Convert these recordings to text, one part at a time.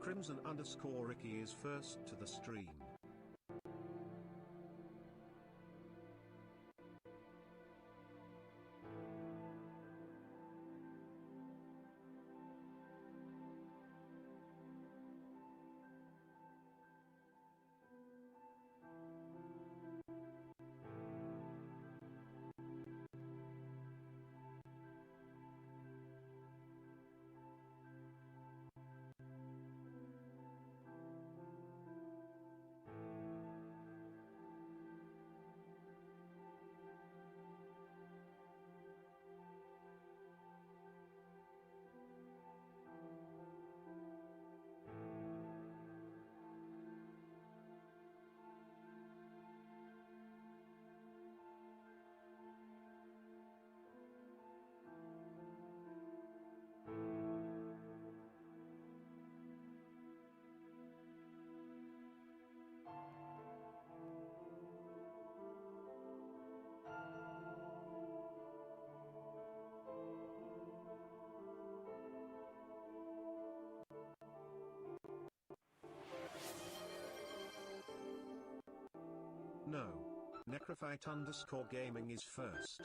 Crimson_Ricky is first to the stream. No. Necrophyte_gaming is first.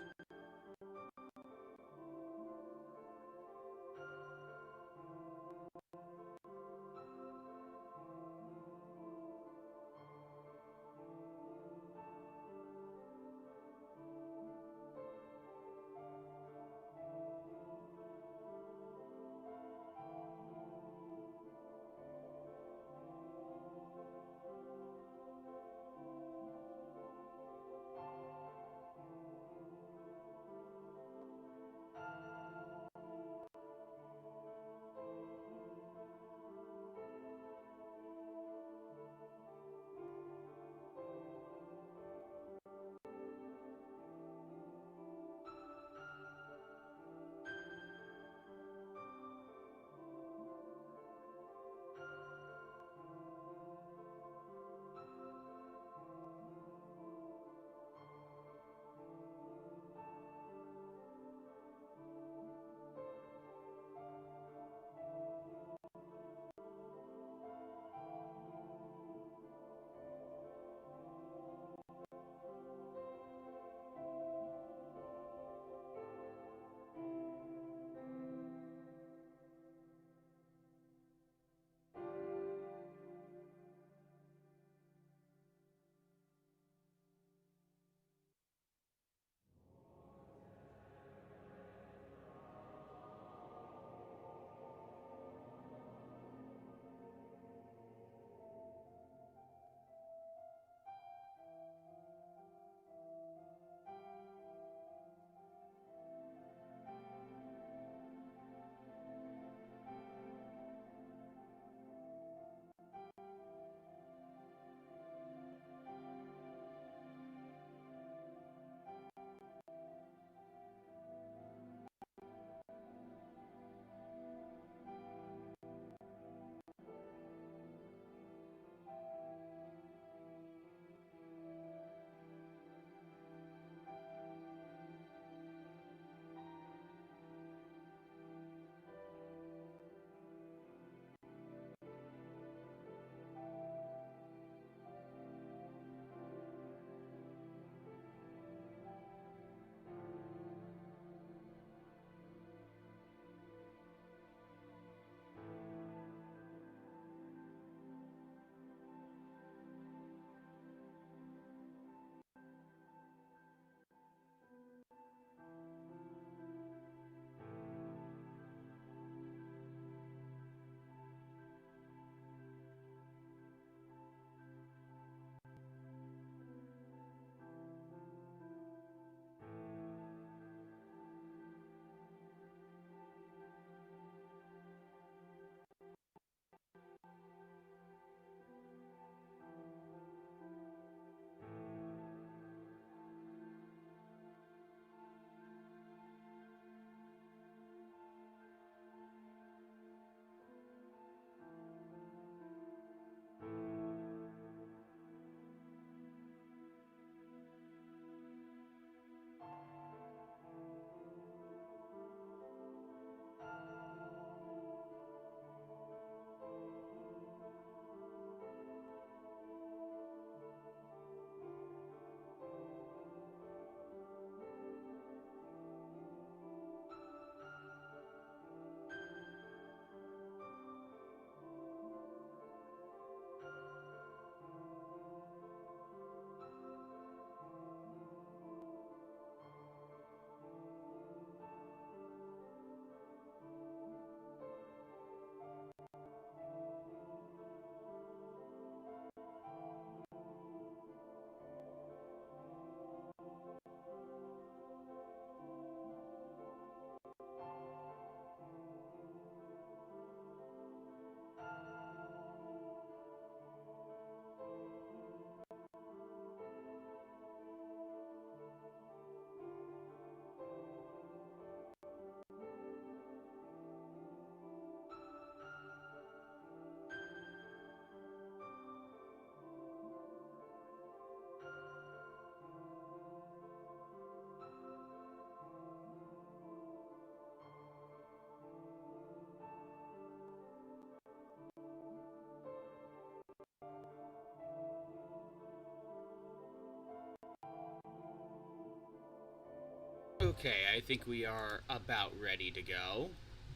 Okay, I think we are about ready to go.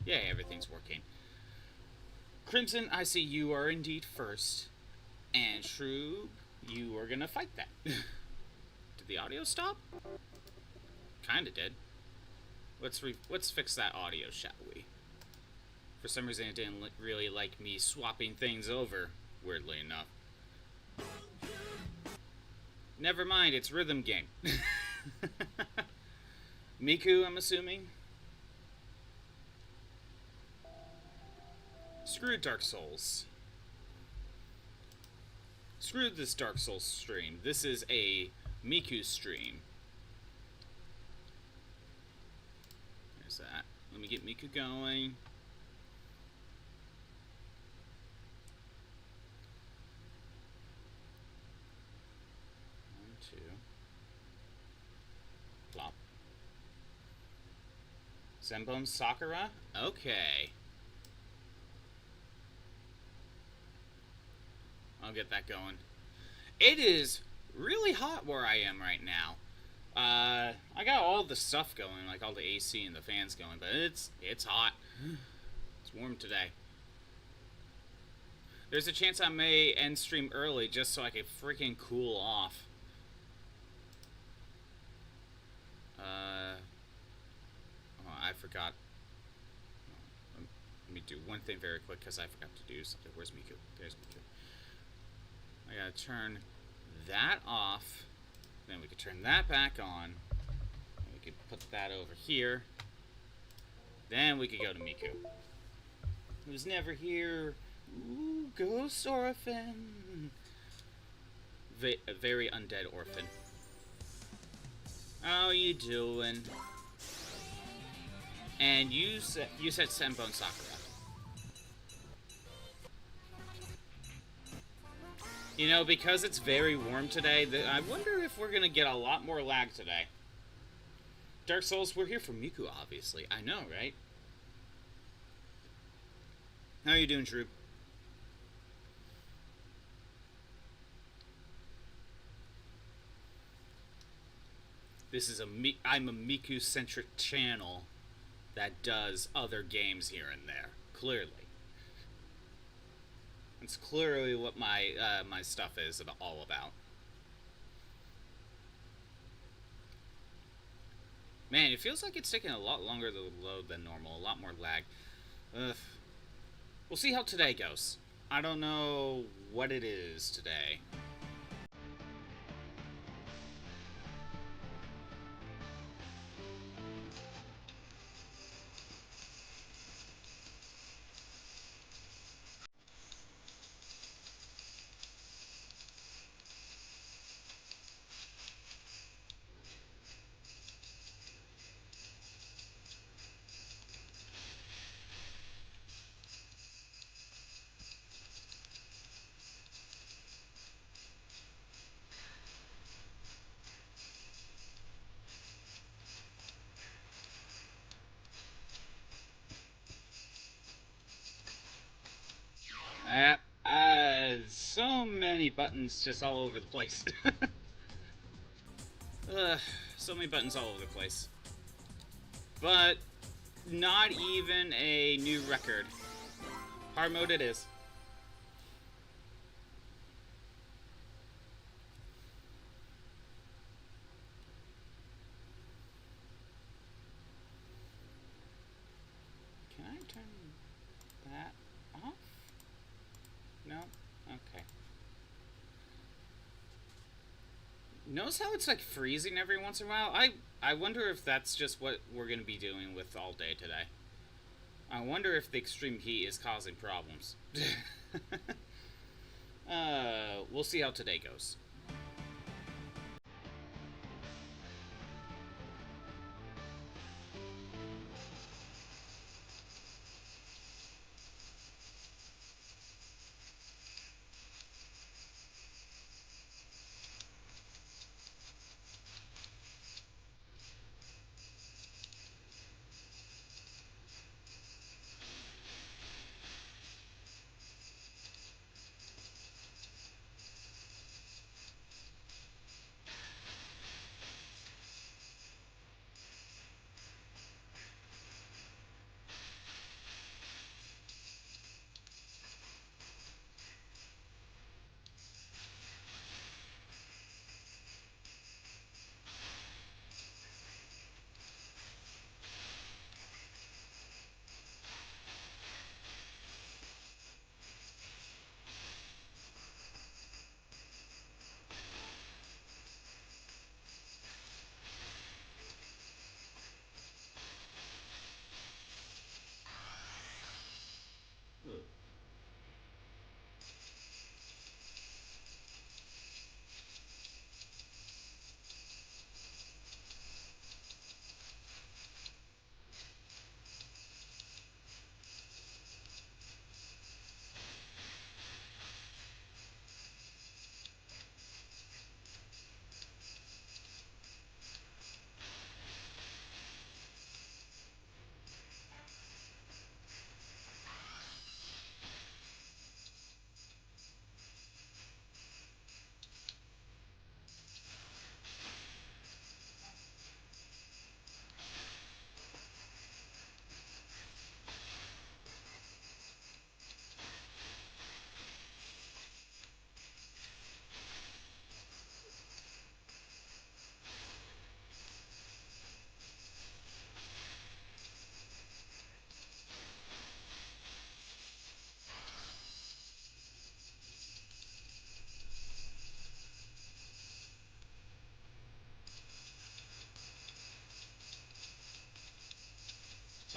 Yeah, everything's working. Crimson, I see you are indeed first. And Shroob, you are gonna fight that. Did the audio stop? Kinda did. Let's fix that audio, shall we? For some reason, it didn't really like me swapping things over, weirdly enough. Never mind, it's rhythm game. Miku, I'm assuming? Screw Dark Souls. Screw this Dark Souls stream. This is a Miku stream. There's that. Let me get Miku going. One, two. Plop. Senbonzakura? Okay. I'll get that going. It is really hot where I am right now. I got all the stuff going, like all the AC and the fans going, but it's hot. It's warm today. There's a chance I may end stream early just so I can freaking cool off. Oh, I forgot. Let me do one thing very quick because I forgot to do something. Where's Miku? There's Miku. I gotta turn that off. Then we could turn that back on. And we could put that over here. Then we could go to Miku. Who's never here. Ooh, ghost orphan. A very undead orphan. How you doing? And you said Senbonzakura. You know, because it's very warm today, I wonder if we're gonna get a lot more lag today. Dark Souls, we're here for Miku, obviously. I know, right? How are you doing, Shroob? This is I'm a Miku-centric channel that does other games here and there. Clearly. It's clearly what my my stuff is all about. Man, it feels like it's taking a lot longer to load than normal. A lot more lag. Ugh. We'll see how today goes. I don't know what it is today. So many buttons just all over the place. So many buttons all over the place. But not even a new record. Hard mode it is. Can I turn that off? No? Okay. Notice how it's like freezing every once in a while? I wonder if that's just what we're going to be doing with all day today. I wonder if the extreme heat is causing problems. We'll see how today goes.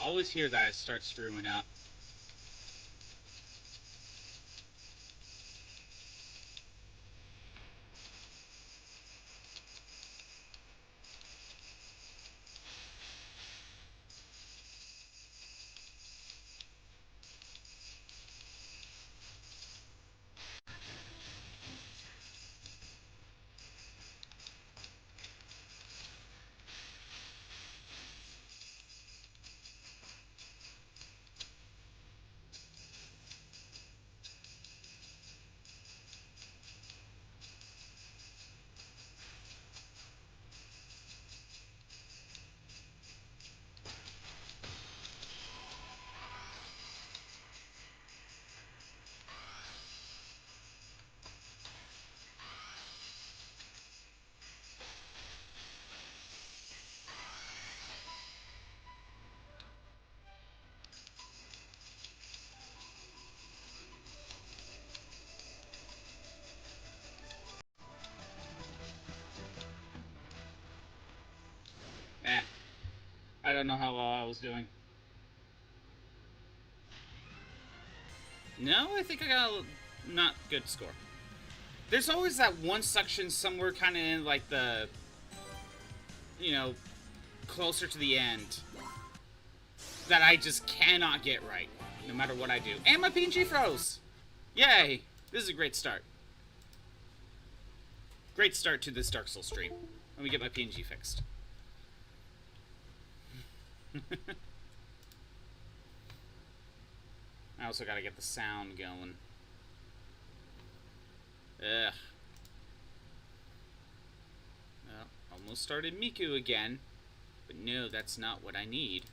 always here that I start screwing up. Eh, I don't know how well I was doing. No, I think I got a not good score. There's always that one section somewhere kind of in, like, the, you know, closer to the end that I just cannot get right, no matter what I do. And my PNG froze! Yay! This is a great start. Great start to this Dark Souls stream. Let me get my PNG fixed. I also gotta get the sound going. Ugh. Well, almost started Miku again. But no, that's not what I need.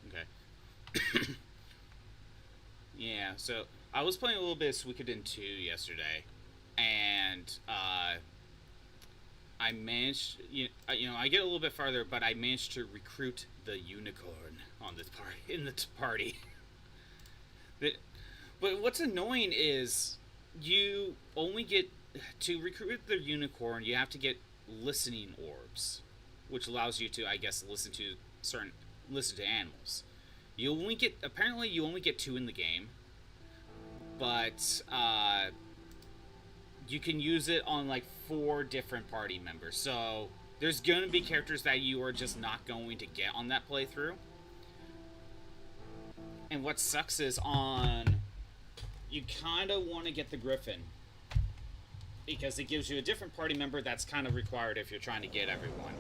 Okay. Yeah, so I was playing a little bit of Suikoden 2 yesterday. And, I managed, you know, I get a little bit farther, but I managed to recruit the unicorn on this party. But what's annoying is you only get to recruit the unicorn. You have to get listening orbs, which allows you to, I guess, listen to animals. You only get 2 in the game, but you can use it on like 4 different party members. So there's going to be characters that you are just not going to get on that playthrough. And what sucks is you kind of want to get the Griffin, because it gives you a different party member that's kind of required if you're trying to get everyone.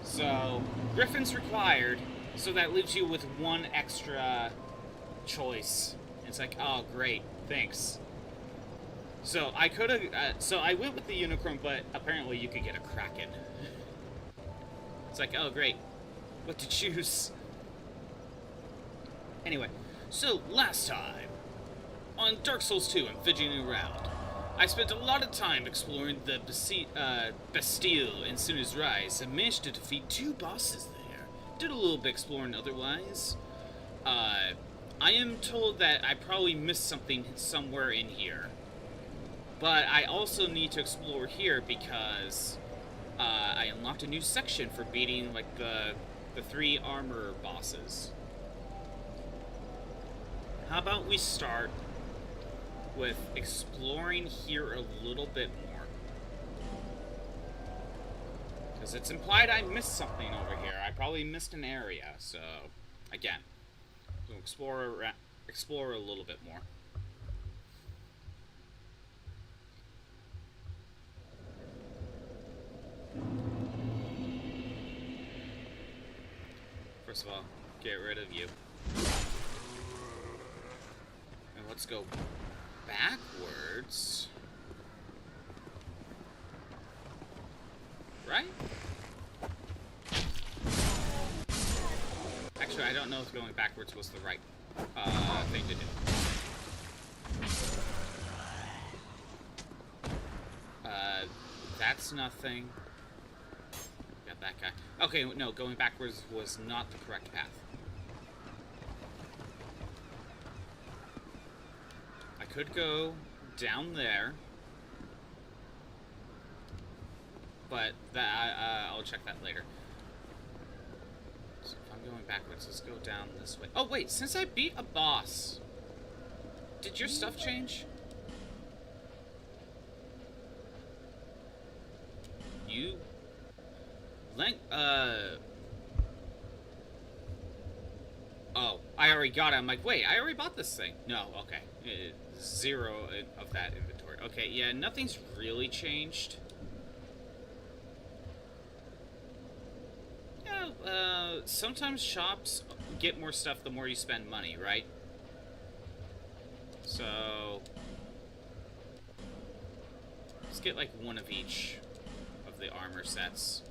So Griffin's required, so that leaves you with 1 extra choice. It's like, oh great, thanks. So I could have. So I went with the unicorn, but apparently you could get a kraken. It's like, oh great, what to choose? Anyway, so last time on Dark Souls 2 and fidgeting around, I spent a lot of time exploring the Bastille and Suna's Rise and managed to defeat 2 bosses there. Did a little bit exploring otherwise. I am told that I probably missed something somewhere in here. But I also need to explore here because I unlocked a new section for beating like the 3 armor bosses. How about we start with exploring here a little bit more? Because it's implied I missed something over here. I probably missed an area, so again, we'll explore a little bit more. First of all, get rid of you. And let's go backwards. Right? Actually, I don't know if going backwards was the right thing to do. That's nothing. Got that guy. Okay, no, going backwards was not the correct path. I could go down there. but that I'll check that later. So if I'm going backwards, let's go down this way. Oh wait, since I beat a boss, did your stuff change? You... Oh, I already got it. I'm like, wait, I already bought this thing. No, okay. 0 of that inventory. Okay, yeah, nothing's really changed. Yeah, sometimes shops get more stuff the more you spend money, right? So... let's get, like, one of each of the armor sets.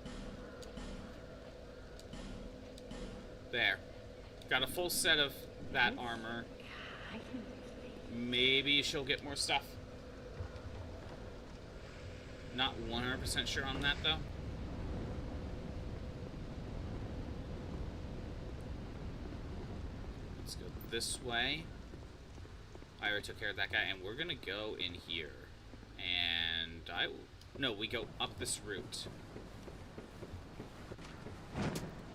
There. Got a full set of that armor. Maybe she'll get more stuff. Not 100% sure on that, though. Let's go this way. I already took care of that guy, and we're gonna go in here. And no, we go up this route.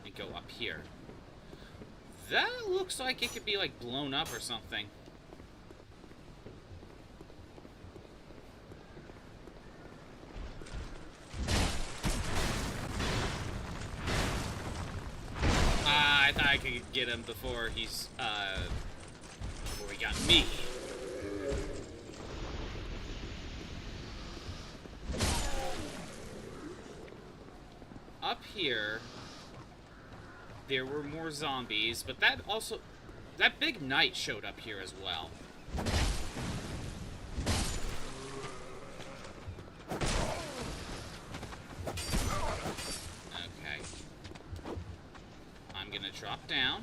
And go up here. That looks like it could be, like, blown up or something. I thought I could get him before he's, before he got me. Up here... there were more zombies, but that big knight showed up here as well. Okay. I'm gonna drop down.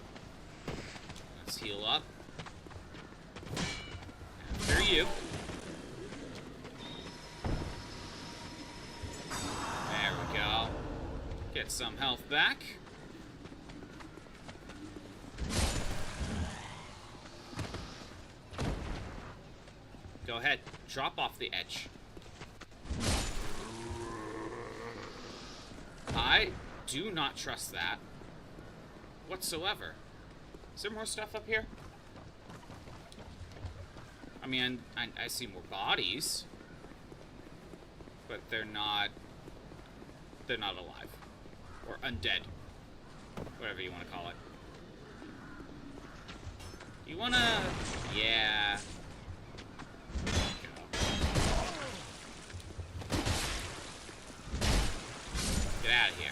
Let's heal up. After you. There we go. Get some health back. Go ahead, drop off the edge. I do not trust that whatsoever. Is there more stuff up here? I mean, I see more bodies, but they're not alive. Or undead. Whatever you want to call it. You wanna... yeah... get out of here.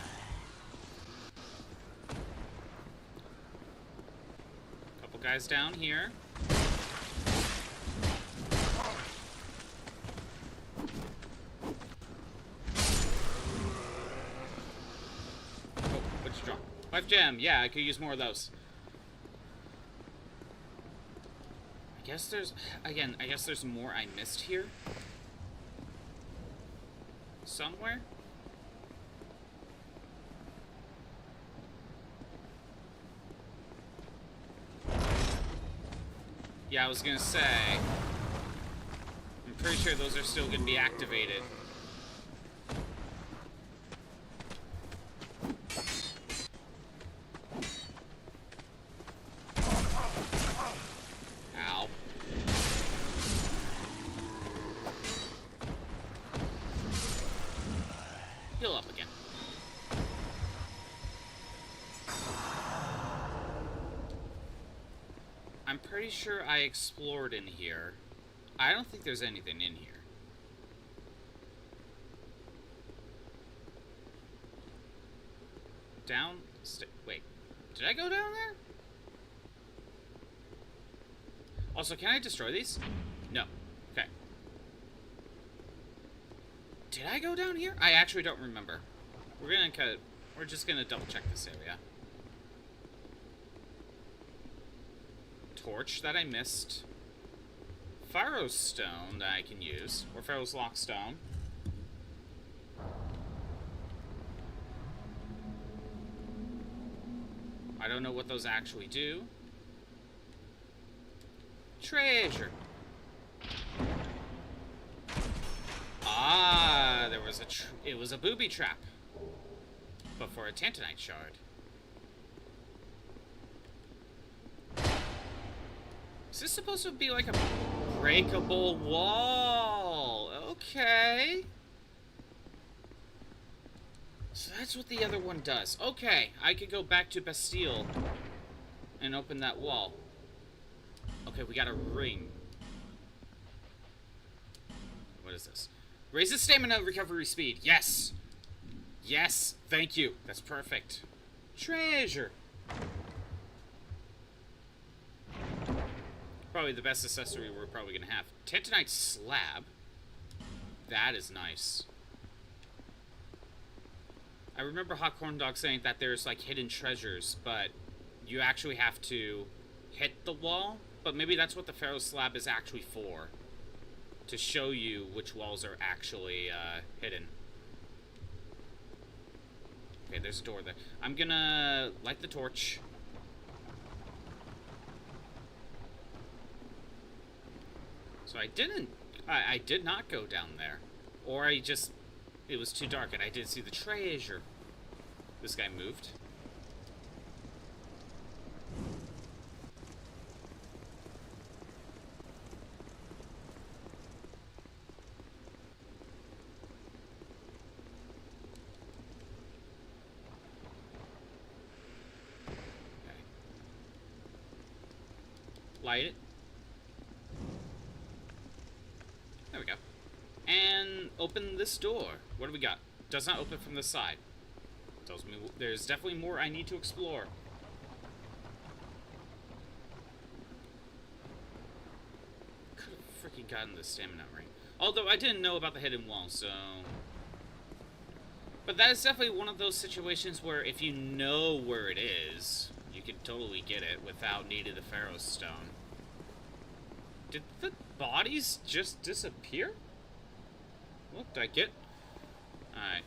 Couple guys down here. Oh, what'd you drop? Life gem. Yeah, I could use more of those. I guess there's... again, I guess there's more I missed here. Somewhere? Yeah, I was gonna say... I'm pretty sure those are still gonna be activated. Ow. Heal up again. I'm pretty sure I explored in here. I don't think there's anything in here. Wait, did I go down there? Also, can I destroy these? No. Okay. Did I go down here? I actually don't remember. We're just gonna double check this area. Torch that I missed. Pharaoh's stone that I can use. Or Pharaoh's lockstone. I don't know what those actually do. Treasure. Ah, there was a It was a booby trap. But for a tantanite shard. Is this supposed to be like a breakable wall? Okay. So that's what the other one does. Okay, I could go back to Bastille and open that wall. Okay, we got a ring. What is this? Raises stamina recovery speed. Yes! Yes! Thank you. That's perfect. Treasure! Probably the best accessory we're probably going to have. Tantanite slab. That is nice. I remember Hot Corn Dog saying that there's like hidden treasures, but you actually have to hit the wall. But maybe that's what the Pharaoh slab is actually for. To show you which walls are actually hidden. Okay, there's a door there. I'm gonna light the torch. So I did not go down there. Or it was too dark and I didn't see the treasure. This guy moved. Light it. There we go. And open this door. What do we got? Does not open from the side. Tells me there's definitely more I need to explore. Could have freaking gotten the stamina ring. Although I didn't know about the hidden wall, so... But that is definitely one of those situations where if you know where it is, you can totally get it without needing the Pharaoh's Stone. Did the bodies just disappear? What did I get? Alright.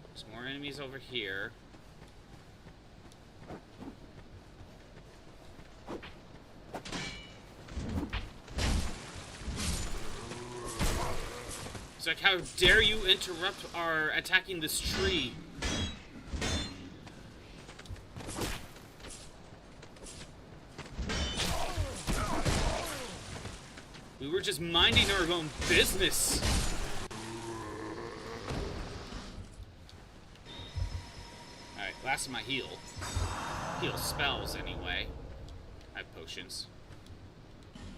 There's more enemies over here. It's like, how dare you interrupt our attacking this tree? We were just minding our own business. Alright, last of my heal. Heal spells, anyway. I have potions.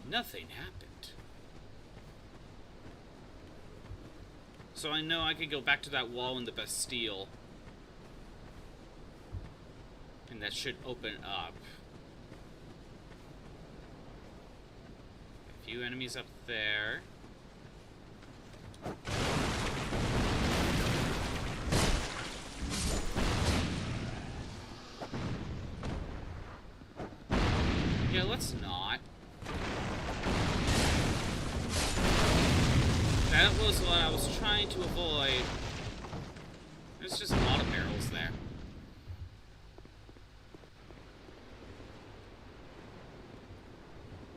Nothing happened. So I know I could go back to that wall in the Bastille. And that should open up. A few enemies up there. Yeah, let's not. That was what I was trying to avoid. There's just a lot of barrels there.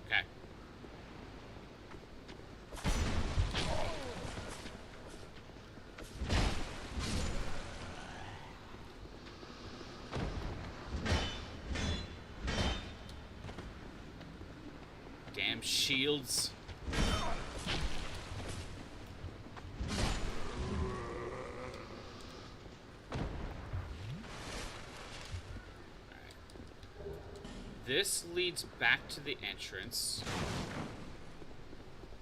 Okay. Damn shields. This leads back to the entrance.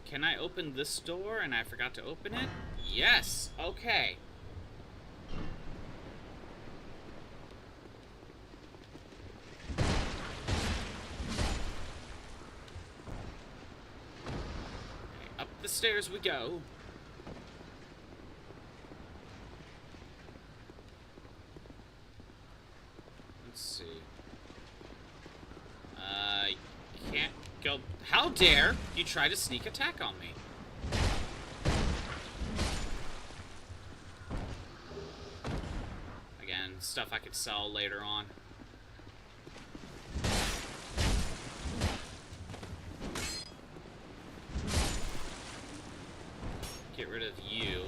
Can I open this door and I forgot to open it? Yes! Okay. Up the stairs we go. Let's see. Can't go. How dare you try to sneak attack on me? Again, stuff I could sell later on. Get rid of you.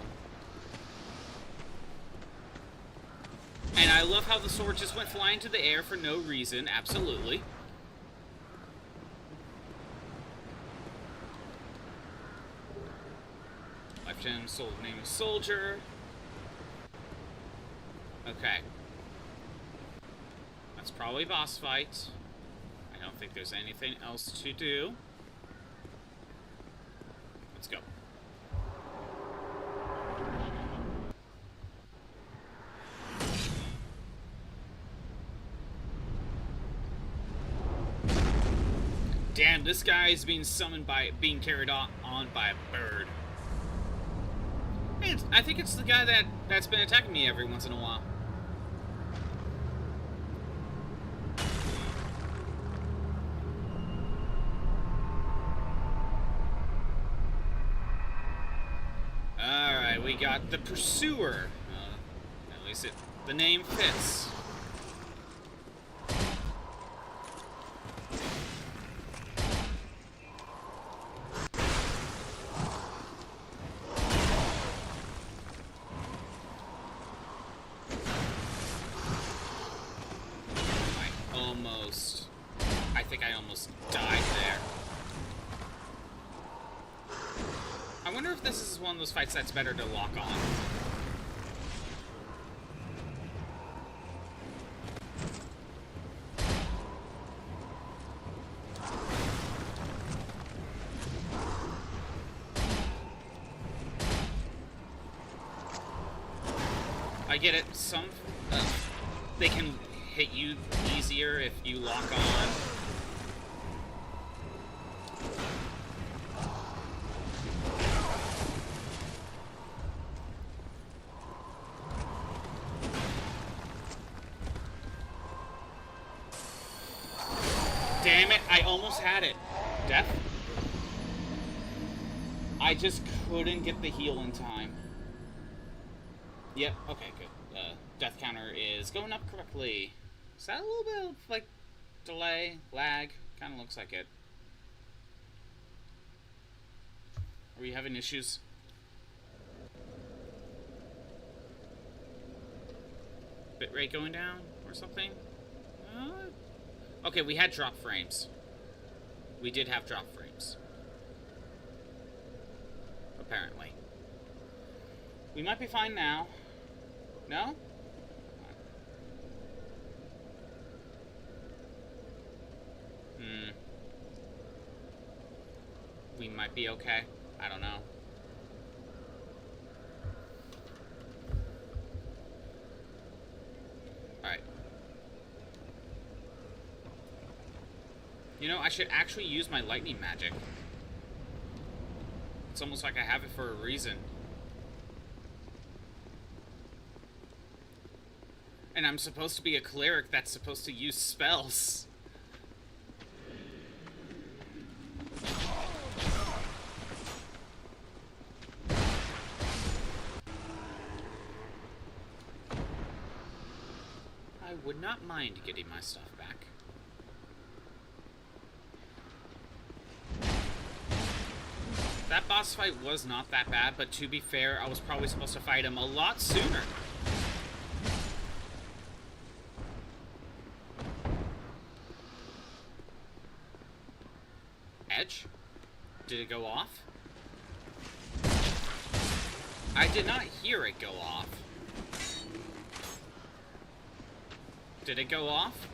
And I love how the sword just went flying to the air for no reason. Absolutely. Life gem, soul name is Soldier. Okay. That's probably a boss fight. I don't think there's anything else to do. Let's go. Damn, this guy is being summoned by, being carried on by a bird. Hey, I think it's the guy that's been attacking me every once in a while. Alright, we got the Pursuer. At least the name fits. I think I almost died there. I wonder if this is one of those fights that's better to lock on. I get it. They can hit you easier if you lock on. Damn it, I almost had it. Death? I just couldn't get the heal in time. Yep, okay, good. Death counter is going up correctly. Is that a little bit of, like, delay, lag? Kind of looks like it. Are we having issues? Bitrate going down or something? Okay, we had drop frames. We did have drop frames. Apparently. We might be fine now. No? We might be okay. I don't know. Alright. You know, I should actually use my lightning magic. It's almost like I have it for a reason. And I'm supposed to be a cleric that's supposed to use spells. I would not mind getting my stuff back. That boss fight was not that bad, but to be fair, I was probably supposed to fight him a lot sooner. Edge? Did it go off? I did not hear it go off. Did it go off?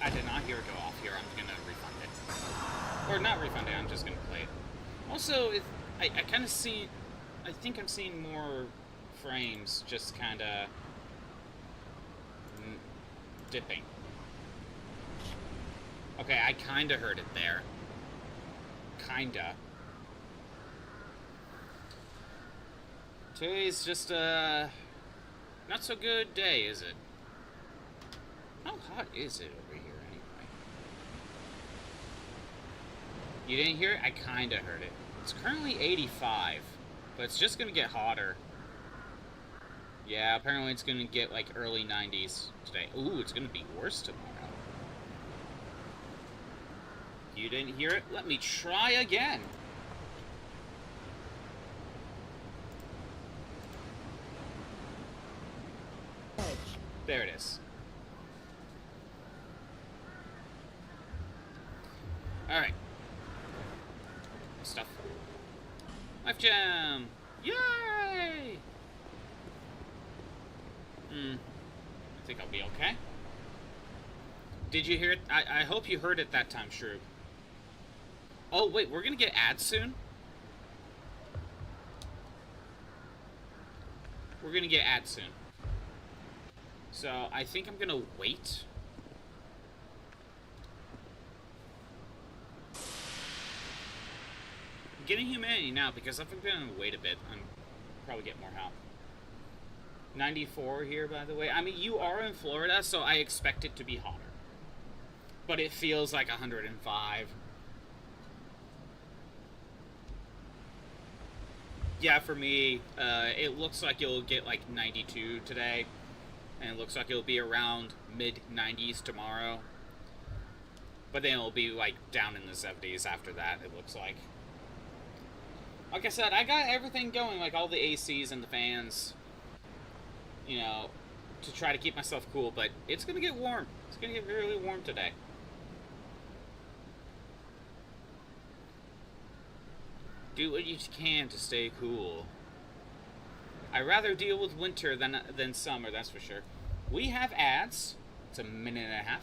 I did not hear it go off here. I'm gonna refund it. Or not refund it, I'm just gonna play it. Also, I kind of see... I think I'm seeing more frames just kind of dipping. Okay, I kind of heard it there. Kinda. Today's just a not so good day, is it? How hot is it over here anyway? You didn't hear it? I kinda heard it. It's currently 85, but it's just gonna get hotter. Yeah, apparently it's gonna get like early 90s today. Ooh, it's gonna be worse tomorrow. You didn't hear it? Let me try again. There it is. Alright. Stuff. Life gem! Yay! I think I'll be okay. Did you hear it? I hope you heard it that time, Shrew. Oh, wait, we're gonna get ads soon? We're gonna get ads soon. So, I think I'm gonna wait. I'm getting humanity now, because if I'm gonna wait a bit, I'm probably get more help. 94 here, by the way. I mean, you are in Florida, so I expect it to be hotter. But it feels like 105. Yeah, for me, it looks like you'll get like 92 today. And it looks like it'll be around mid-90s tomorrow. But then it'll be like down in the 70s after that, it looks like. Like I said, I got everything going, like all the ACs and the fans. You know, to try to keep myself cool, but it's gonna get warm. It's gonna get really warm today. Do what you can to stay cool. I'd rather deal with winter than summer, that's for sure. We have ads. It's a minute and a half.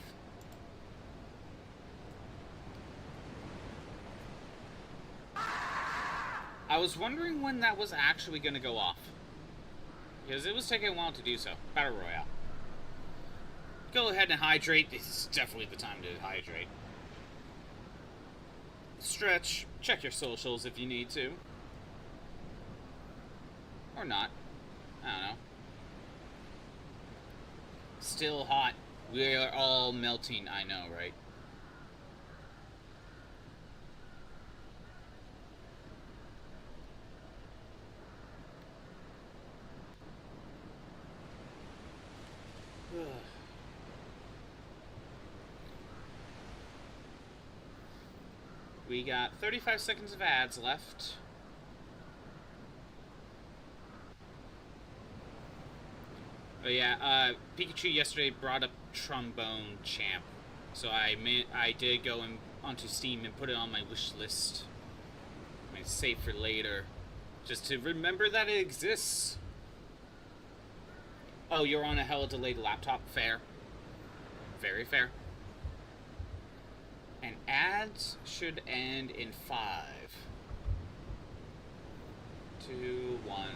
I was wondering when that was actually going to go off. Because it was taking a while to do so. Battle Royale. Go ahead and hydrate. This is definitely the time to hydrate. Stretch. Check your socials if you need to. Or not. I don't know. Still hot. We are all melting, I know, right? We got 35 seconds of ads left. Oh yeah, Pikachu yesterday brought up Trombone Champ, so I did go onto Steam and put it on my wish list, my save for later, just to remember that it exists. Oh, you're on a hella delayed laptop. Fair, very fair. And ads should end in 5, 2, 1.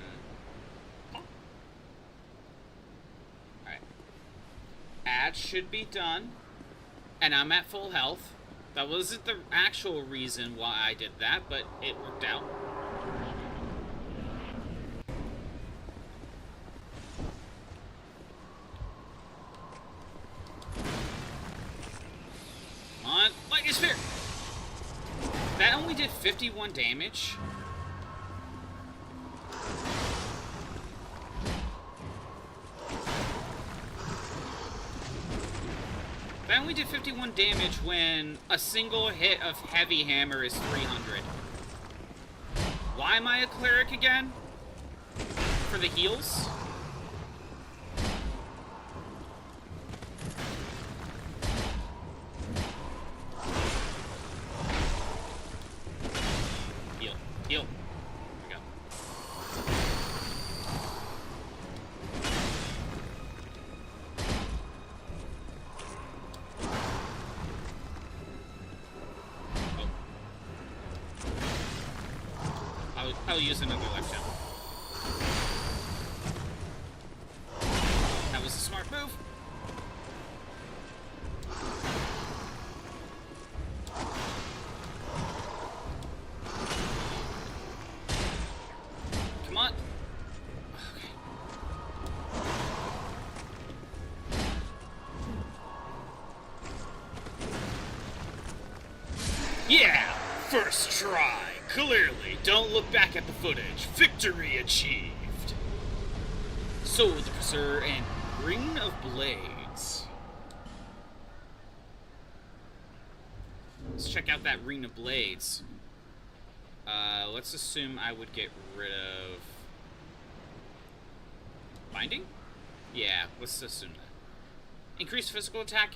Ads should be done, and I'm at full health. That wasn't the actual reason why I did that, but it worked out. Come on, lightning sphere! That only did 51 damage. That only did 51 damage when a single hit of Heavy Hammer is 300. Why am I a cleric again? For the heals? Heal. Heal. There we go. I'll use another life gem. That was a smart move. Come on. Okay. Yeah! First try. Clearly, don't look back at the footage. Victory achieved. Soul of the Pursuer and Ring of Blades. Let's check out that Ring of Blades. Let's assume I would get rid of... Binding? Yeah, let's assume that. Increased physical attack?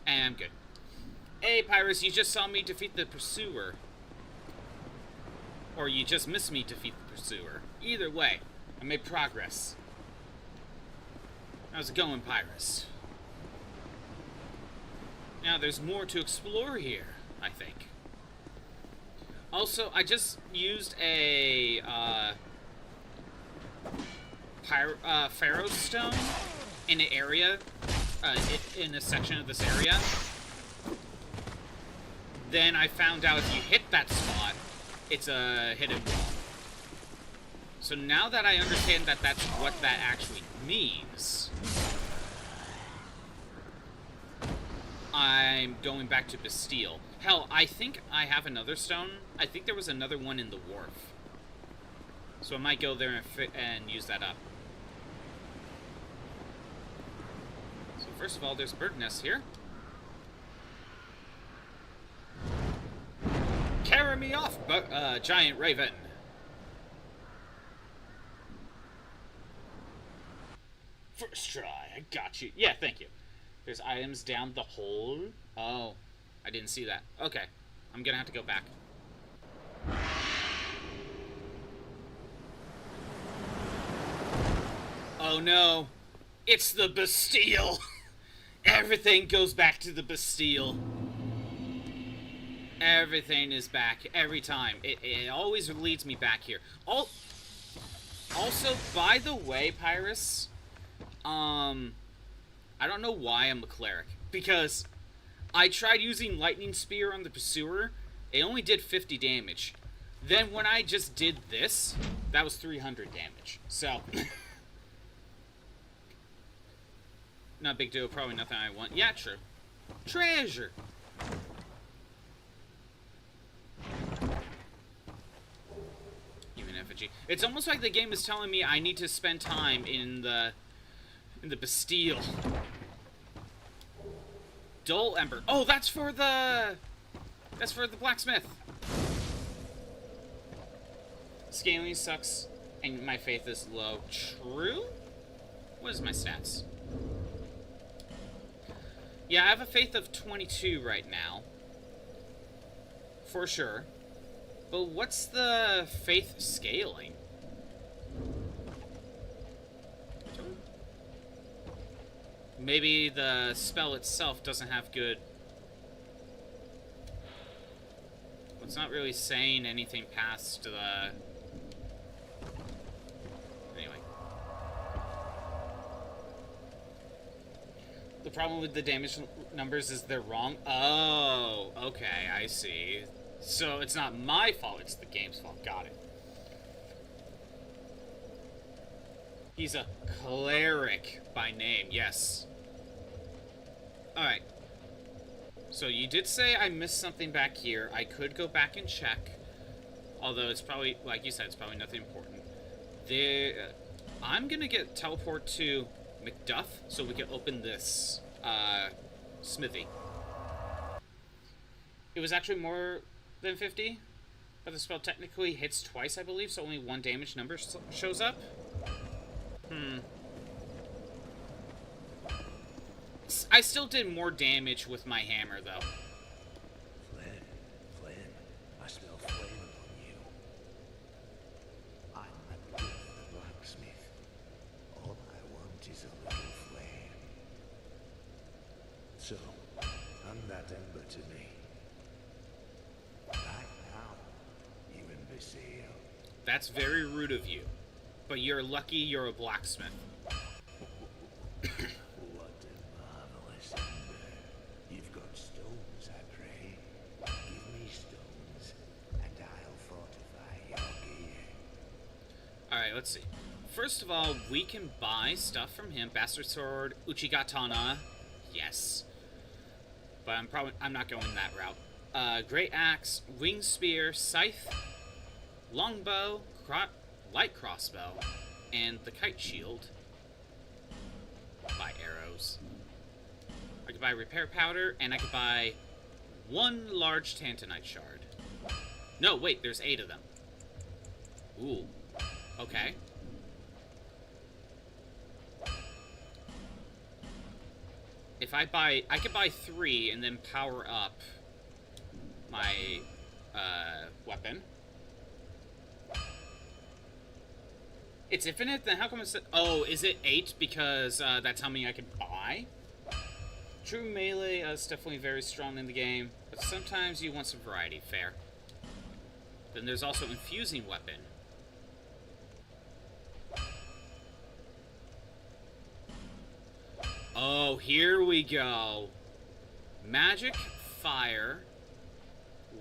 I'm good. Hey, Pyrus, you just saw me defeat the Pursuer. Or you just missed me defeat the Pursuer. Either way, I made progress. How's it going, Pyrus? Now, there's more to explore here, I think. Also, I just used a, Pharaoh Stone in an area, in a section of this area. Then I found out if you hit that spot, it's a hidden wall. So now that I understand that that's what that actually means, I'm going back to Bastille. Hell, I think I have another stone. I think there was another one in the Wharf. So I might go there and use that up. So first of all, there's bird nests here. Carry me off, giant raven. First try, I got you. Yeah, thank you. There's items down the hole. Oh, I didn't see that. Okay, I'm gonna have to go back. Oh no, it's the Bastille. Everything goes back to the Bastille. Everything is back every time. It always leads me back here. Also, by the way, Pyrus, I don't know why I'm a cleric, because I tried using Lightning Spear on the Pursuer. It only did 50 damage. Then when I just did this, that was 300 damage. So, not a big deal, probably nothing I want. Yeah, true. Treasure! Even effigy. It's almost like the game is telling me I need to spend time in the Bastille. Dull Ember. Oh, that's for the blacksmith. Scaling sucks, and my faith is low. True? What is my stats? Yeah, I have a faith of 22 right now. For sure. But what's the faith scaling? Maybe the spell itself doesn't have good... Well, it's not really saying anything past the... Anyway. The problem with the damage numbers is they're wrong. Oh, okay, I see. So it's not my fault, it's the game's fault. Got it. He's a cleric by name, yes. Alright. So you did say I missed something back here. I could go back and check. Although it's probably, like you said, it's probably nothing important. I'm gonna teleport to Macduff so we can open this smithy. It was actually more than 50, but the spell technically hits twice, I believe, so only one damage number shows up. I still did more damage with my hammer, though. Flynn, I smell flame upon you. I'm Miku, the blacksmith. All I want is a little flame. So, hand that ember to me. Right now, you imbecile. That's very rude of you. But you're lucky you're a blacksmith. What a marvelous ember. You've got stones, I pray. Give me stones, and I'll fortify your gear. Alright, let's see. First of all, we can buy stuff from him. Bastard Sword, Uchigatana. Yes. But I'm not going that route. Great Axe, Wing Spear, Scythe, Longbow, Light Crossbow, and the Kite Shield. Buy arrows. I could buy Repair Powder, and I could buy 1 large tantanite shard. No, wait, there's 8 of them. Ooh. Okay. If I could buy 3 and then power up my, weapon. It's infinite? Then how come it's... Oh, is it 8 because, that's how many I can buy? True melee is definitely very strong in the game, but sometimes you want some variety. Fair. Then there's also infusing weapon. Oh, here we go. Magic, fire,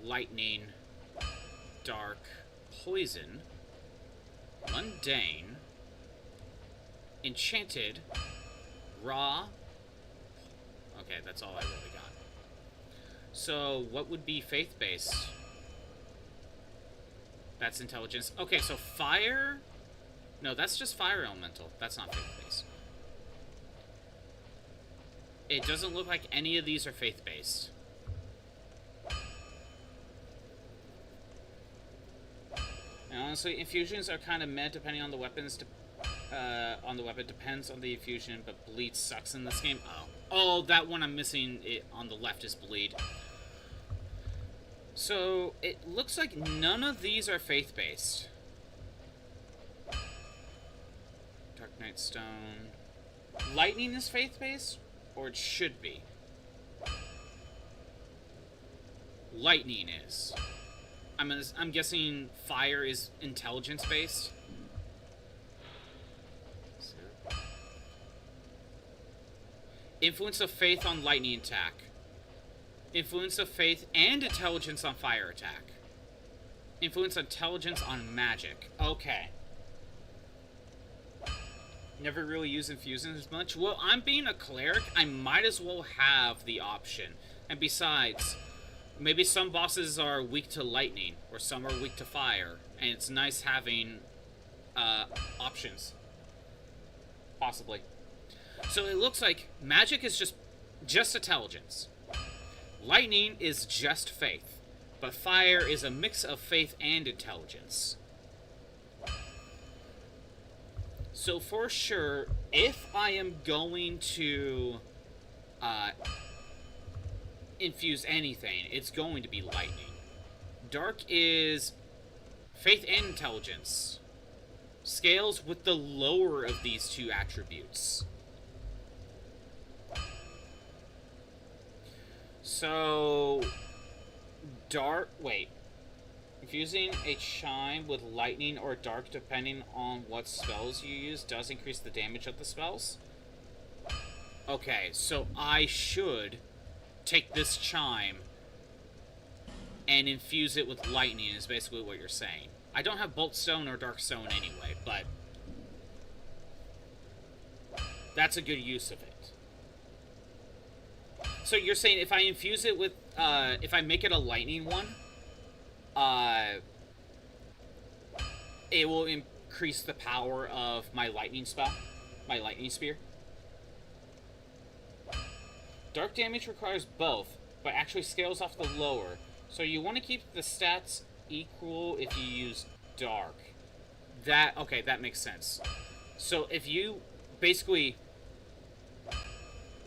lightning, dark, poison, mundane, enchanted, raw. Okay, that's all I really got. So, what would be faith-based? That's intelligence. Okay, so fire... No, that's just fire elemental. That's not faith-based. It doesn't look like any of these are faith-based. And honestly, infusions are kind of meh depending on the weapons. On the weapon depends on the infusion, but bleed sucks in this game. Oh, that one I'm missing. It on the left is bleed. So it looks like none of these are faith-based. Dark Knight Stone. Lightning is faith-based, or it should be. Lightning is. I'm guessing fire is intelligence-based. Influence of faith on lightning attack. Influence of faith and intelligence on fire attack. Influence intelligence on magic. Okay. Never really use infusions as much. Well, I'm being a cleric. I might as well have the option. And besides, maybe some bosses are weak to lightning, or some are weak to fire. And it's nice having options. Possibly. So it looks like magic is just intelligence. Lightning is just faith. But fire is a mix of faith and intelligence. So for sure, if I am going to infuse anything, it's going to be lightning. Dark is faith and intelligence. Scales with the lower of these two attributes. So, infusing a chime with lightning or dark depending on what spells you use does increase the damage of the spells? Okay, so I should take this chime and infuse it with lightning is basically what you're saying. I don't have bolt stone or dark stone anyway, but that's a good use of it. So you're saying if I infuse it with, if I make it a lightning one, it will increase the power of my lightning spell, my lightning spear? Dark damage requires both, but actually scales off the lower. So you want to keep the stats equal if you use dark. Okay, that makes sense. So if you basically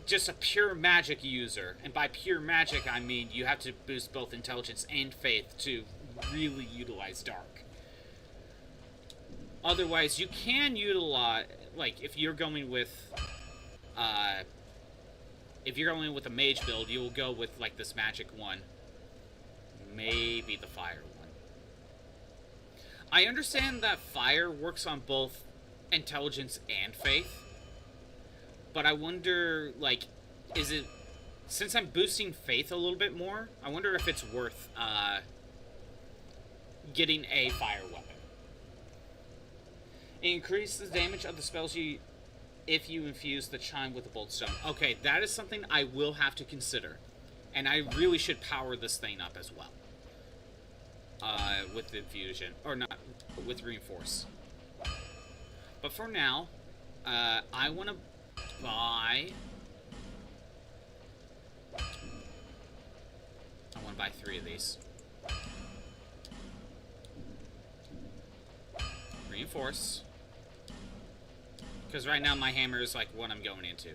just a pure magic user, and by pure magic I mean you have to boost both intelligence and faith to really utilize dark. Otherwise, you can utilize, like, if you're going with a mage build, you'll go with, like, this magic one. Maybe the fire one. I understand that fire works on both intelligence and faith. But I wonder, like, is it... Since I'm boosting faith a little bit more, I wonder if it's worth, getting a fire weapon. It increases the damage of the spells if you infuse the chime with a bolt stone. Okay, that is something I will have to consider. And I really should power this thing up as well. With infusion. Or not, with reinforce. But for now, I want to buy... I buy 3 of these. Reinforce. Because right now my hammer is like what I'm going into.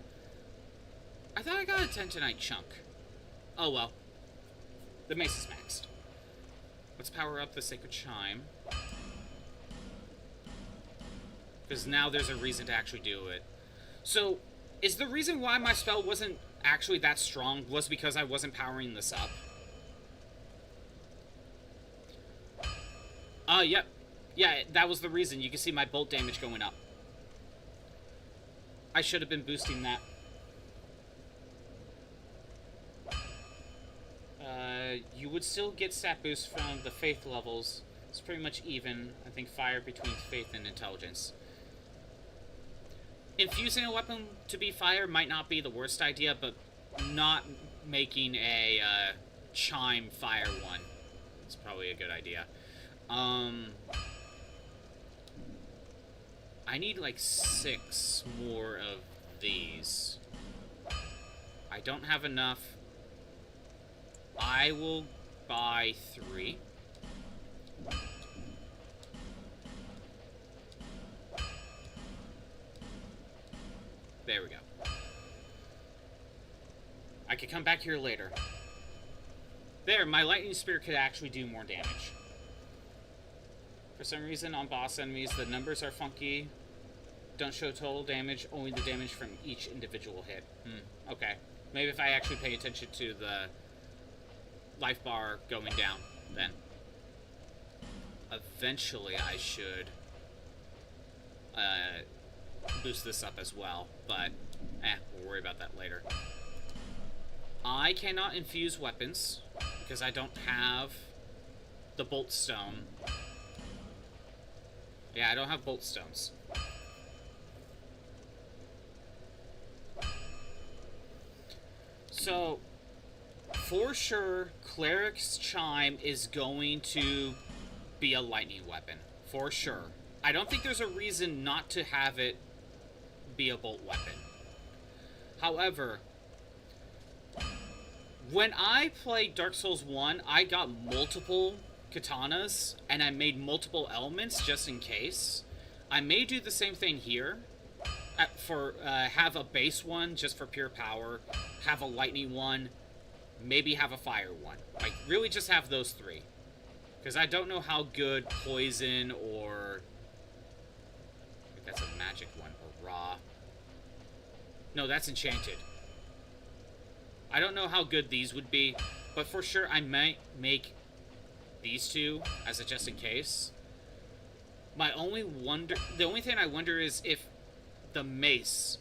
I thought I got a tentonite chunk. Oh well. The mace is maxed. Let's power up the Sacred Chime. Because now there's a reason to actually do it. So, is the reason why my spell wasn't actually that strong was because I wasn't powering this up? Yep. Yeah, that was the reason. You can see my bolt damage going up. I should have been boosting that. You would still get stat boosts from the faith levels. It's pretty much even. I think fire between faith and intelligence. Infusing a weapon to be fire might not be the worst idea, but not making a chime fire one is probably a good idea. I need like 6 more of these. I don't have enough. I will buy 3. There we go. I could come back here later. There, my lightning spear could actually do more damage. For some reason, on boss enemies, the numbers are funky. Don't show total damage, only the damage from each individual hit. Okay. Maybe if I actually pay attention to the life bar going down, then. Eventually, I should boost this up as well, but we'll worry about that later. I cannot infuse weapons because I don't have the bolt stone. Yeah, I don't have bolt stones. So, for sure, Cleric's Chime is going to be a lightning weapon. For sure. I don't think there's a reason not to have it be a bolt weapon. However, when I played Dark Souls 1, I got multiple katanas, and I made multiple elements just in case. I may do the same thing here. Have a base one just for pure power, have a lightning one, maybe have a fire one. Like, really just have those 3. Because I don't know how good poison or... I think that's a magic one, or raw. No, that's enchanted. I don't know how good these would be, but for sure I might make these 2 as a just in case. The only thing I wonder is if the mace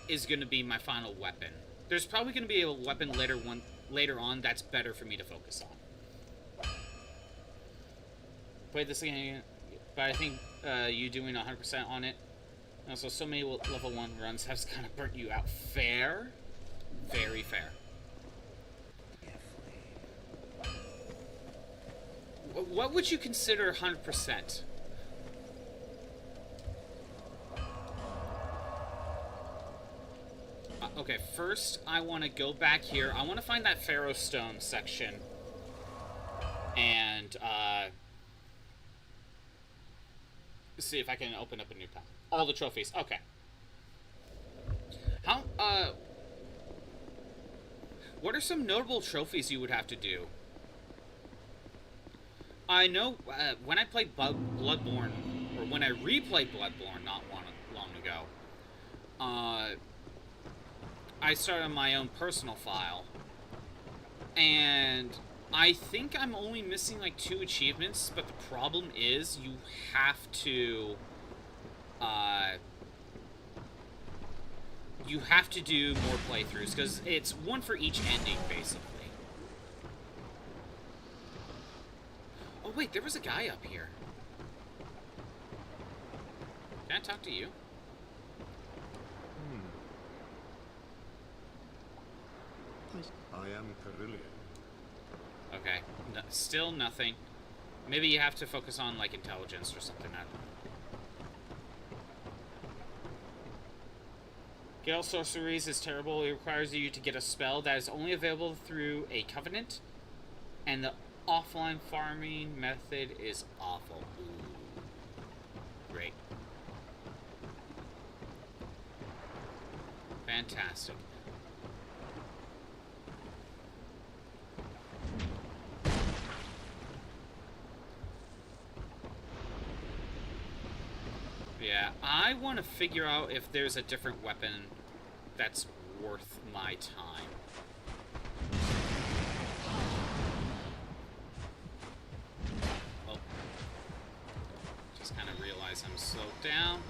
is going to be my final weapon. There's probably going to be a weapon later on that's better for me to focus on. Played this again, but I think you doing 100% on it. Also, so many level 1 runs has kind of burnt you out. Fair. Very fair. What would you consider 100%? Okay, first I want to go back here. I want to find that Pharaoh Stone section. And, see if I can open up a new path. All the trophies. Okay. What are some notable trophies you would have to do? I know when I played Bloodborne, or when I replayed Bloodborne not long ago, I started my own personal file, and I think I'm only missing like 2 achievements, but the problem is you have to do more playthroughs, because it's 1 for each ending, basically. Oh wait, there was a guy up here. Can I talk to you? I am Carillion. Okay, still nothing. Maybe you have to focus on, like, intelligence or something. Gale Sorceries is terrible. It requires you to get a spell that is only available through a covenant. And the offline farming method is awful. Ooh. Great. Fantastic. Yeah, I want to figure out if there's a different weapon that's worth my time. Oh. Just kind of realize I'm slowed down.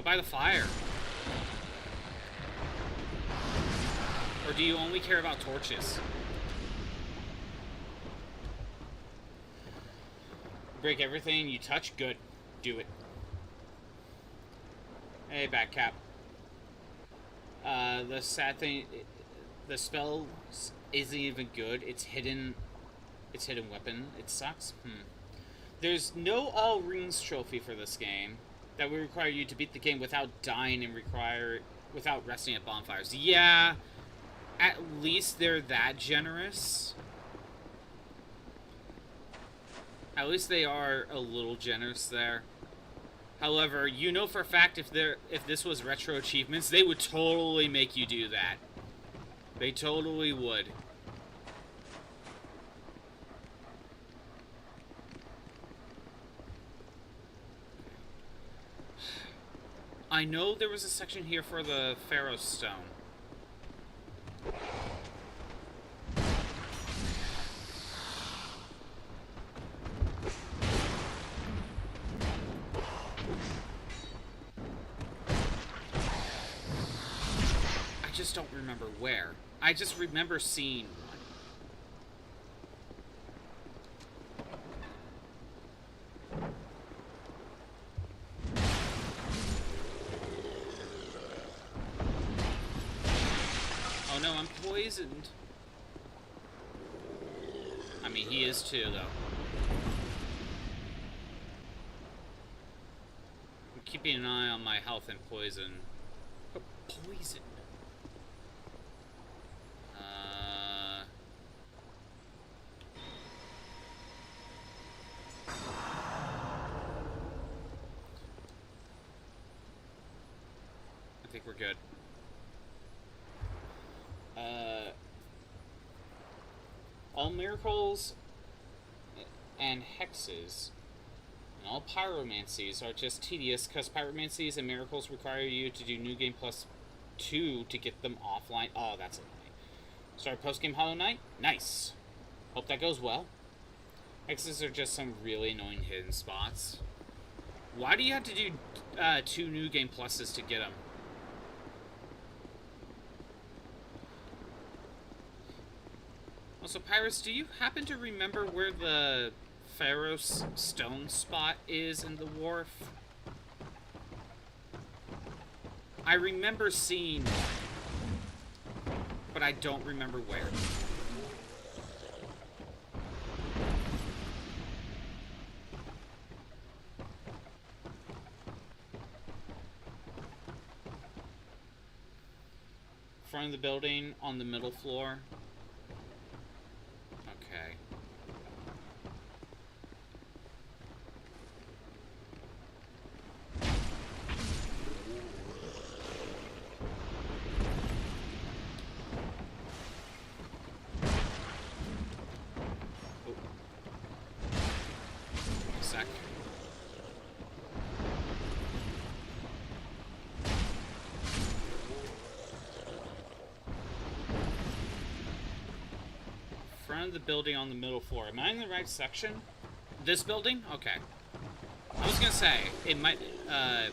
By the fire. Or do you only care about torches? Break everything you touch? Good. Do it. Hey, Batcap. The sad thing, the spell isn't even good. It's hidden weapon. It sucks. There's no all rings trophy for this game that would require you to beat the game without dying and without resting at bonfires. Yeah, at least they're that generous. At least they are a little generous there. However, you know for a fact if this was retro achievements, they would totally make you do that. They totally would. I know there was a section here for the Pharaoh's Stone. I just don't remember where. I just remember seeing one. Poisoned. I mean, he is too, though. I'm keeping an eye on my health and poison. But poison? I think we're good. All miracles and hexes and all pyromancies are just tedious because pyromancies and miracles require you to do New Game Plus 2 to get them offline. Oh, that's annoying. Start post-game Hollow Knight? Nice. Hope that goes well. Hexes are just some really annoying hidden spots. Why do you have to do 2 New Game Pluses to get them? Also, Pyrus, do you happen to remember where the Pharaoh's Stone spot is in the Wharf? I remember seeing one, but I don't remember where. Front of the building on the middle floor. Okay. Oh. A sec. Front of the building on the middle floor. Am I in the right section? This building? Okay. I was gonna say, it might, I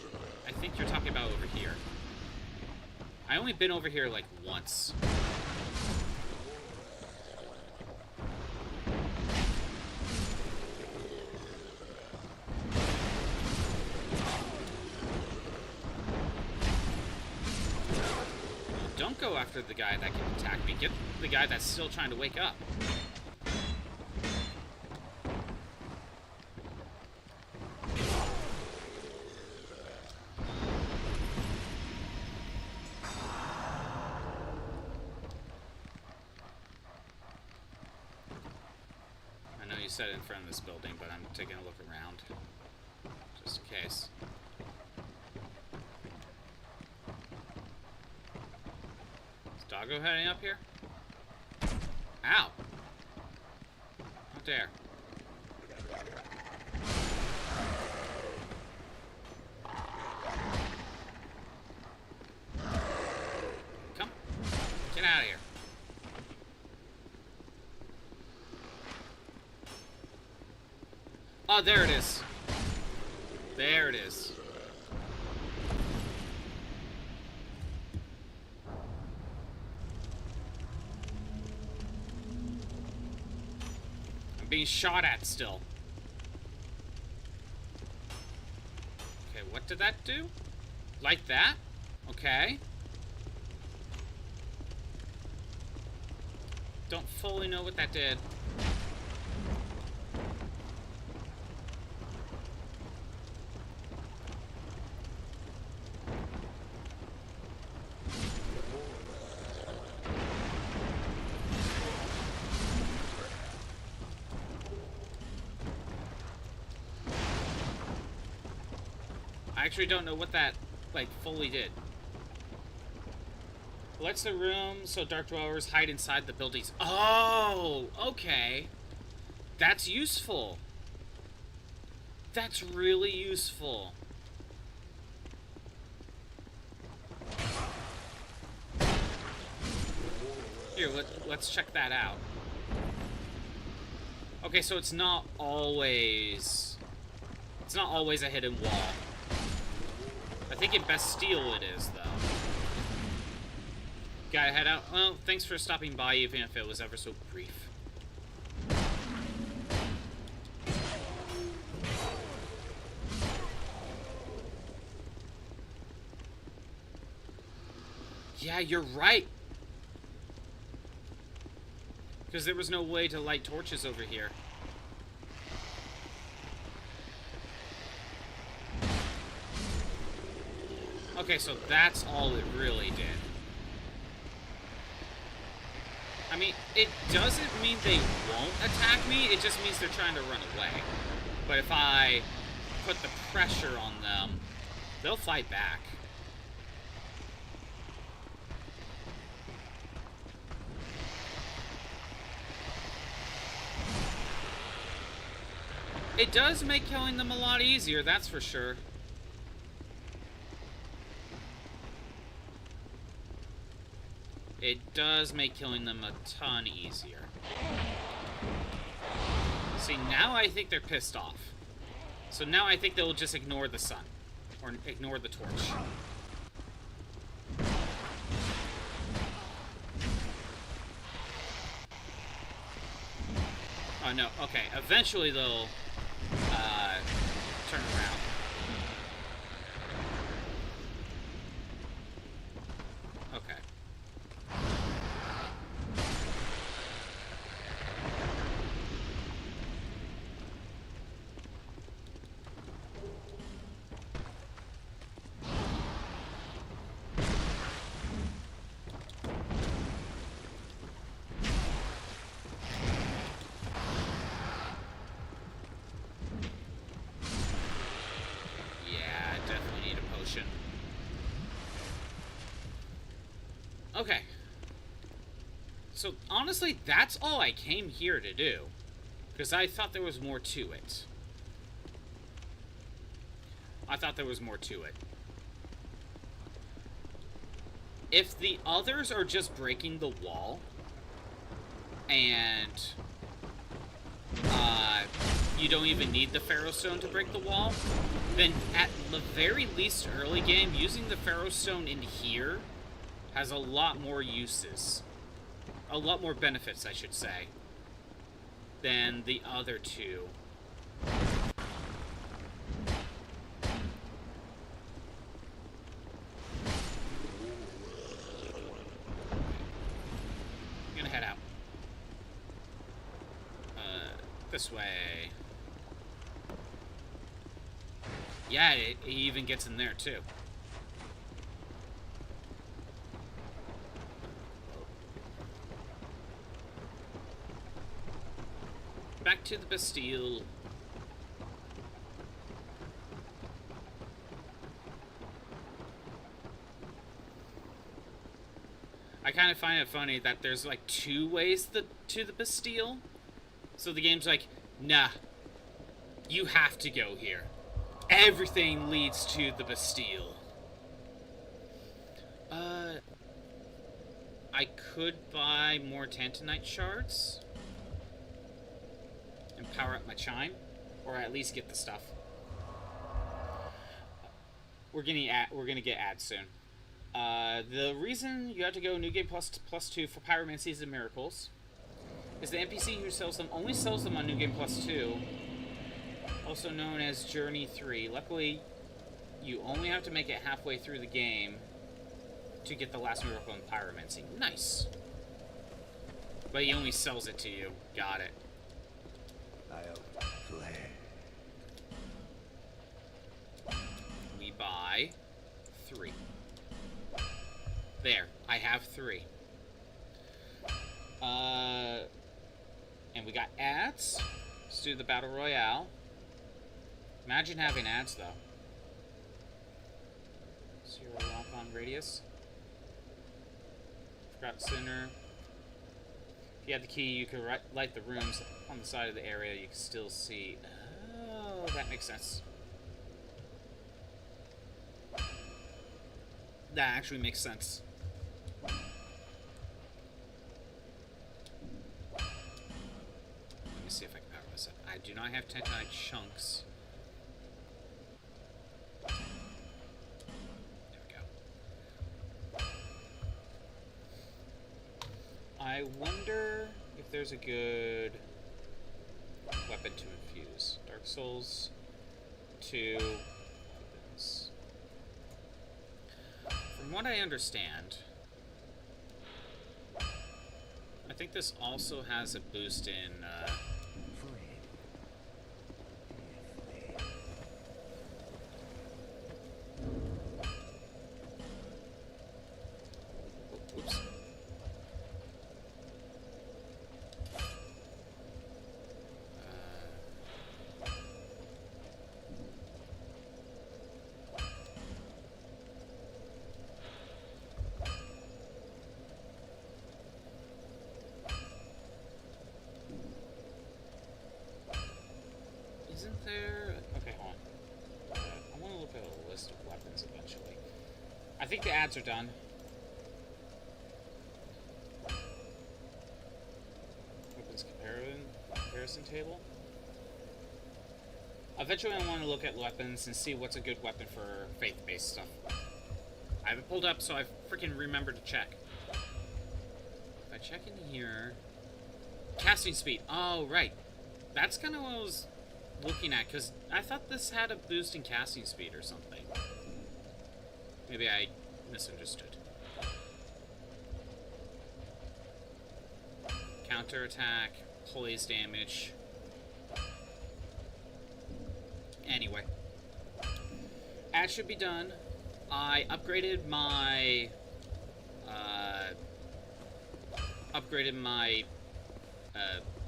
think you're talking about over here. I only been over here like once. go after the guy that can attack me. Get the guy that's still trying to wake up. I know you said it in front of this building, but I'm taking a look around. Just in case. Doggo heading up here? Ow! Not dare. Come. Get out of here. Oh, there it is. There it is. Being shot at still. Okay, what did that do? Like that? Okay. Don't fully know what that did. I actually don't know what that, like, fully did. Lets the room so dark dwellers hide inside the buildings. Oh, okay. That's useful. That's really useful. Here, let's check that out. Okay, so it's not always a hidden wall. I think in Bastille it is, though. Gotta head out. Well, thanks for stopping by, even if it was ever so brief. Yeah, you're right. Because there was no way to light torches over here. Okay, so that's all it really did. I mean, it doesn't mean they won't attack me, it just means they're trying to run away. But if I put the pressure on them, they'll fight back. It does make killing them a lot easier, that's for sure. It does make killing them a ton easier. See, now I think they're pissed off. So now I think they'll just ignore the sun. Or ignore the torch. Oh, no. Okay. Eventually they'll turn around. Okay. Okay. So, honestly, that's all I came here to do. Because I thought there was more to it. If the others are just breaking the wall, and you don't even need the Pharaoh Stone to break the wall, then at the very least early game, using the Pharaoh Stone in here has a lot more uses. A lot more benefits, I should say, than the other two. This way. Yeah, it even gets in there, too. Back to the Bastille. I kind of find it funny that there's like 2 ways to the Bastille. So the game's like, nah, you have to go here. Everything leads to the Bastille. I could buy more Tantanite shards and power up my chime, or at least get the stuff. We're gonna get ads soon. The reason you have to go New Game +2 for Pyromancies and Miracles is the NPC who sells them only sells them on New Game +2, also known as Journey 3. Luckily, you only have to make it halfway through the game to get the last miracle in Pyromancy. Nice. But he only sells it to you. Got it. I'll play. We buy 3. There, I have 3. And we got ads. Let's do the Battle Royale. Imagine having ads, though. 0 lock-on radius. Forgot center. If you had the key, you could light the rooms on the side of the area. You can still see. Oh, that makes sense. That actually makes sense. Let me see if I can power this up. I do not have Tantanite chunks. There we go. I wonder if there's a good weapon to infuse. Dark Souls 2 weapons. From what I understand, I think this also has a boost in oops. Isn't there... Okay, hold on. I want to look at a list of weapons eventually. I think the ads are done. Weapons comparison table. Eventually I want to look at weapons and see what's a good weapon for faith-based stuff. I have it pulled up, so I freaking remembered to check. If I check in here... Casting speed. Oh, right. That's kind of what I was looking at, because I thought this had a boost in casting speed or something. Maybe I misunderstood. Counterattack, poise damage. Anyway. Ad should be done. I upgraded my...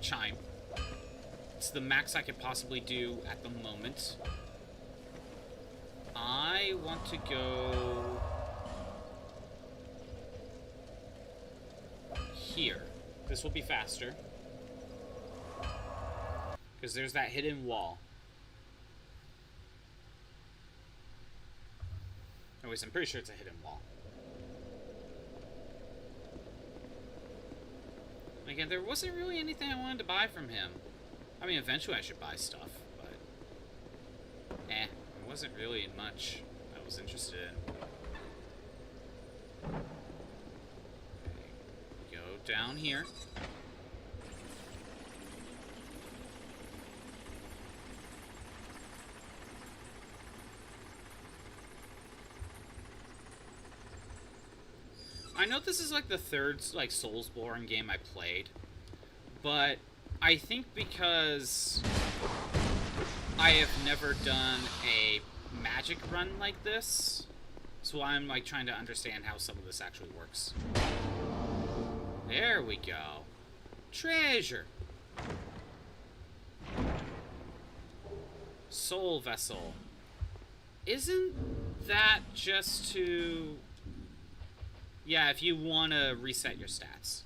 chime. It's the max I could possibly do at the moment. I want to go here. This will be faster, because there's that hidden wall. Anyways, I'm pretty sure it's a hidden wall. Again, there wasn't really anything I wanted to buy from him. I mean, eventually I should buy stuff, but... there wasn't really much I was interested in. Okay, go down here. I know this is like the third Soulsborne game I played, but I think because I have never done a magic run like this, so I'm like trying to understand how some of this actually works. There we go. Treasure. Soul vessel. Isn't that just to... Yeah, if you want to reset your stats.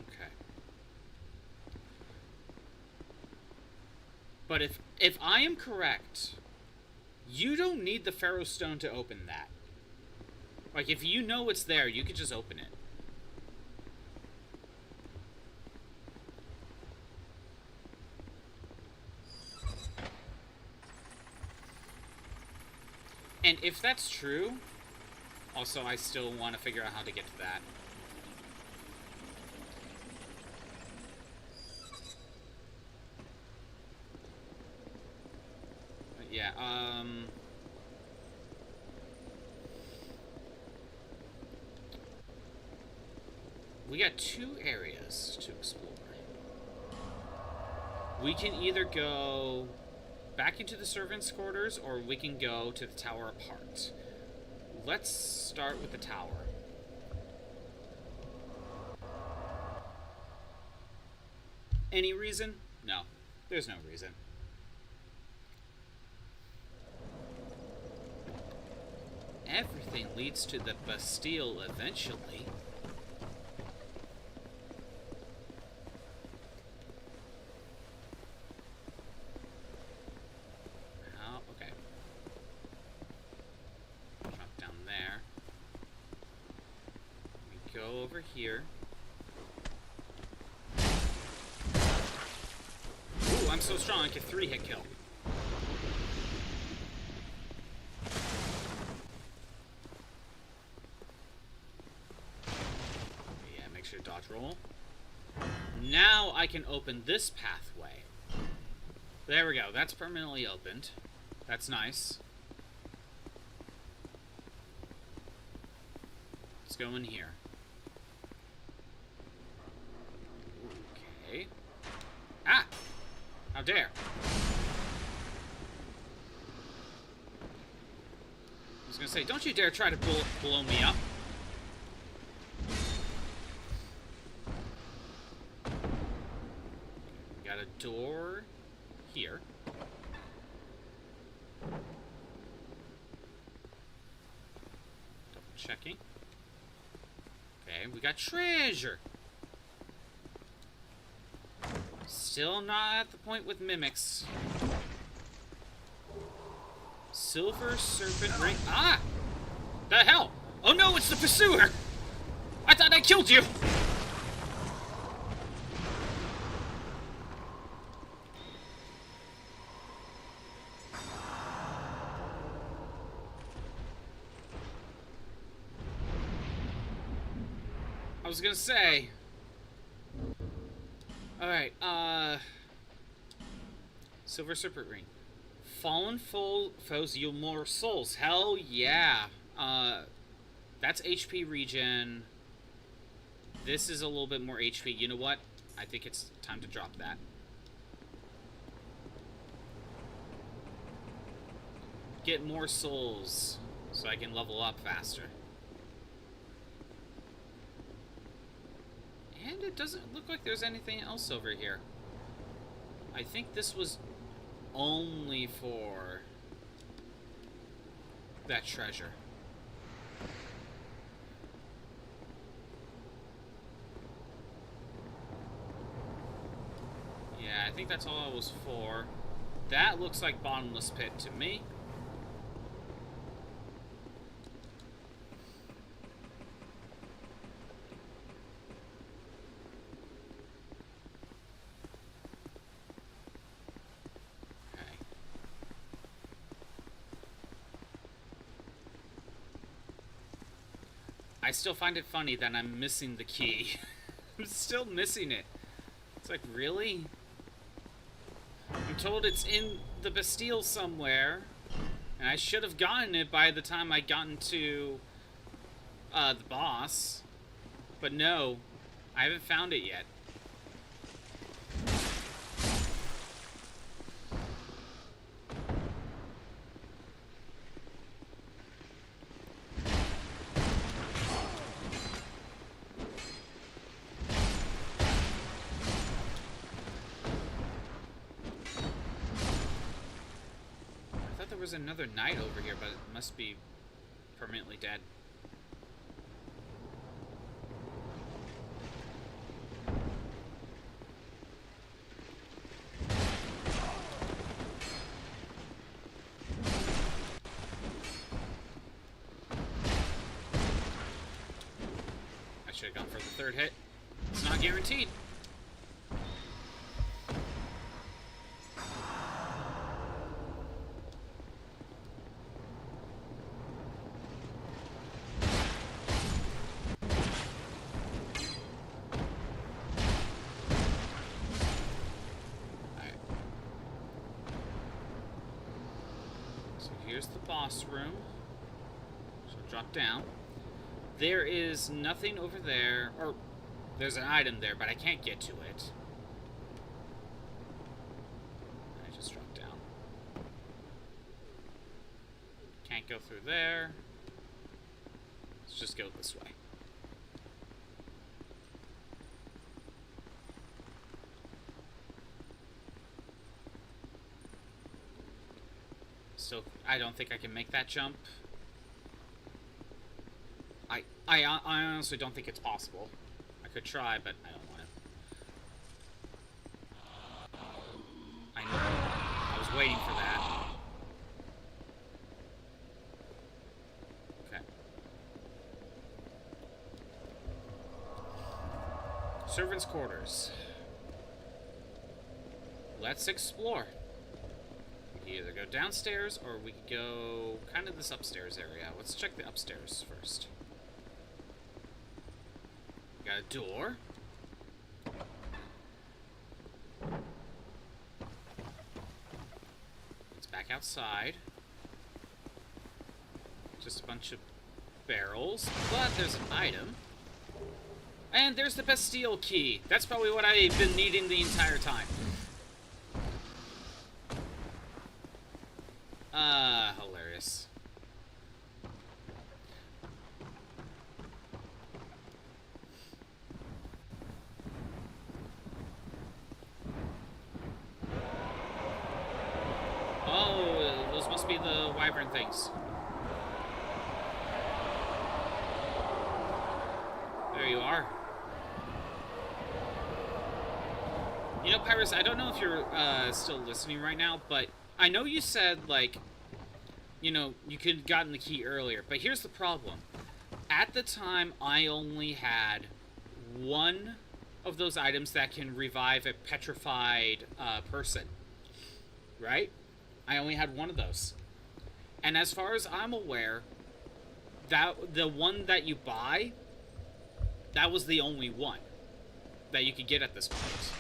Okay. But if I am correct, you don't need the Pharaoh Stone to open that. Like, if you know it's there, you could just open it. And if that's true, also I still want to figure out how to get to that. But yeah, we got 2 areas to explore. We can either go back into the servants' quarters, or we can go to the tower apart. Let's start with the tower. Any reason? No. There's no reason. Everything leads to the Bastille eventually. Over here. Ooh, I'm so strong I can 3-hit kill. Yeah, make sure to dodge roll. Now I can open this pathway. There we go. That's permanently opened. That's nice. Let's go in here. Ah! How dare! I was gonna say, don't you dare try to blow me up. We got a door here. Double checking. Okay, we got treasure! Still not at the point with mimics. Silver serpent ring. Ah! The hell? Oh no, it's the pursuer! I thought I killed you! I was gonna say... Alright, Silver Serpent Ring. Fallen foes yield more souls. Hell yeah. That's HP regen. This is a little bit more HP. You know what? I think it's time to drop that. Get more souls so I can level up faster. And it doesn't look like there's anything else over here. I think this was only for that treasure. Yeah, I think that's all it was for. That looks like bottomless pit to me. I still find it funny that I'm missing the key. I'm still missing it. It's like, really? I'm told it's in the Bastille somewhere, and I should have gotten it by the time I gotten to the boss. But no, I haven't found it yet. was another knight over here, but it must be permanently dead. I should have gone for the third hit. It's not guaranteed. Here's the boss room. So drop down. There is nothing over there, or there's an item there, but I can't get to it. I just dropped down. Can't go through there. Let's just go this way. So I don't think I can make that jump. I honestly don't think it's possible. I could try, but I don't want to. I know. I was waiting for that. Okay. Servants' quarters. Let's explore. We can either go downstairs or we could go kind of this upstairs area. Let's check the upstairs first. Got a door. It's back outside. Just a bunch of barrels, but there's an item. And there's the Bastille key. That's probably what I've been needing the entire time. Hilarious. Oh, those must be the wyvern things. There you are. You know, Pyrus, I don't know if you're still listening right now, but I know you said, like, you know, you could have gotten the key earlier, but here's the problem. At the time, I only had one of those items that can revive a petrified person, right? I only had one of those. And as far as I'm aware, that the one that you buy, that was the only one that you could get at this point.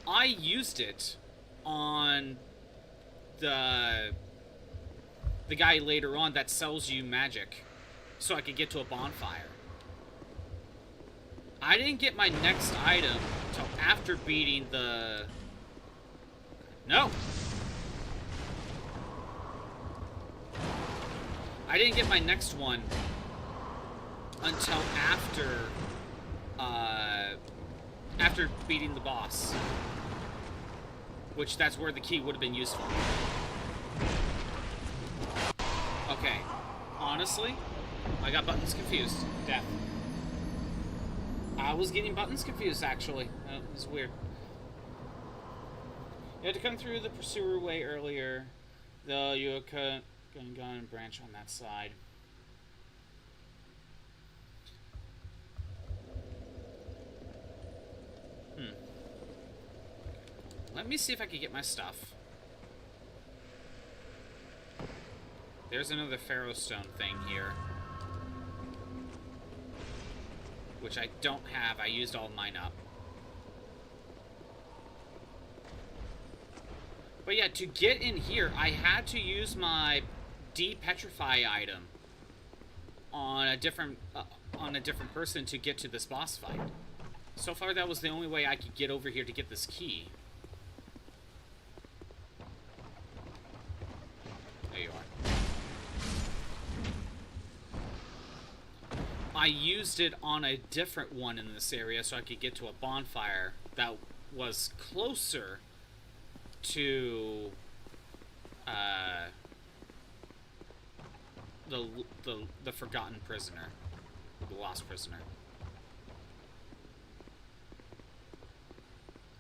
I used it on the guy later on that sells you magic so I could get to a bonfire. I didn't get my next item until after beating the... No! I didn't get my next one until after beating the boss. Which, that's where the key would have been useful. Okay. Honestly, I got buttons confused. Death. I was getting buttons confused, actually. It was weird. You had to come through the pursuer way earlier, though you could go and branch on that side. Let me see if I can get my stuff. There's another Pharaoh Stone thing here. Which I don't have. I used all mine up. But yeah, to get in here, I had to use my de-petrify item on a different person to get to this boss fight. So far, that was the only way I could get over here to get this key. There you are. I used it on a different one in this area so I could get to a bonfire that was closer to the forgotten prisoner, the lost prisoner.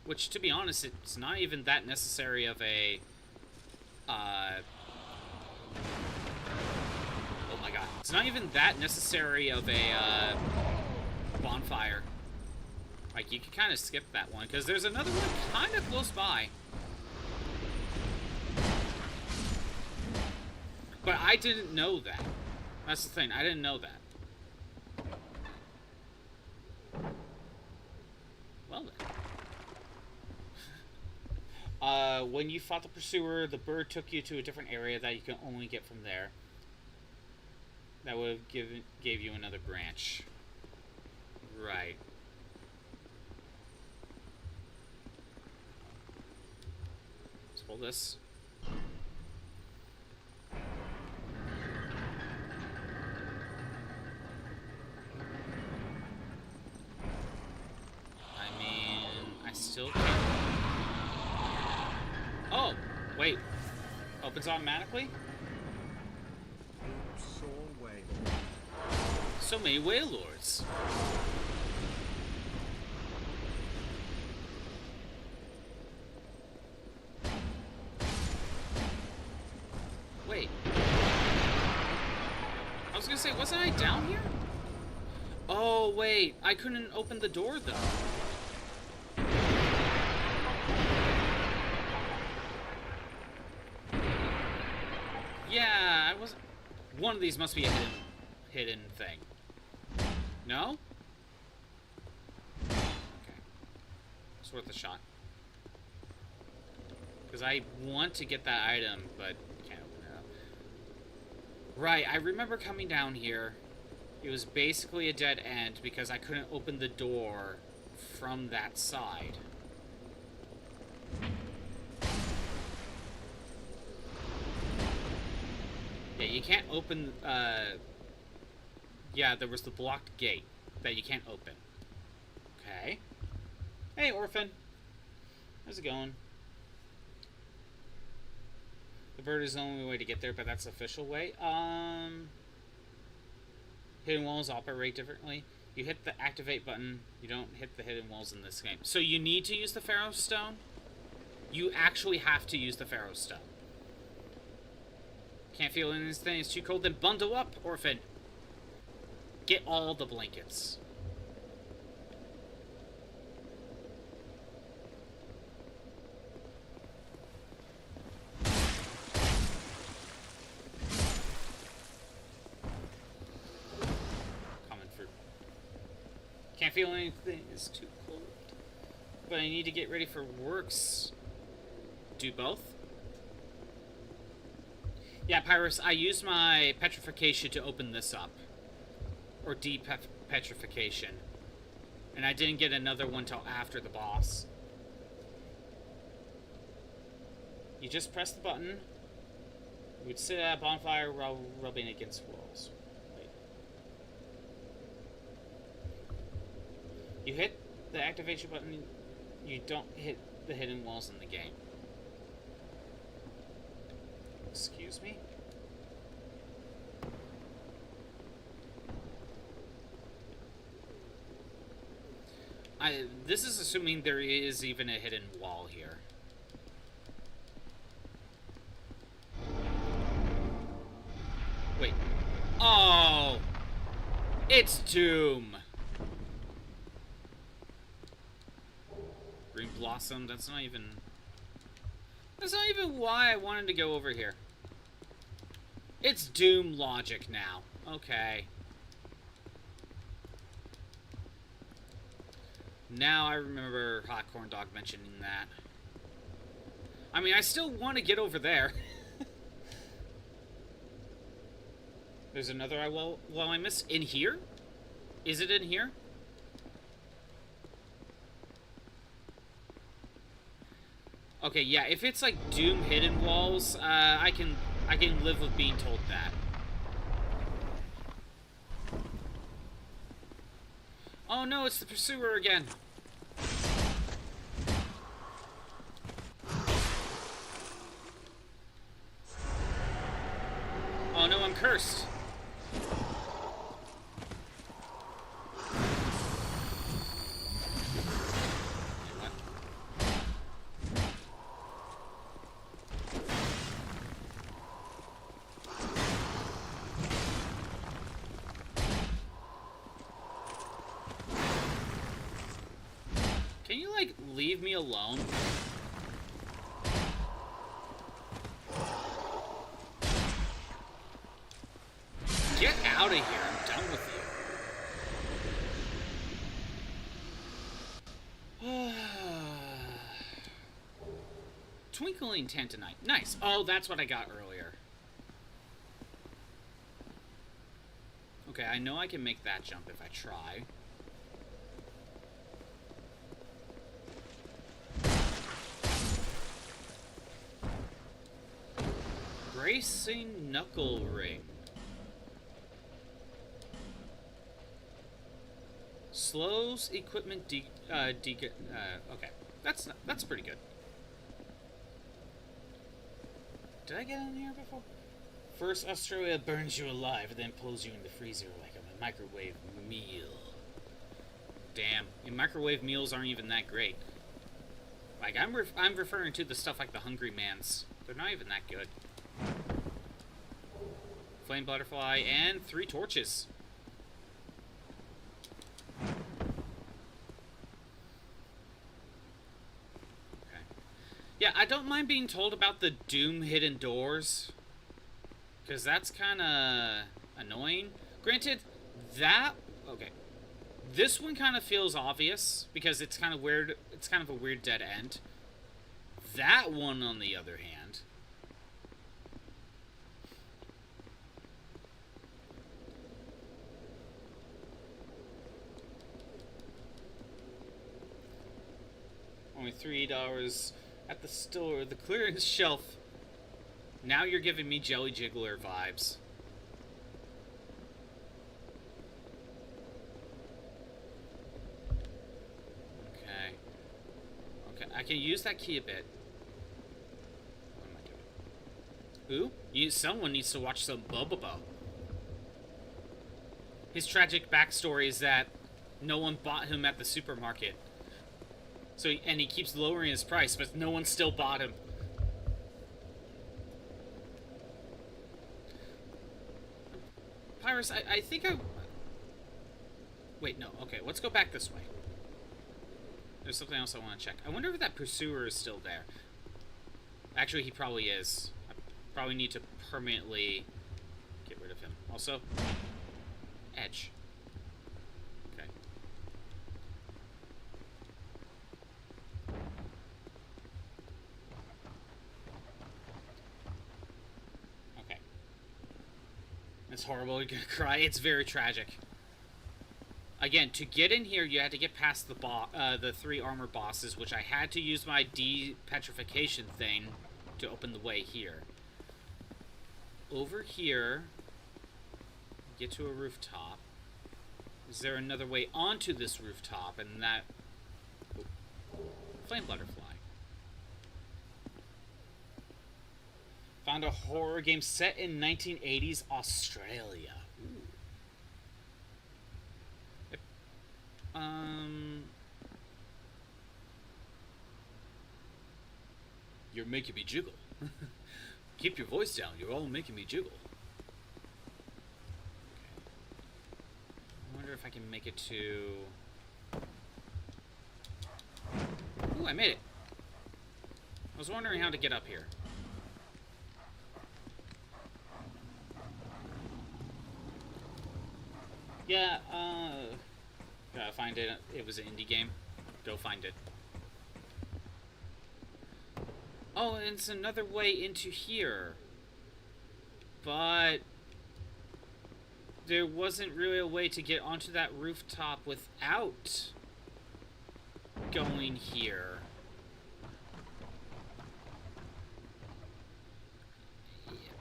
Which, to be honest, it's not even that necessary of a. Oh my god! It's not even that necessary of a bonfire. Like, you can kind of skip that one because there's another one kind of close by. But I didn't know that. That's the thing. I didn't know that. Well then. When you fought the pursuer, the bird took you to a different area that you can only get from there. That would have gave you another branch. Right. Let's pull this. Still can't. Oh, wait. Opens automatically? So many whale lords. Wait. I was gonna say, wasn't I down here? Oh, wait. I couldn't open the door, though. Yeah, I wasn't... One of these must be a hidden thing. No? Okay. It's worth a shot. Because I want to get that item, but can't open it up. Right, I remember coming down here. It was basically a dead end because I couldn't open the door from that side. Yeah, you can't open, yeah, there was the blocked gate that you can't open. Okay. Hey, Orphan. How's it going? The bird is the only way to get there, but that's the official way. Hidden walls operate differently. You hit the activate button. You don't hit the hidden walls in this game. So you need to use the Pharaoh Stone? You actually have to use the Pharaoh Stone. Can't feel anything, it's too cold, then bundle up, Orphan. Get all the blankets. Common fruit. Can't feel anything, it's too cold. But I need to get ready for works. Do both? Yeah, Pyrus, I used my petrification to open this up. Or de-petrification. And I didn't get another one till after the boss. You just press the button. You would sit at a bonfire while rubbing against walls. Wait. You hit the activation button, you don't hit the hidden walls in the game. Excuse me? This is assuming there is even a hidden wall here. Wait. Oh! It's Doom! Green Blossom, that's not even why I wanted to go over here. It's Doom logic now. Okay. Now I remember Hot Corn Dog mentioning that. I mean, I still want to get over there. There's another well, I missed. In here? Is it in here? Okay, yeah, if it's like Doom hidden walls, I can live with being told that. Oh no, it's the pursuer again. Oh no, I'm cursed. leave me alone? Get out of here. I'm done with you. Twinkling Tantanite. Nice. Oh, that's what I got earlier. Okay, I know I can make that jump if I try. Bracing Knuckle Ring. Slows equipment okay. That's pretty good. Did I get in here before? First, Australia burns you alive and then pulls you in the freezer like a microwave meal. Damn, and microwave meals aren't even that great. Like, I'm referring to the stuff like the Hungry Man's. They're not even that good. Flame butterfly and 3 torches. Okay. Yeah, I don't mind being told about the Doom hidden doors, because that's kind of annoying. Granted, okay. This one kind of feels obvious, because it's kind of weird. It's kind of a weird dead end. That one, on the other hand... Only $3 at the store. The clearance shelf. Now you're giving me Jelly Jiggler vibes. Okay. Okay, I can use that key a bit. What am I doing? Who? Someone needs to watch some Bobobo. His tragic backstory is that no one bought him at the supermarket. So, and he keeps lowering his price, but no one still bought him. Pyrus, I think I... Wait, no. Okay, let's go back this way. There's something else I want to check. I wonder if that pursuer is still there. Actually, he probably is. I probably need to permanently get rid of him. Also, edge. Okay. Okay. It's horrible. You're gonna cry. It's very tragic. Again, to get in here, you had to get past the 3 armor bosses, which I had to use my de-petrification thing to open the way here. Over here, get to a rooftop. Is there another way onto this rooftop? And that... Oh, flame butterfly. Found a horror game set in 1980s Australia. Ooh. You're making me jiggle. Keep your voice down. You're all making me jiggle. Okay. I wonder if I can make it to... Ooh, I made it. I was wondering how to get up here. Yeah, gotta find it. It was an indie game. Go find it. Oh, and it's another way into here. But there wasn't really a way to get onto that rooftop without going here.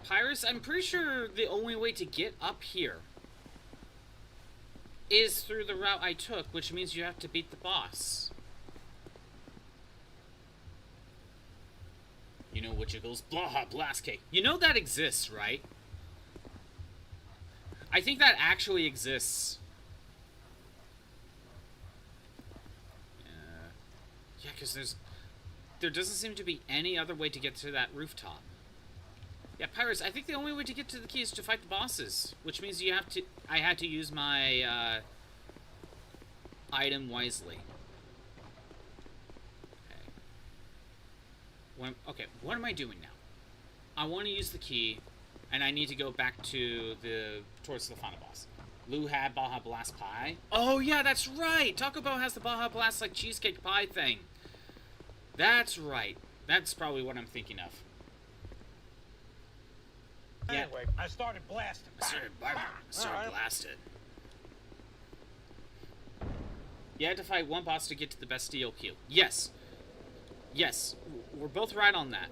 Pyrus, I'm pretty sure the only way to get up here is through the route I took, which means you have to beat the boss. You know what jiggles? Blaha blast cake. You know that exists, right? I think that actually exists. Yeah, because there doesn't seem to be any other way to get to that rooftop. Yeah, Pyrus, I think the only way to get to the key is to fight the bosses, which means you have to... I had to use my item wisely. Okay, what am I doing now? I want to use the key, and I need to go back to towards the final boss. Lou had Baja Blast pie. Oh yeah, that's right. Taco Bell has the Baja Blast like cheesecake pie thing. That's right. That's probably what I'm thinking of. Yeah. Anyway, I started blasting. Started blasting. You had to fight one boss to get to the Bastille queue. Yes. Yes, we're both right on that.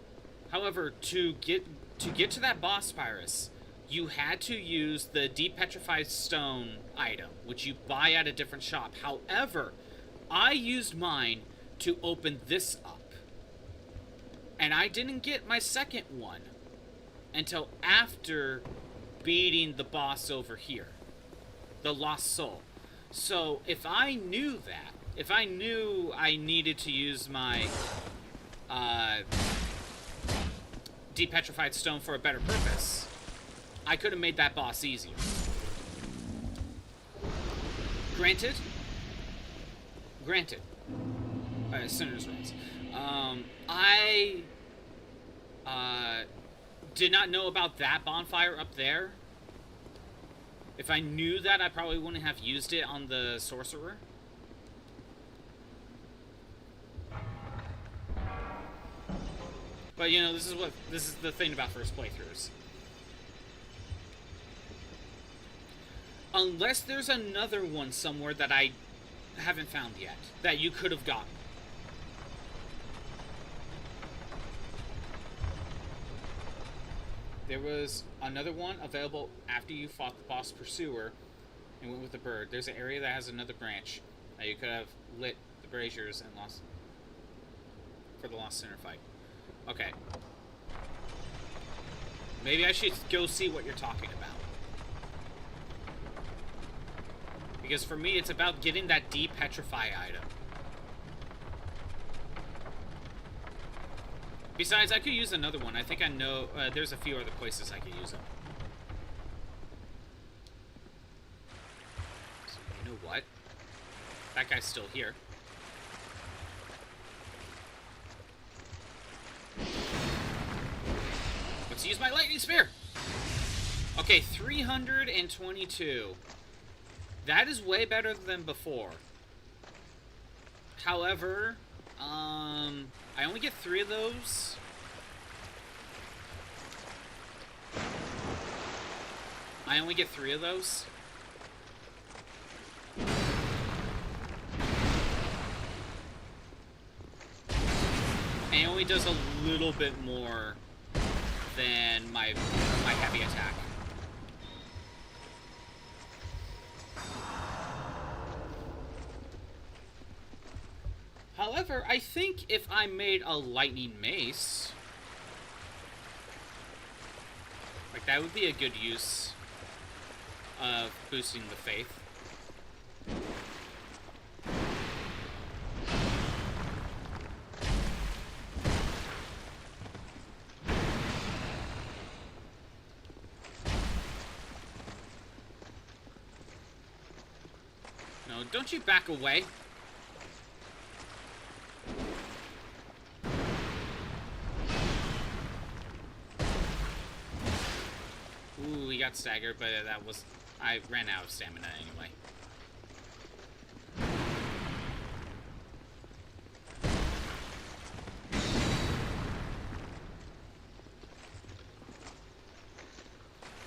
However, to get to that boss, Pyrus, you had to use the depetrified stone item, which you buy at a different shop. However, I used mine to open this up. And I didn't get my second one until after beating the boss over here. The Lost Soul. So, if I knew that, if I knew I needed to use my depetrified stone for a better purpose, I could have made that boss easier. Granted. Sinner's Reigns. I did not know about that bonfire up there. If I knew that, I probably wouldn't have used it on the sorcerer. But you know, this is the thing about first playthroughs. Unless there's another one somewhere that I haven't found yet that you could have gotten. There was another one available after you fought the boss pursuer and went with the bird. There's an area that has another branch that you could have lit the braziers and lost for the Lost Sinner fight. Okay. Maybe I should go see what you're talking about. Because for me, it's about getting that depetrify item. Besides, I could use another one. I think I know there's a few other places I could use them. So, you know what? That guy's still here. Let's use my lightning spear! Okay, 322. That is way better than before. However, I only get 3 of those. I only get 3 of those. And it only does a little bit more than my heavy attack. However, I think if I made a lightning mace, like that would be a good use of boosting the faith. No, don't you back away. Ooh, he got staggered, but that was... I ran out of stamina anyway.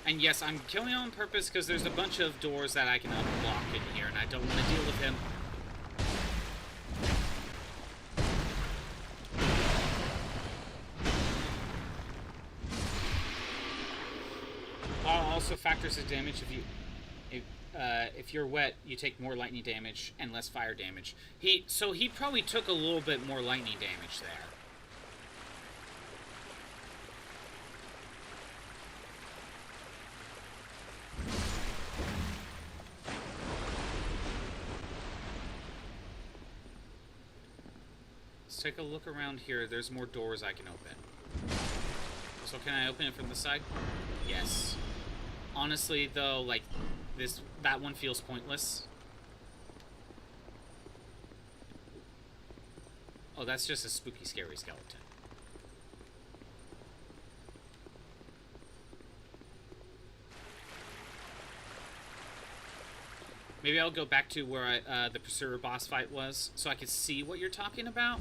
And yes, I'm killing on purpose because there's a bunch of doors that I can unlock in here, and I don't want to deal with him. Also factors the damage if you're wet, you take more lightning damage and less fire damage. So he probably took a little bit more lightning damage there. Let's take a look around here. There's more doors I can open. So can I open it from the side? Yes. Honestly, though, like, that one feels pointless. Oh, that's just a spooky, scary skeleton. Maybe I'll go back to where the Pursuer boss fight was, so I can see what you're talking about.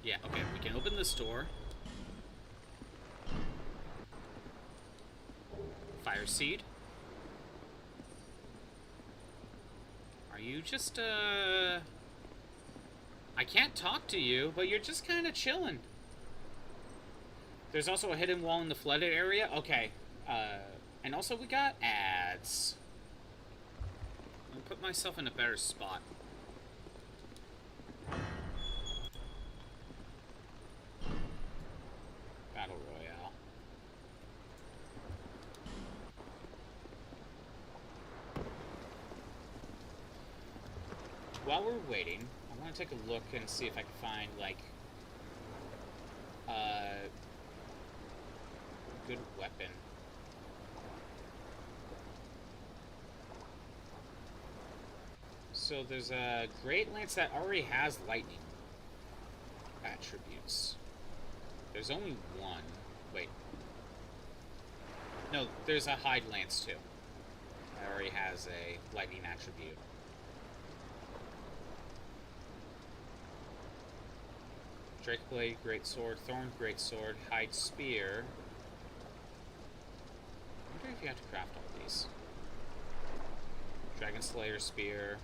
Yeah, okay, we can open this door. Fire seed. Are you just, I can't talk to you, but you're just kind of chilling. There's also a hidden wall in the flooded area. Okay. And also we got ads. I'll put myself in a better spot. Battle Royale. While we're waiting, I want to take a look and see if I can find, like, a good weapon. So there's a Great Lance that already has lightning attributes. There's only one. Wait. No, there's a Hide Lance too. That already has a lightning attribute. Drake Blade, Great Sword, Thorn, Great Sword, Hide Spear. I wonder if you have to craft all these. Dragon Slayer Spear,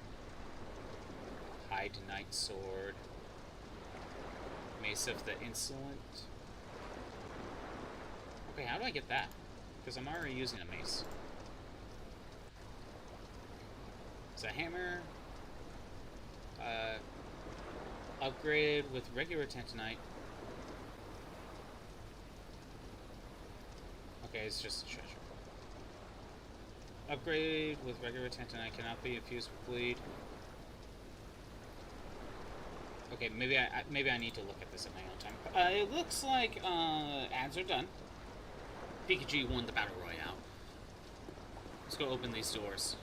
Hide Knight Sword, Mace of the Insolent. Okay, how do I get that? Because I'm already using a mace. It's a hammer. Upgraded with regular Tentonite. Okay, it's just a treasure. Upgraded with regular Tentonite, cannot be infused with bleed. Okay, maybe I need to look at this at my own time. It looks like ads are done. Pikachu won the Battle Royale. Let's go open these doors.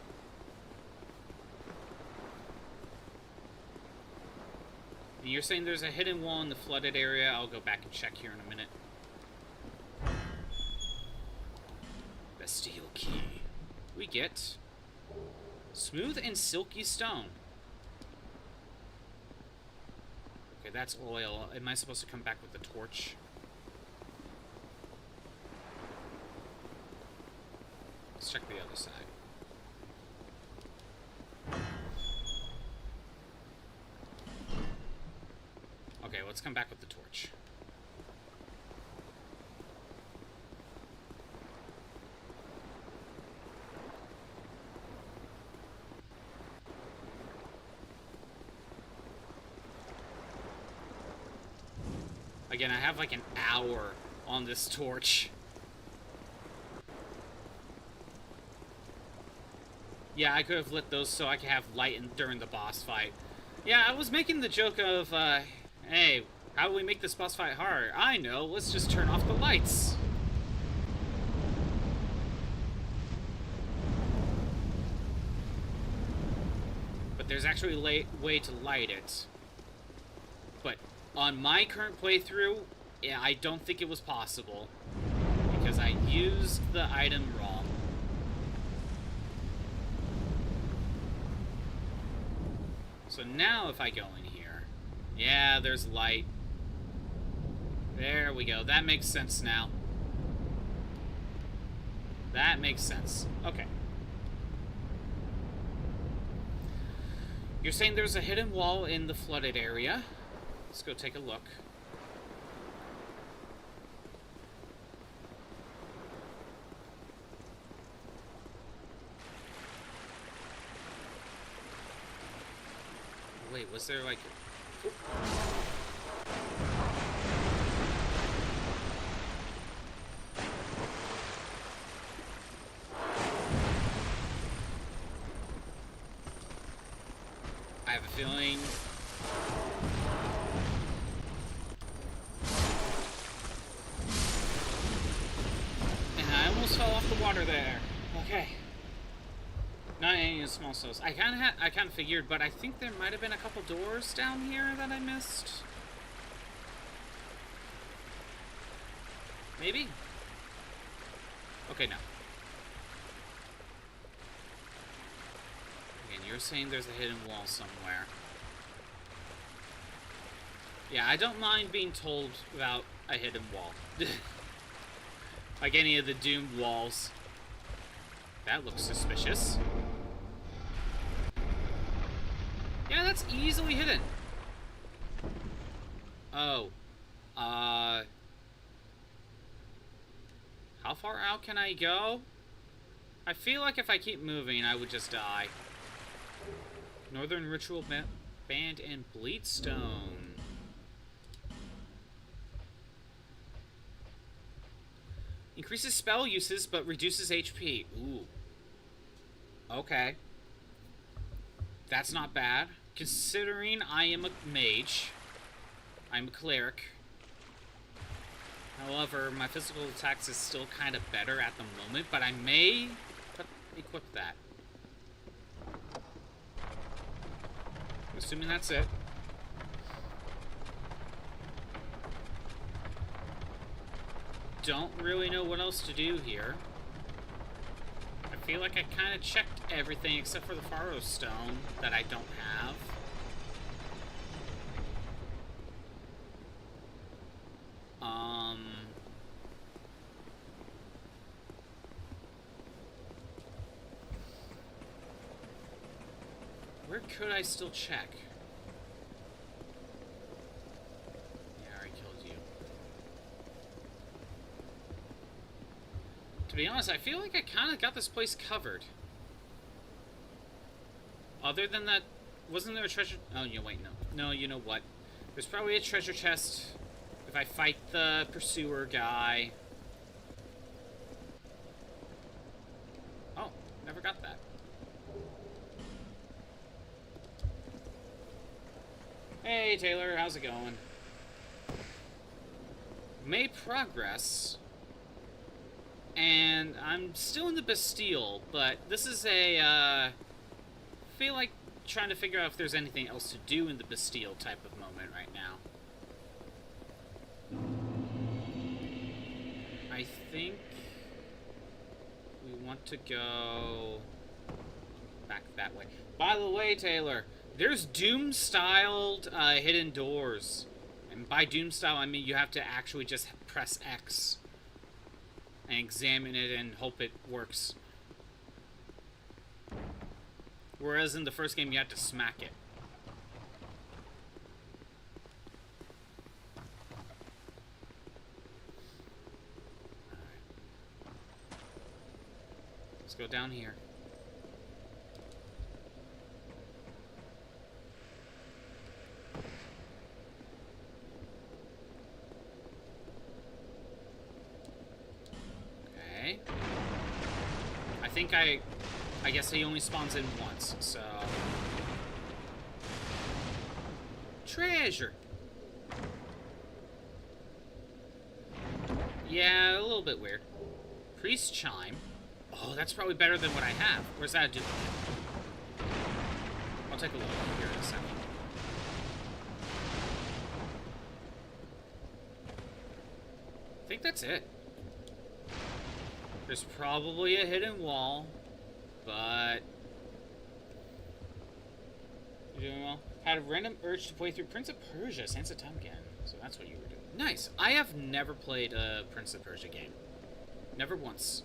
You're saying there's a hidden wall in the flooded area. I'll go back and check here in a minute. Bastille key. We get smooth and silky stone. Okay, that's oil. Am I supposed to come back with the torch? Let's check the other side. Okay, let's come back with the torch. Again, I have like an hour on this torch. Yeah, I could have lit those so I could have light during the boss fight. Yeah, I was making the joke of, hey, how do we make this boss fight hard? I know, let's just turn off the lights. But there's actually a way to light it. But on my current playthrough, yeah, I don't think it was possible. Because I used the item wrong. So now if I go in here, yeah, there's light. There we go. That makes sense now. That makes sense. Okay. You're saying there's a hidden wall in the flooded area. Let's go take a look. Wait, was there like... I have a feeling... And I almost fell off the water there. Okay. Not any small cells. I kind of figured, but I think there might have been a couple doors down here that I missed. Maybe? Okay, no. Again, you're saying there's a hidden wall somewhere. Yeah, I don't mind being told about a hidden wall. Like any of the doomed walls. That looks suspicious. Yeah, that's easily hidden. Oh. How far out can I go? I feel like if I keep moving, I would just die. Northern Ritual Band and Bleedstone. Increases spell uses, but reduces HP. Ooh. Okay. That's not bad. Considering I am a mage. I'm a cleric. However, my physical attacks is still kind of better at the moment, but I may equip that. Assuming that's it. Don't really know what else to do here. I feel like I kind of checked everything except for the Pharaoh Stone that I don't have. Where could I still check? Yeah, I already killed you. To be honest, I feel like I kind of got this place covered. Other than that, wasn't there a treasure? Oh, wait, no. No, you know what? There's probably a treasure chest if I fight the pursuer guy. Oh, never got that. Hey, Taylor, how's it going? Made progress. And I'm still in the Bastille, but this is a, feel like trying to figure out if there's anything else to do in the Bastille type of moment right now. I think we want to go back that way. By the way, Taylor, there's Doom-styled hidden doors. And by Doom-style, I mean you have to actually just press X and examine it and hope it works. Whereas in the first game, you had to smack it. Let's go down here. Okay. I think I guess he only spawns in once, so... Treasure! Yeah, a little bit weird. Priest Chime. Oh, that's probably better than what I have. Where's that do? I'll take a look here in a second. I think that's it. There's probably a hidden wall, but... You're doing well. Had a random urge to play through Prince of Persia. Sands of Time again. So that's what you were doing. Nice. I have never played a Prince of Persia game. Never once.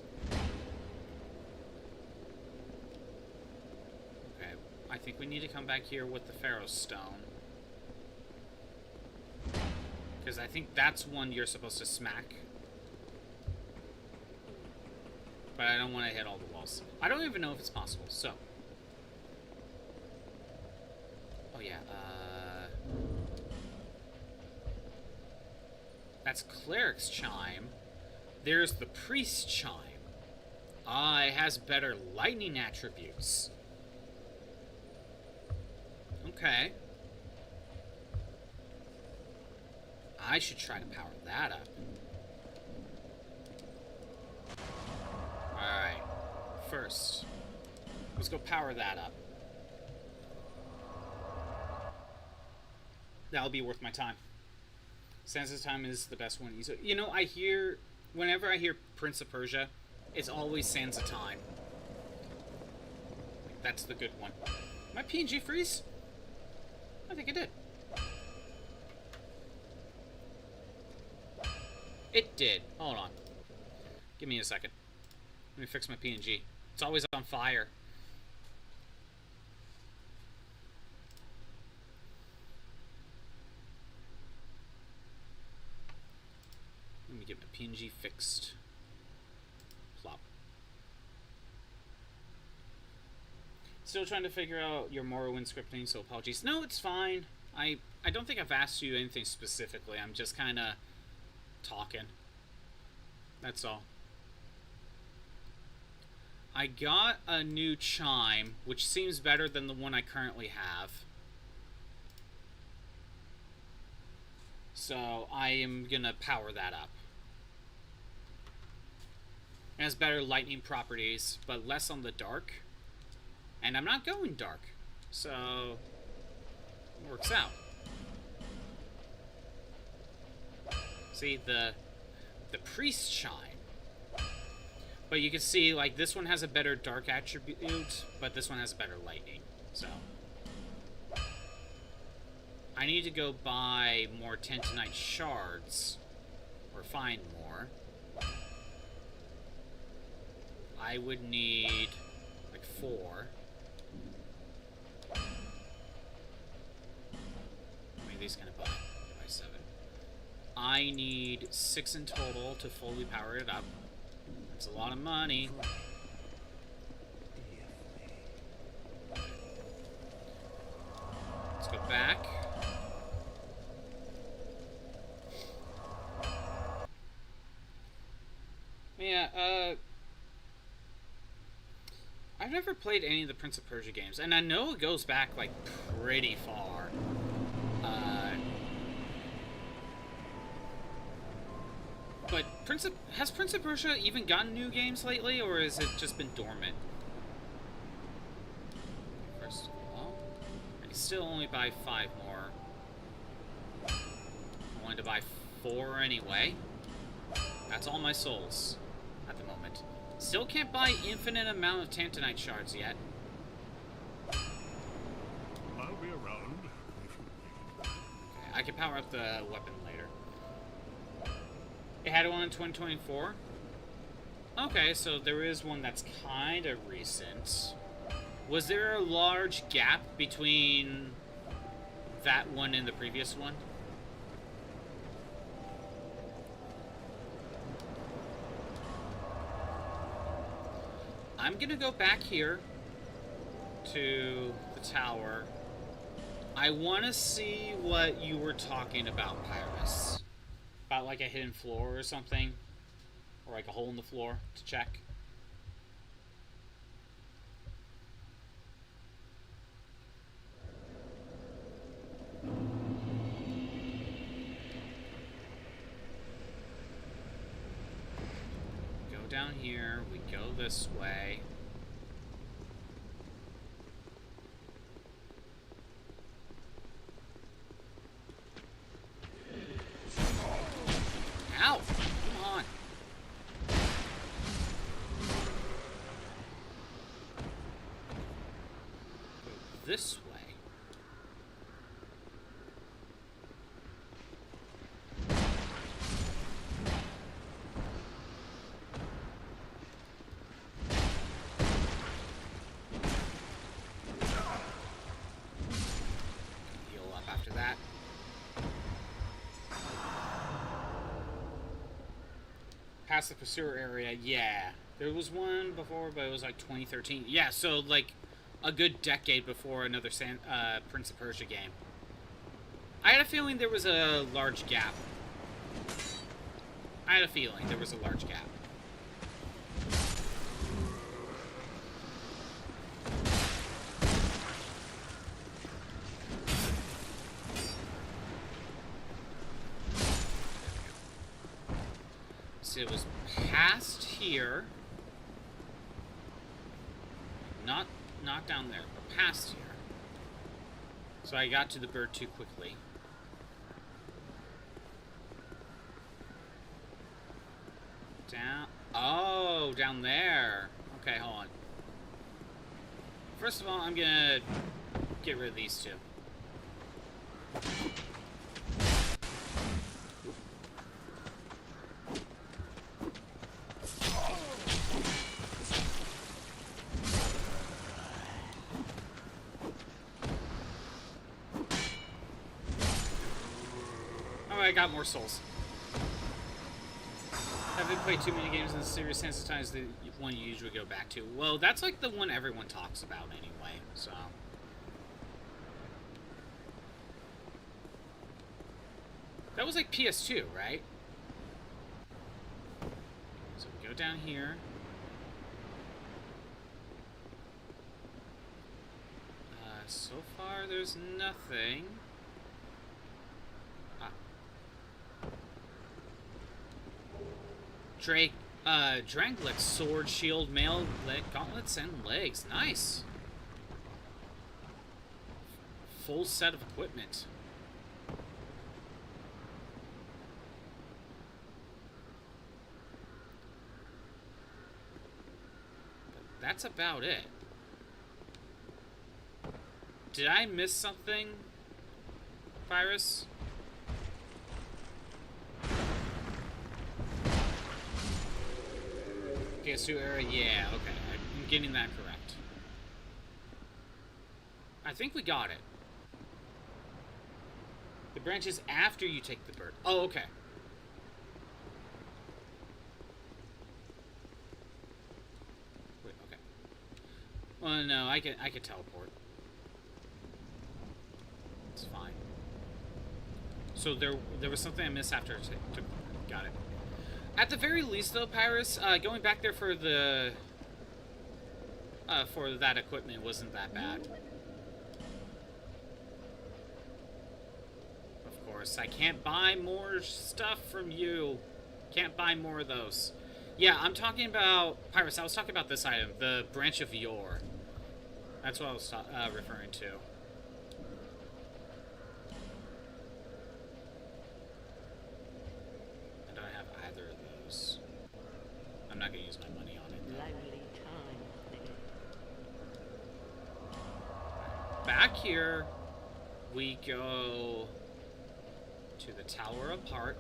Okay. I think we need to come back here with the Pharaoh Stone. Because I think that's one you're supposed to smack. But I don't want to hit all the walls. I don't even know if it's possible, so. Oh yeah, that's Cleric's Chime. There's the Priest Chime. Ah, it has better lightning attributes. Okay. I should try to power that up. Alright. First, let's go power that up. That'll be worth my time. Sands of Time is the best one. You know, I hear whenever I hear Prince of Persia, it's always Sands of Time. That's the good one. My PNG freeze? I think it did. It did. Hold on. Give me a second. Let me fix my PNG. It's always on fire. Let me get my PNG fixed. Plop. Still trying to figure out your Morrowind scripting, so apologies. No, it's fine. I don't think I've asked you anything specifically. I'm just kind of talking. That's all. I got a new chime, which seems better than the one I currently have. So I am gonna power that up. It has better lightning properties, but less on the dark. And I'm not going dark, so it works out. See, the priest chime. But you can see, like, this one has a better dark attribute, but this one has better lightning. So I need to go buy more Tentonite shards, or find more. I would need like 4. How many of these can I buy? Buy 7. I need 6 in total to fully power it up. That's a lot of money. Let's go back. Yeah, I've never played any of the Prince of Persia games, and I know it goes back, like, pretty far. But has Prince of Persia even gotten new games lately, or has it just been dormant? First of all, I can still only buy 5 more. I wanted to buy 4 anyway. That's all my souls at the moment. Still can't buy infinite amount of Tantanite shards yet. I'll be around. Okay, I can power up the weapon later. It had one in 2024? Okay, so there is one that's kind of recent. Was there a large gap between that one and the previous one? I'm gonna go back here to the tower. I want to see what you were talking about, Pyrus. About like a hidden floor or something, or like a hole in the floor to check. Go down here, we go this way. Ow! Come on. Go this way. Heal up after that. Past the pursuer area, yeah. There was one before, but it was like 2013. Yeah, so like a good decade before another Prince of Persia game. I had a feeling there was a large gap. I had a feeling there was a large gap. So it was past here. Not down there, but past here. So I got to the bird too quickly. Down. Oh, down there. Okay, hold on. First of all, I'm gonna get rid of these two. I got more souls. Haven't played too many games in the series since the times the one you usually go back to. Well, that's like the one everyone talks about anyway, so. That was like PS2, right? So we go down here. So far there's nothing. Drangleic sword, shield, mail, gauntlets, and legs. Nice. Full set of equipment. But that's about it. Did I miss something, Virus? PS2 era? Yeah, okay. I'm getting that correct. I think we got it. The branch is after you take the bird. Oh, okay. Wait, okay. Well, no, I could teleport. It's fine. So there was something I missed after I took. Got it. At the very least, though, Pyrus, going back there for the for that equipment wasn't that bad. Of course, I can't buy more stuff from you. Can't buy more of those. Yeah, I'm talking about Pyrus. I was talking about this item, the branch of yore. That's what I was referring to. I'm not going to use my money on it. Lively time. Back here, we go to the Tower Apart.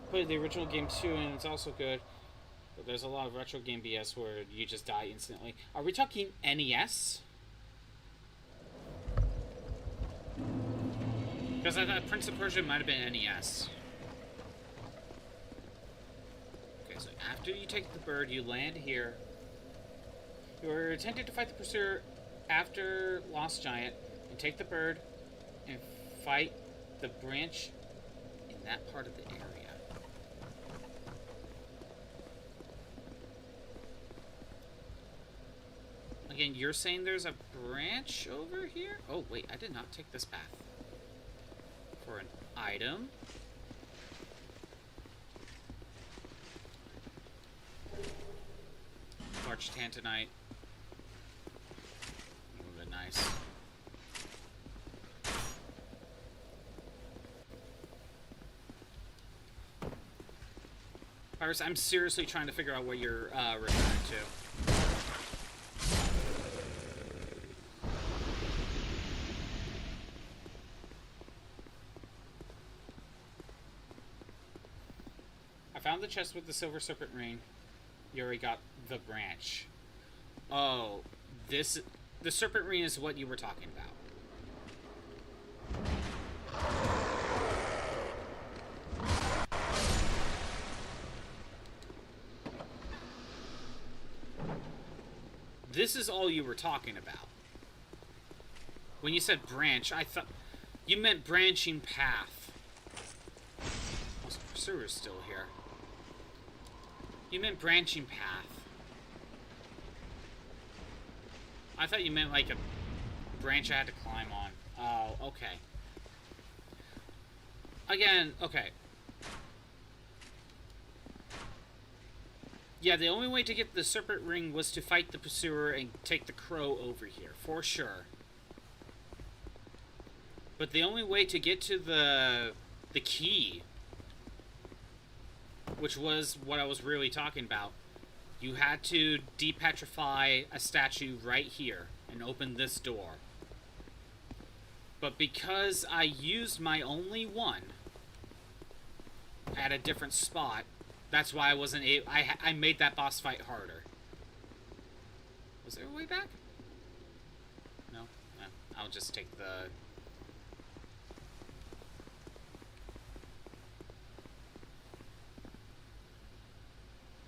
Played the original game too, and it's also good. But there's a lot of retro game BS where you just die instantly. Are we talking NES? Because I thought Prince of Persia might have been NES. So after you take the bird, you land here. You are attempting to fight the pursuer after Lost Giant, and take the bird and fight the branch in that part of the area. Again, you're saying there's a branch over here? Oh, wait, I did not take this path. For an item. Large tantanite. A little bit nice. Iris, I'm seriously trying to figure out what you're referring to. I found the chest with the silver serpent ring. You already got the branch. Oh, the serpent ring is what you were talking about. This is all you were talking about. When you said branch, I thought you meant branching path. Also, pursuer's still here. You meant branching path. I thought you meant like a branch I had to climb on. Oh, okay. Again, okay. Yeah, the only way to get the serpent ring was to fight the pursuer and take the crow over here, for sure. But the only way to get to the key which was what I was really talking about. You had to depetrify a statue right here and open this door. But because I used my only one at a different spot, that's why I wasn't able... I made that boss fight harder. Was there a way back? No? No. I'll just take the...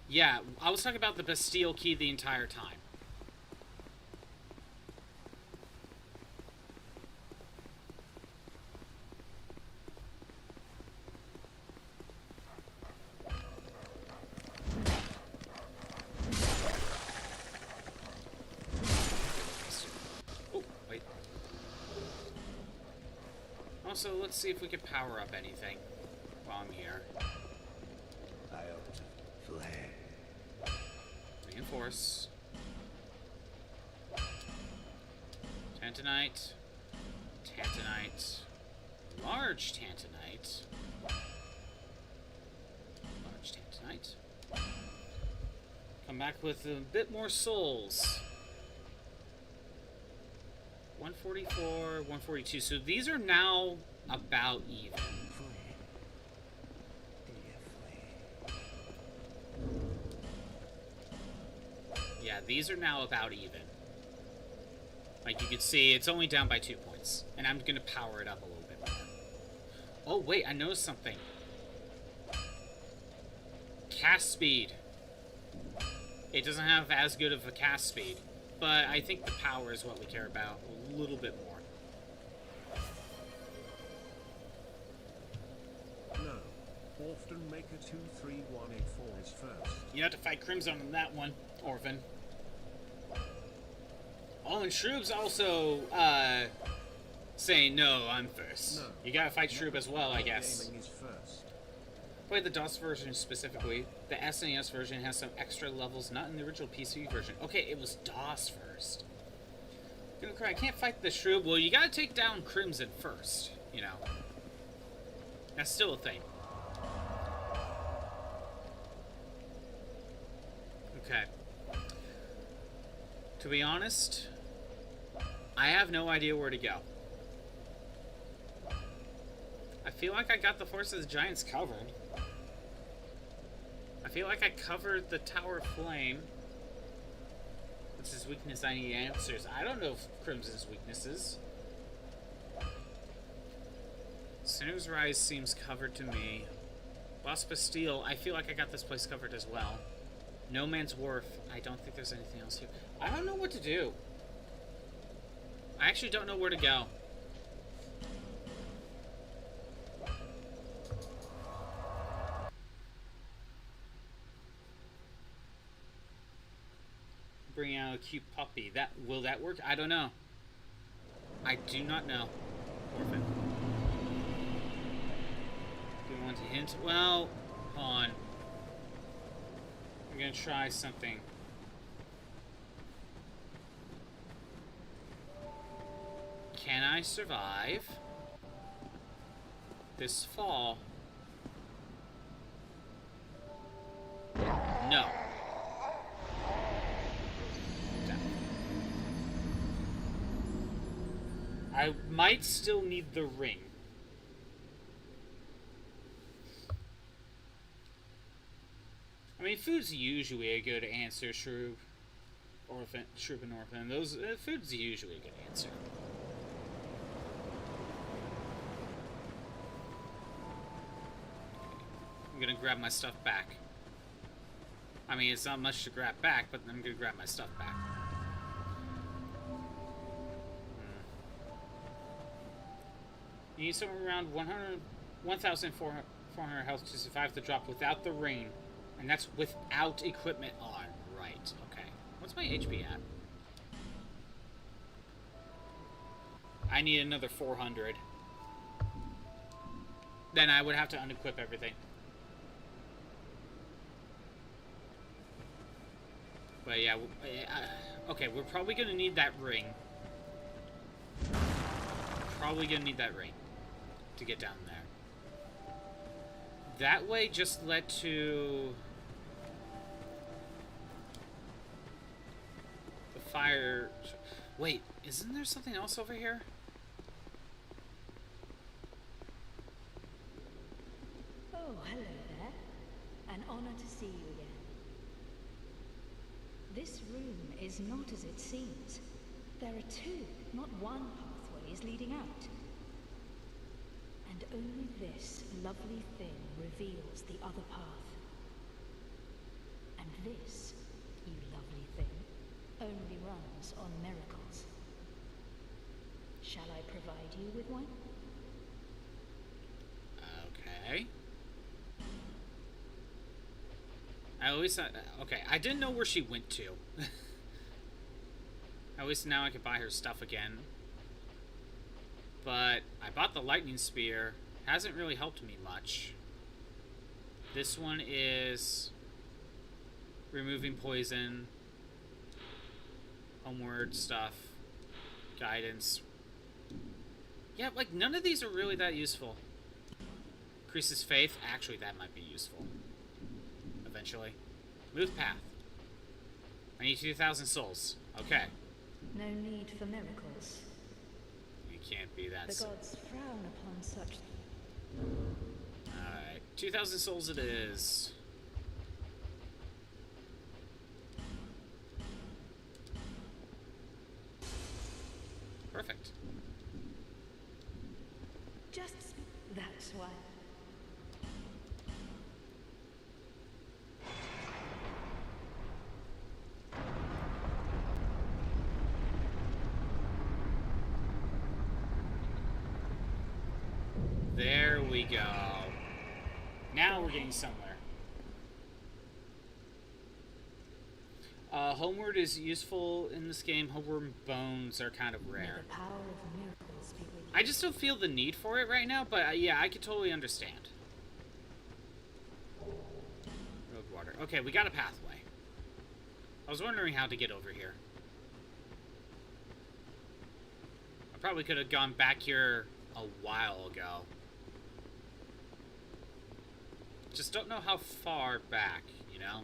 Yeah, I was talking about the Bastille key the entire time. Oh, wait. Also, let's see if we can power up anything while I'm here. I ought to flare. Reinforce. Tantanite. Tantanite. Large Tantanite. Large Tantanite. Come back with a bit more souls. 144, 142. So these are now about even. Yeah, these are now about even. Like you can see, it's only down by 2 points. And I'm going to power it up a little bit more. Oh, wait, I noticed something. Cast speed. It doesn't have as good of a cast speed. But I think the power is what we care about a little bit more. No. Often make a 23184 is first. You have to fight Crimson on that one, Orphan. Oh, and Shroob's also, saying, no, I'm first. No. You gotta fight Shroob as well, I guess. Gaming is first. Play the DOS version specifically. The SNES version has some extra levels not in the original PC version. Okay, it was DOS first. Gonna cry, I can't fight the Shroob. Well, you gotta take down Crimson first, you know. That's still a thing. Okay. To be honest, I have no idea where to go. I feel like I got the Force of the Giants covered. I feel like I covered the Tower of Flame. What's his weakness? I need answers. I don't know Crimson's weaknesses. Sinner's Rise seems covered to me. Lost Bastille, I feel like I got this place covered as well. No Man's Wharf, I don't think there's anything else here. I don't know what to do. I actually don't know where to go. Bring out a cute puppy. Will that work? I don't know. I do not know. Orphan. Do we want to hint? Well, hold on. I'm gonna try something. Can I survive this fall? No. I might still need the ring. I mean, food's usually a good answer, Shroob. Shroob and Orphan. Those food's usually a good answer. I'm gonna grab my stuff back. I mean, it's not much to grab back, but I'm gonna grab my stuff back. You need somewhere around 1,400 health to survive the drop without the ring. And that's without equipment on. Right, okay. What's my HP at? I need another 400. Then I would have to unequip everything. But yeah, okay, we're probably going to need that ring. Probably going to need that ring to get down there. that way just led to the fire. Wait, isn't there something else over here? Oh, hello there. An honor to see you again. This room is not as it seems. There are two, not one pathways leading out. And only this lovely thing reveals the other path. And this, you lovely thing, only runs on miracles. Shall I provide you with one? Okay. I always thought... Okay, I didn't know where she went to. At least now I can buy her stuff again. But I bought the lightning spear. Hasn't really helped me much. This one is removing poison, homeward stuff, guidance. Yeah, like none of these are really that useful. Increases faith. Actually, that might be useful. Eventually. Move path. I need 2,000 souls. Okay. No need for miracles. You can't be that. The gods frown upon such. Alright. 2,000 souls it is. Perfect. Just that's why. There we go. Now we're getting somewhere. Homeward is useful in this game. Homeward bones are kind of May rare. the power of miracles be with you. I just don't feel the need for it right now, but yeah, I could totally understand. Road water. Okay, we got a pathway. I was wondering how to get over here. I probably could have gone back here a while ago. Just don't know how far back, you know?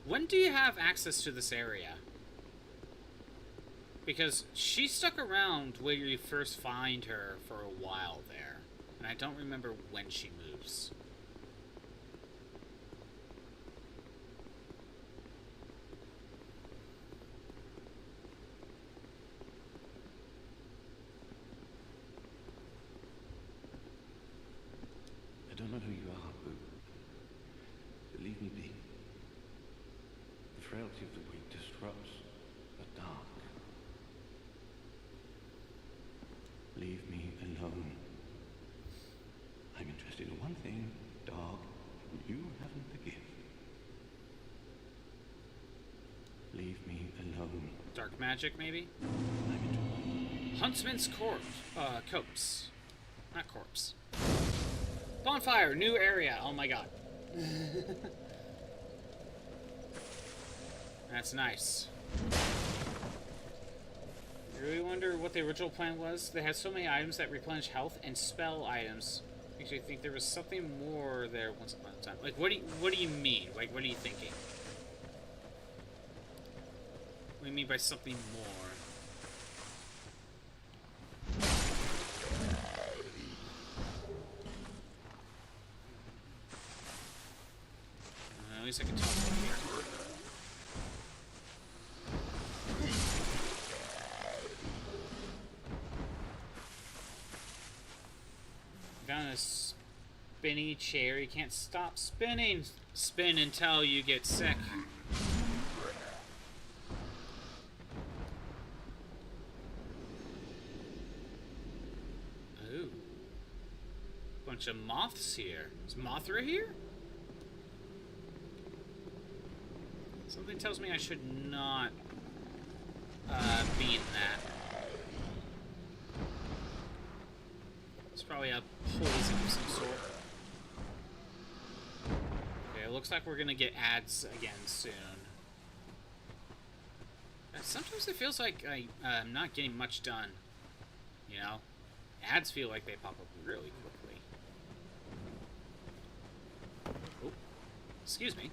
When do you have access to this area? Because she stuck around where you first find her for a while there. And I don't remember when she moves. I don't know who you are, Boo. But leave me be. The frailty of the weak disrupts the dark. Leave me alone. I'm interested in one thing, dog. You haven't the gift. Leave me alone. Dark magic, maybe? I'm into Huntsman's Copse. Not corpse. Bonfire, new area. Oh my god. That's nice. I really wonder what the original plan was. They had so many items that replenish health and spell items. Makes me think there was something more there once upon a time. Like, what do you mean? Like, what are you thinking? What do you mean by something more? At least I can talk from here. Found a spinny chair. You can't stop spinning. Spin until you get sick. Ooh. Bunch of moths here. Is Mothra here? Something tells me I should not be in that. It's probably a poison of some sort. Okay, it looks like we're gonna get ads again soon. Sometimes it feels like I'm not getting much done. You know? Ads feel like they pop up really quickly. Excuse me.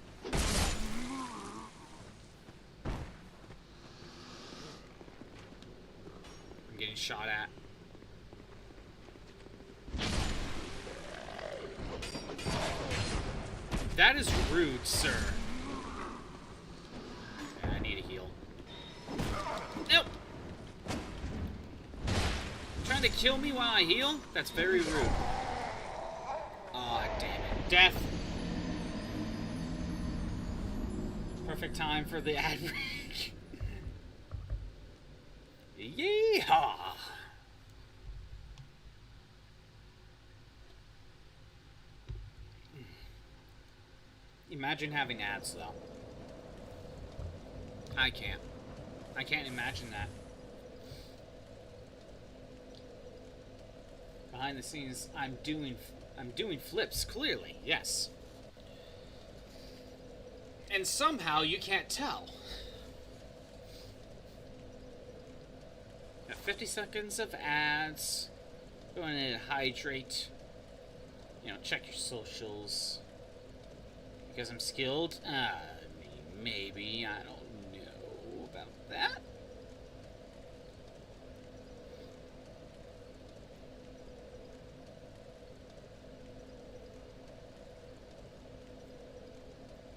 I'm getting shot at. That is rude, sir. I need a heal. Nope. Trying to kill me while I heal? That's very rude. Aw, damn it. Death. Perfect time for the ad break. Yeehaw! Imagine having ads, though. I can't. I can't imagine that. Behind the scenes, I'm doing flips, clearly, yes. And somehow you can't tell. Got 50 seconds of ads. Go ahead and hydrate. You know, check your socials. Because I'm skilled? Maybe. I don't know about that.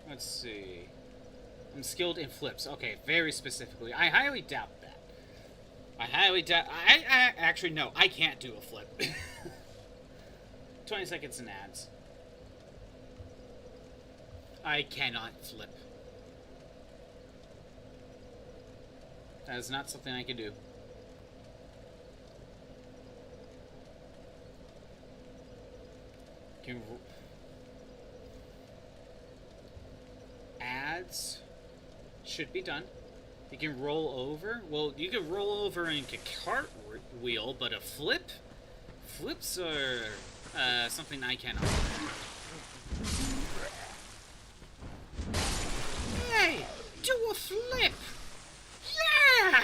Let's see. I'm skilled in flips. Okay, very specifically. I highly doubt that. I highly doubt... I actually, no. I can't do a flip. 20 seconds in ads. I cannot flip. That is not something I can do. Ads should be done. You can roll over. Well, you can roll over and cartwheel, but a flip? Flips are something I cannot do. Hey! Do a flip! Yeah!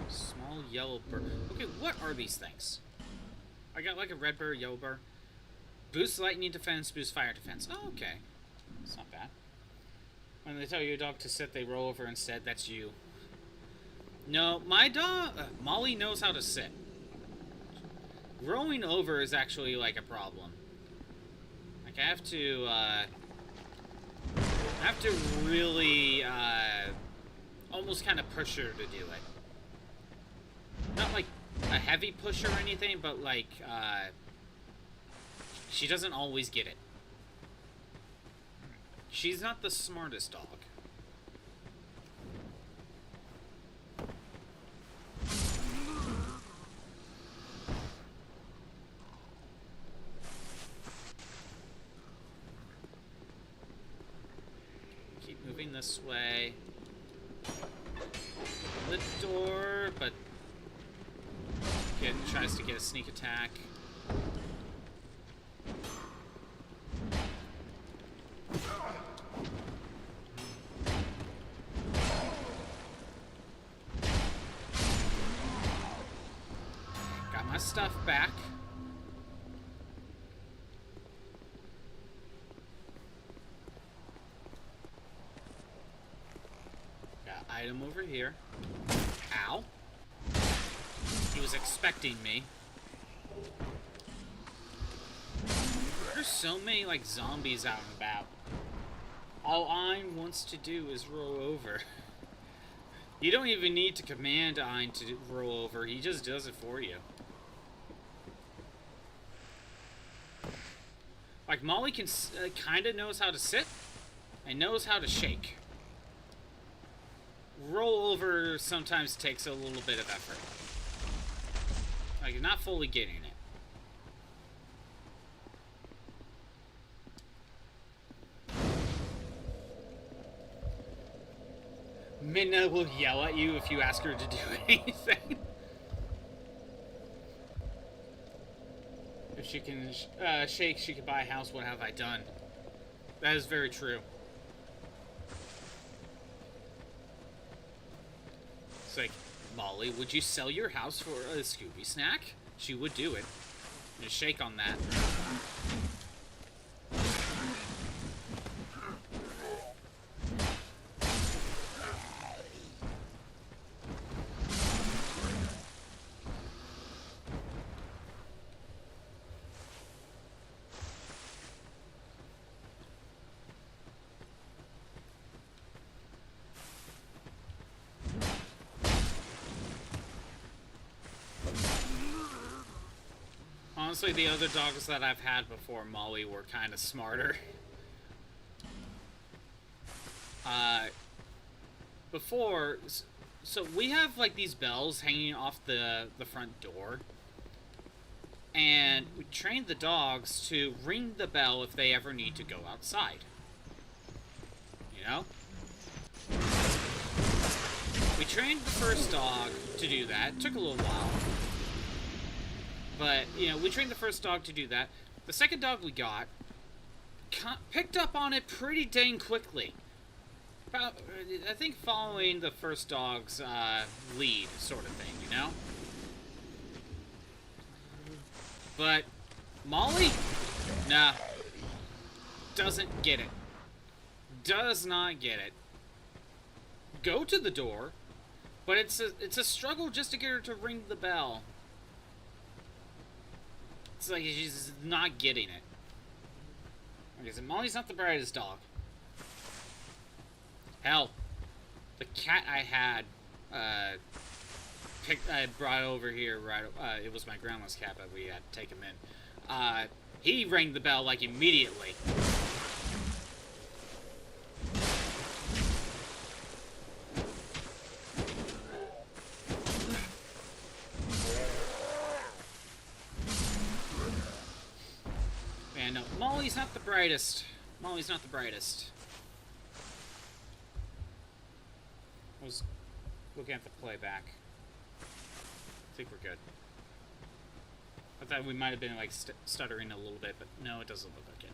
Small yellow bird. Okay, what are these things? I got like a red bird, yellow bird. Boost lightning defense, boost fire defense. Oh, okay. It's not bad. When they tell your dog to sit, they roll over instead. That's you. No, my dog... Molly knows how to sit. Rolling over is actually, like, a problem. Like, I have to really, almost kind of push her to do it. Not, like, a heavy push or anything, but, like, she doesn't always get it. She's not the smartest dog. Keep moving this way. The door, but tries to get a sneak attack. Got my stuff back. Got item over here. Ow. He was expecting me. There's so many, like, zombies out and about. All Ein wants to do is roll over. You don't even need to command Ein to roll over. He just does it for you. Like, Molly can kind of knows how to sit and knows how to shake. Roll over sometimes takes a little bit of effort. Like, you're not fully getting it. Minna will yell at you if you ask her to do anything. she can shake, she can buy a house. What have I done? That is very true. It's like, Molly, would you sell your house for a Scooby snack? She would do it. Just shake on that. Honestly, the other dogs that I've had before Molly were kind of smarter. Before, so we have like these bells hanging off the front door, and we trained the dogs to ring the bell if they ever need to go outside. You know? We trained the first dog to do that. It took a little while. But, you know, we trained the first dog to do that. The second dog we got picked up on it pretty dang quickly. About, I think following the first dog's lead, sort of thing, you know? But Molly? Nah. Doesn't get it. Does not get it. Go to the door, but it's a struggle just to get her to ring the bell. It's like she's not getting it. Okay, so Molly's not the brightest dog. Hell, the cat I had, I brought over here, it was my grandma's cat, but we had to take him in. He rang the bell, like, immediately. And no, Molly's not the brightest. Molly's not the brightest. I was looking at the playback. I think we're good. I thought we might have been like stuttering a little bit, but no, it doesn't look like it.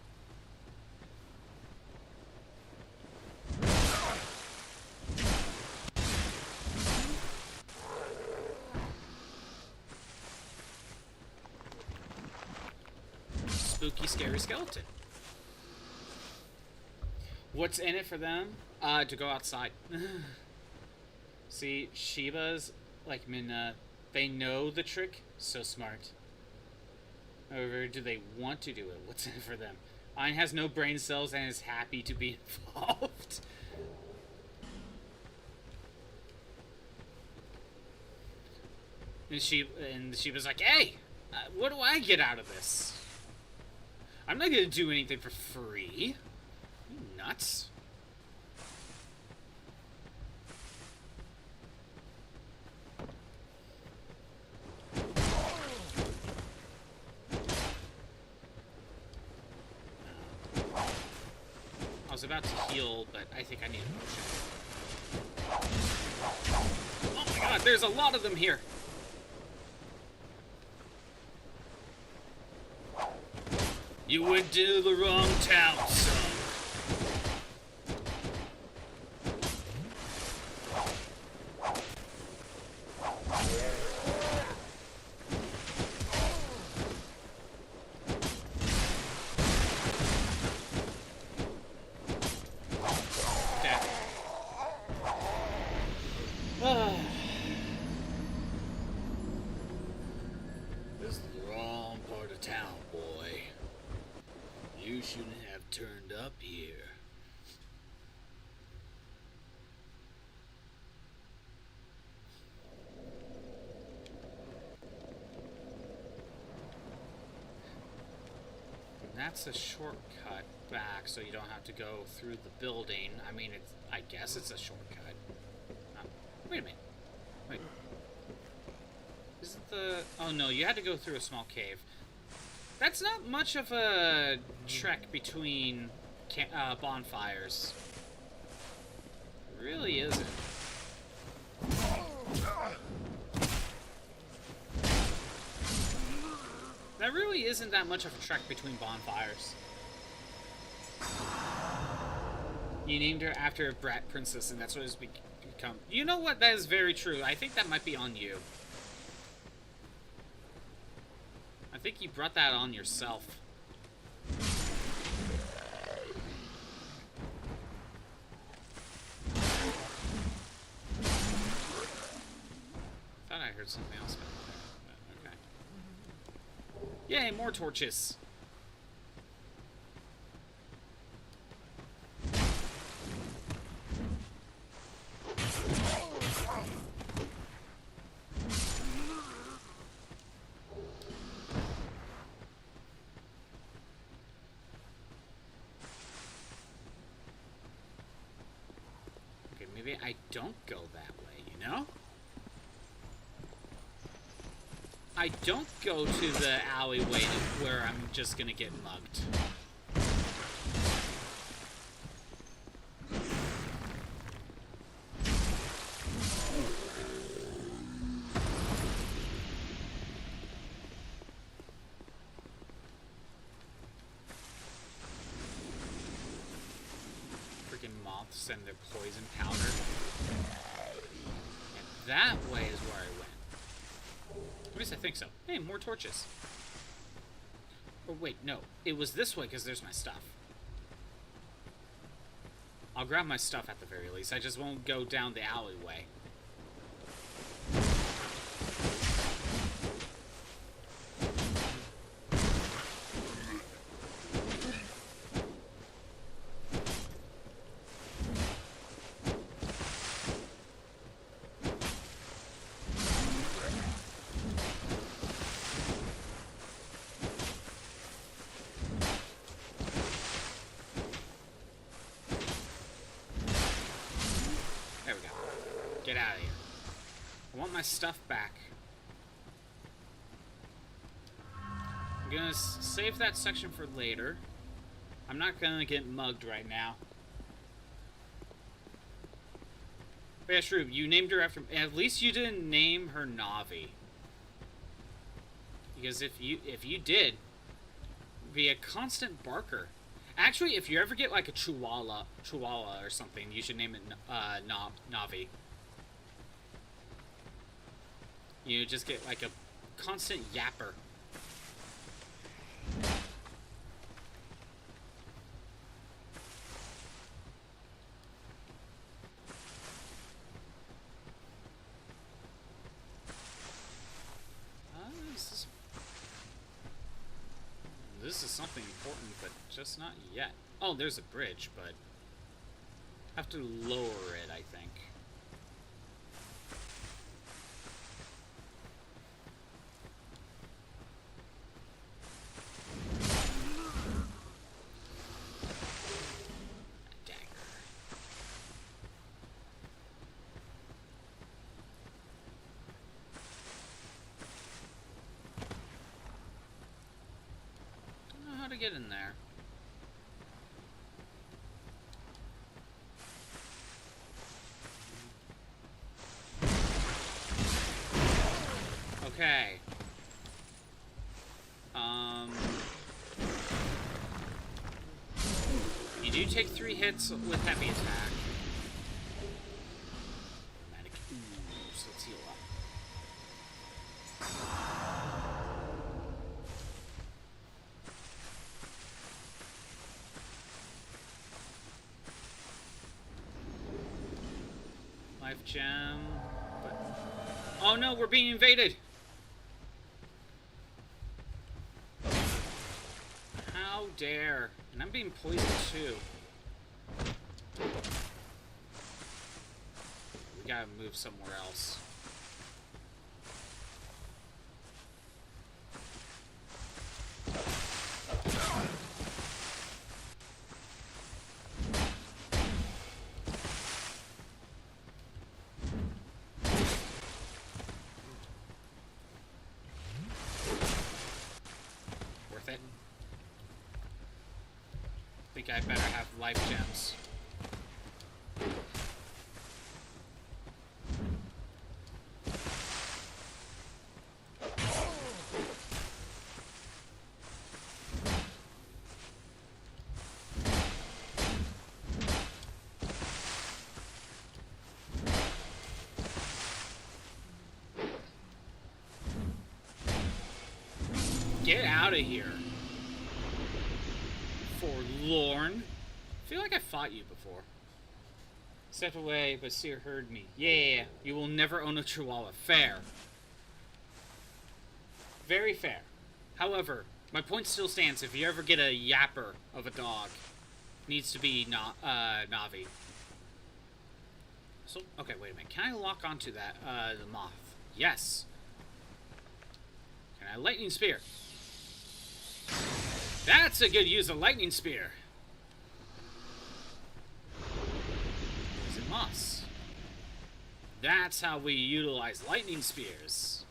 Spooky, scary skeleton. What's in it for them? To go outside. See, Shibas, like Minna, they know the trick, so smart. However, do they want to do it? What's in it for them? Ayn has no brain cells and is happy to be involved. And she was like, hey, what do I get out of this? I'm not gonna do anything for free. You nuts. I was about to heal, but I think I need a potion. Oh my god, there's a lot of them here. You went to the wrong town, son. This is the wrong part of town, boy. You shouldn't have turned up here. And that's a shortcut back, so you don't have to go through the building. I mean, I guess it's a shortcut. Wait a minute. Wait. Isn't the... Oh no, you had to go through a small cave. That's not much of a trek between bonfires. It really isn't. There really isn't that much of a trek between bonfires. You named her after a brat princess, and that's what it's become. You know what? That is very true. I think that might be on you. I think you brought that on yourself. I heard something else back there, but okay. Yay, more torches. Okay, maybe I don't go that way, you know? I don't go to the alleyway where I'm just gonna get mugged. Freaking moths and their poison powder. And that way is where I went. At least I think so. Hey, more torches. Oh, wait, no. It was this way because there's my stuff. I'll grab my stuff at the very least. I just won't go down the alleyway. Get out of here. I want my stuff back. I'm gonna save that section for later. I'm not gonna get mugged right now. But yeah, Shroob, you named her after... At least you didn't name her Navi. Because if you did, be a constant barker. Actually, if you ever get like a Chihuahua or something, you should name it Navi. You just get like a constant yapper. This is something important, but just not yet. Oh, there's a bridge, but I have to lower it, I think. Get in there. Okay. You do take 3 hits with heavy attack. So let's heal up. Gem, but... Oh no, we're being invaded! How dare. And I'm being poisoned too. We gotta move somewhere else. I better have life gems. Get out of here. Forlorn. I feel like I fought you before. Stepped away, but Seer heard me. Yeah, you will never own a chihuahua. Fair. Very fair. However, my point still stands. If you ever get a yapper of a dog, needs to be Navi. So, okay, wait a minute. Can I lock onto that, the moth? Yes. Can I lightning spear? That's a good use of lightning spear. Poison moss. That's how we utilize lightning spears.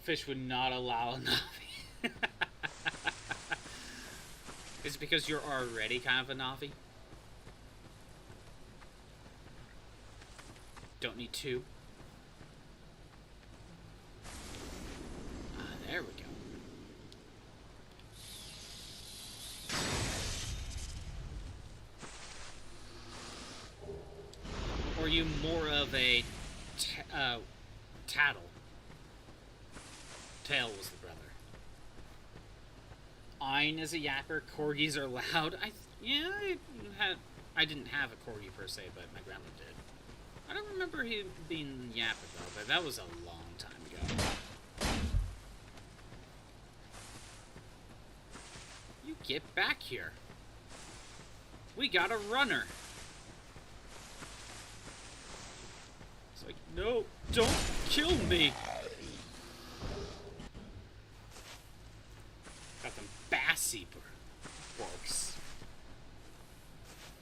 Fish would not allow a Navi. Is it because you're already kind of a Navi? Don't need two. There we go. Or are you more of a tattle? Tail was the brother. Ein is a yapper. Corgis are loud. I didn't have a corgi per se, but my grandma did. I don't remember him being yapper though, but that was a long time ago. You get back here. We got a runner. It's like, no, don't kill me. Got them bassy borks.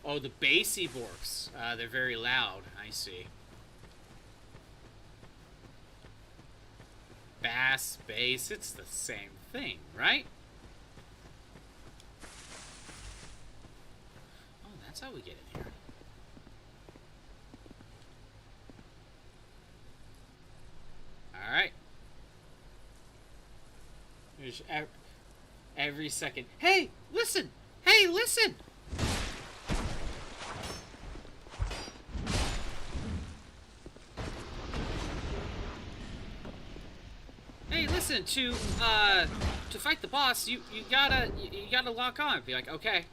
Oh, the bassy borks. They're very loud. I see. Bass, bass, it's the same thing, right? Oh, that's how we get in here. Alright. There's every second. Hey, listen! Hey, listen! Hey, listen, to fight the boss, you gotta lock on. Be like, okay.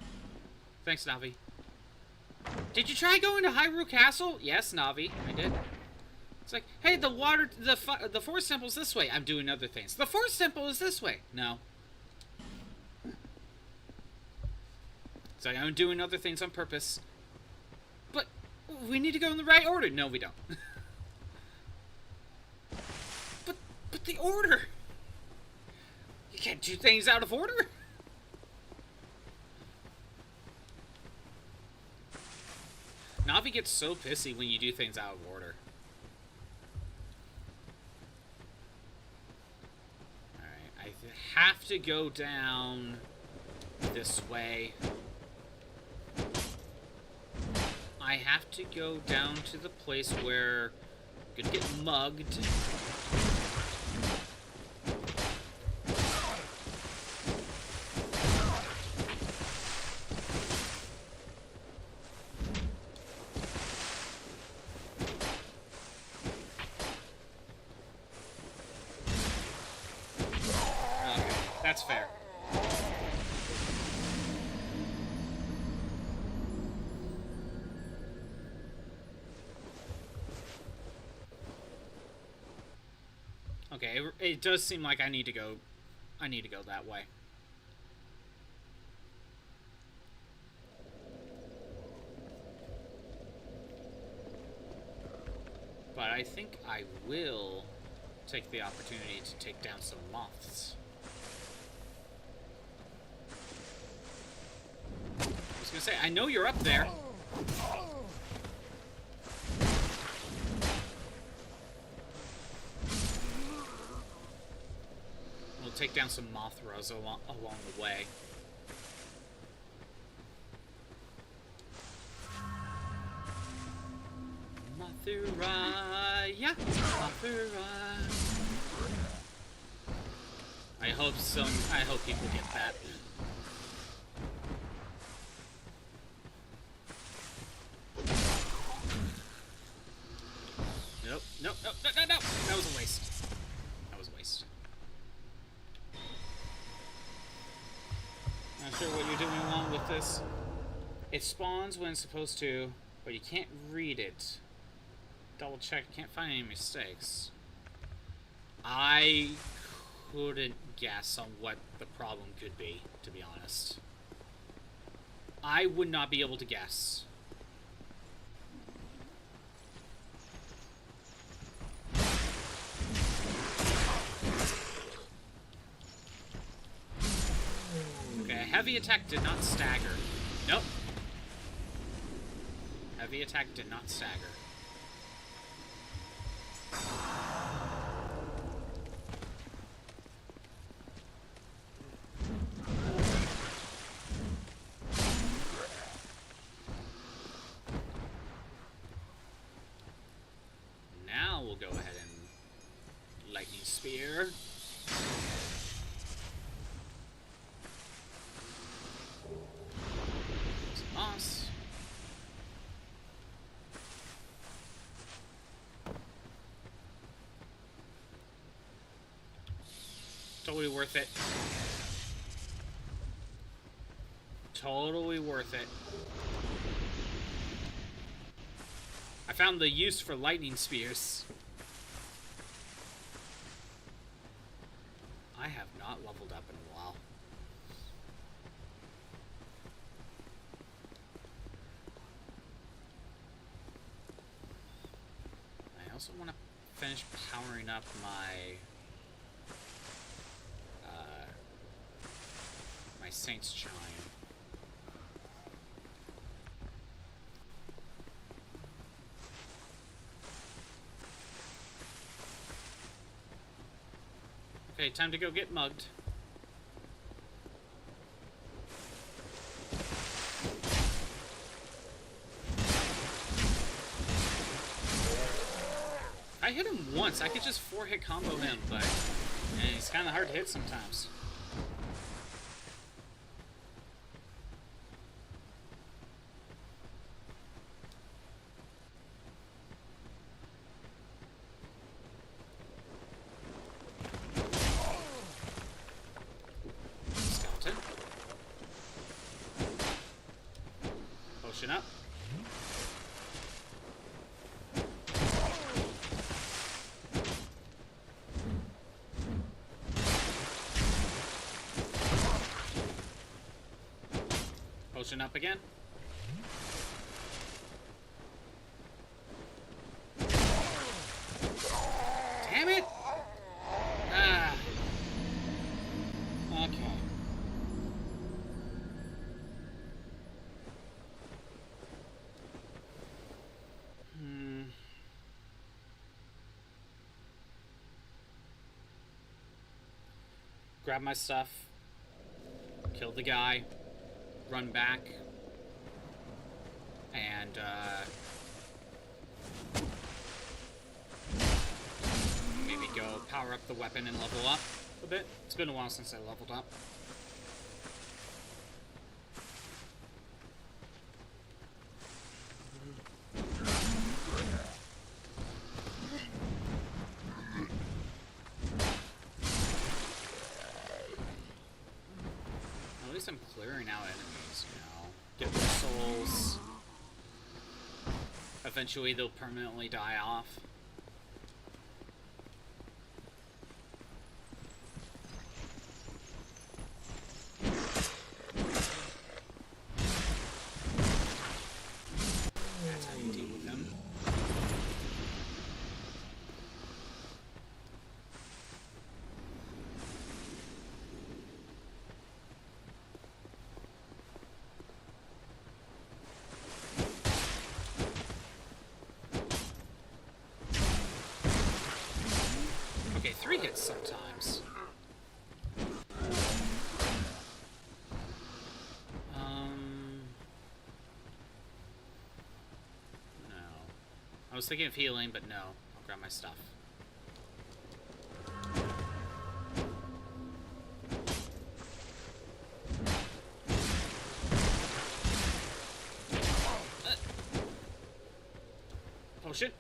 Thanks, Navi. Did you try going to Hyrule Castle? Yes, Navi, I did. It's like, hey, the Forest Temple's this way. I'm doing other things. The Forest Temple is this way. No. It's like, I'm doing other things on purpose. But we need to go in the right order. No, we don't. But the order! You can't do things out of order! Navi gets so pissy when you do things out of order. Alright, I have to go down this way. I have to go down to the place where I'm gonna get mugged. That's fair. Okay, it does seem like I need to go that way. But I think I will take the opportunity to take down some moths. I was gonna say, I know you're up there. We'll take down some Mothras along the way. Mothra, Mothra. I hope people get that. Nope. this. It spawns when it's supposed to, but you can't read it. Double check, can't find any mistakes. I couldn't guess on what the problem could be, to be honest. I would not be able to guess. Okay, a heavy attack did not stagger. Nope. Heavy attack did not stagger. Now we'll go ahead and lightning spear. Moss. Totally worth it. Totally worth it. I found the use for lightning spears. I have not leveled up in a while. I also want to finish powering up my my Saint's Chime. Okay, time to go get mugged. I hit him once. I could just 4-hit combo him, but he's kind of hard to hit sometimes. Skeleton. Potion up. Potion up again. Damn it! Ah. Okay. Grab my stuff. Kill the guy. Run back. And, maybe go power up the weapon and level up a bit. It's been a while since I leveled up. At least I'm clearing out enemies, you know. Get their souls. Eventually they'll permanently die off. That's how you deal with them. Okay, 3 hits sometimes. No. I was thinking of healing, but no. I'll grab my stuff. Potion.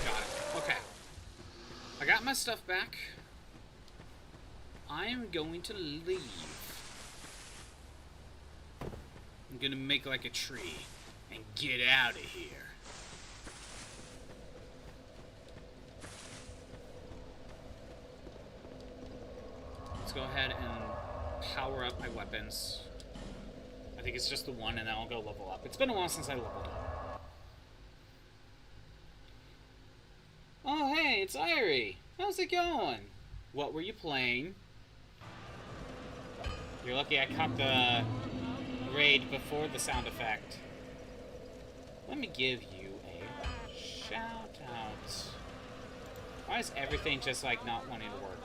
Got it. my stuff back. I am going to leave. I'm gonna make like a tree and get out of here. Let's go ahead and power up my weapons. I think it's just the one, and then I'll go level up. It's been a while since I leveled up. Oh, hey, it's Irie. How's it going? What were you playing? You're lucky I caught the raid before the sound effect. Let me give you a shout out. Why is everything just like not wanting to work?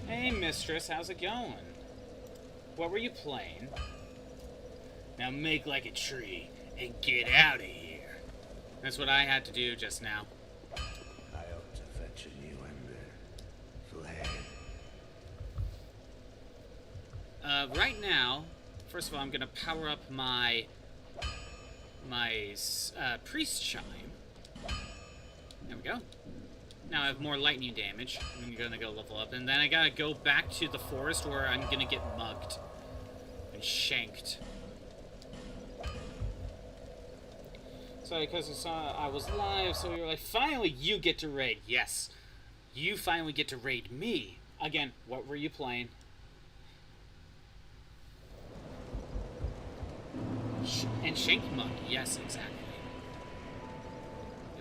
Hey mistress, how's it going? What were you playing? Now make like a tree and get out of here. That's what I had to do just now. I ought to fetch a new ember. Flare. Right now, first of all, I'm gonna power up my priest chime. There we go. Now I have more lightning damage. I'm gonna go level up, and then I gotta go back to the forest where I'm gonna get mugged and shanked. So because I saw I was live, so you're like, finally you get to raid. Yes, you finally get to raid me again. What were you playing? And shank mug. Yes, exactly.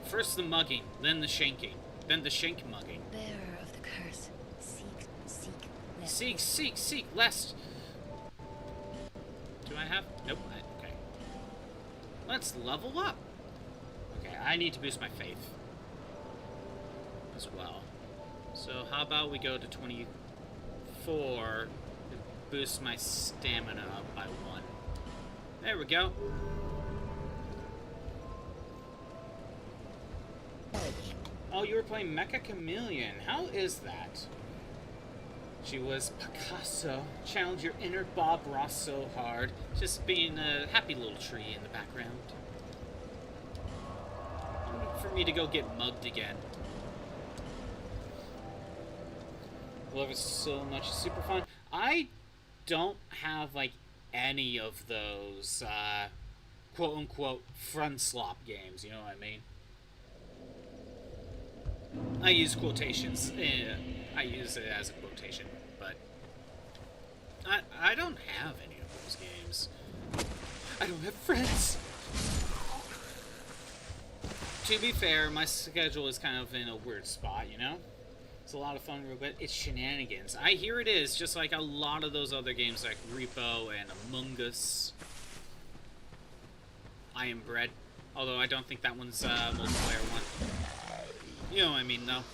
First the mugging, then the shanking. Then the shank mugging. Bearer of the curse, seek, Seek, lest. Do I have? Nope. Okay. Let's level up. Okay, I need to boost my faith as well. So how about we go to 24 and boost my stamina up by 1. There we go. Oh, you were playing Mecha Chameleon. How is that? She was Picasso. Challenge your inner Bob Ross so hard. Just being a happy little tree in the background. For me to go get mugged again. Love it so much. It's super fun. I don't have, like, any of those, quote-unquote, front slop games. You know what I mean? I use quotations. I use it as a quotation, but I don't have any of those games. I don't have friends. To be fair, my schedule is kind of in a weird spot, you know? It's a lot of fun, but it's shenanigans. I hear it is, just like a lot of those other games like Repo and Among Us. I Am Bread. Although I don't think that one's a multiplayer one. You know what I mean, though.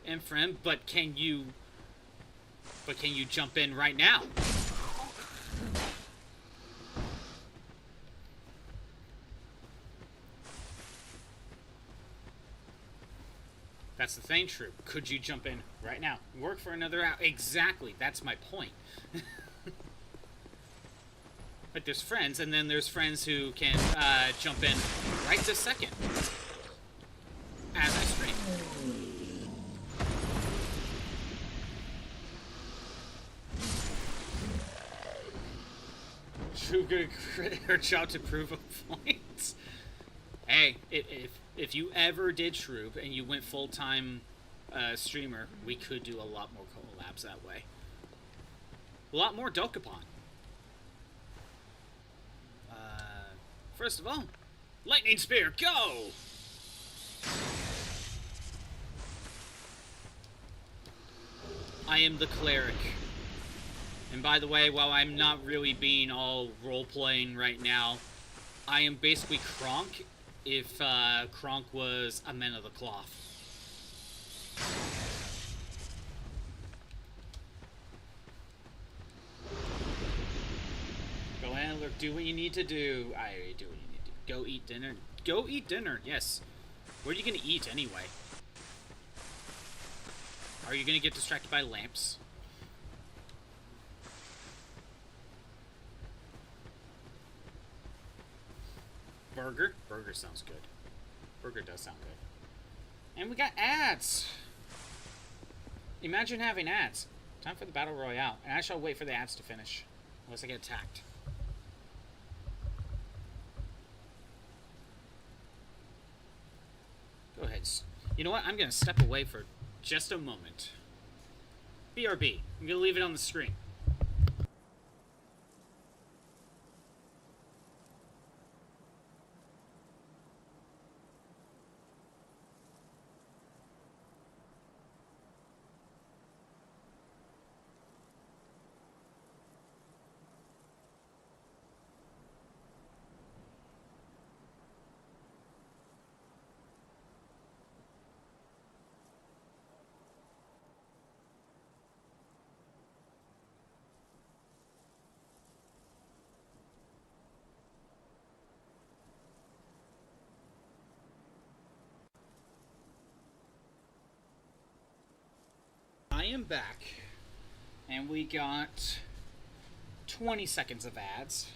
And friend, but can you jump in right now? That's the thing, true. Could you jump in right now? Work for another hour. Exactly. That's my point. But there's friends, and then there's friends who can jump in right this second as I stream. True good her job to prove a point. Hey, if you ever did Shroop and you went full-time streamer, we could do a lot more collabs that way. A lot more Dokapon. First of all, Lightning Spear, go! I am the cleric. And by the way, while I'm not really being all role-playing right now, I am basically Kronk if Kronk was a man of the cloth. Go Antler, do what you need to do. I already do what you need to do. Go eat dinner. Go eat dinner, yes. What are you gonna eat anyway? Are you gonna get distracted by lamps? burger. Burger sounds good. Burger does sound good. And we got ads. Imagine having ads. Time for the Battle Royale. And I shall wait for the ads to finish. Unless I get attacked. Go ahead. You know what? I'm going to step away for just a moment. BRB. I'm going to leave it on the screen. I am back, and we got 20 seconds of ads.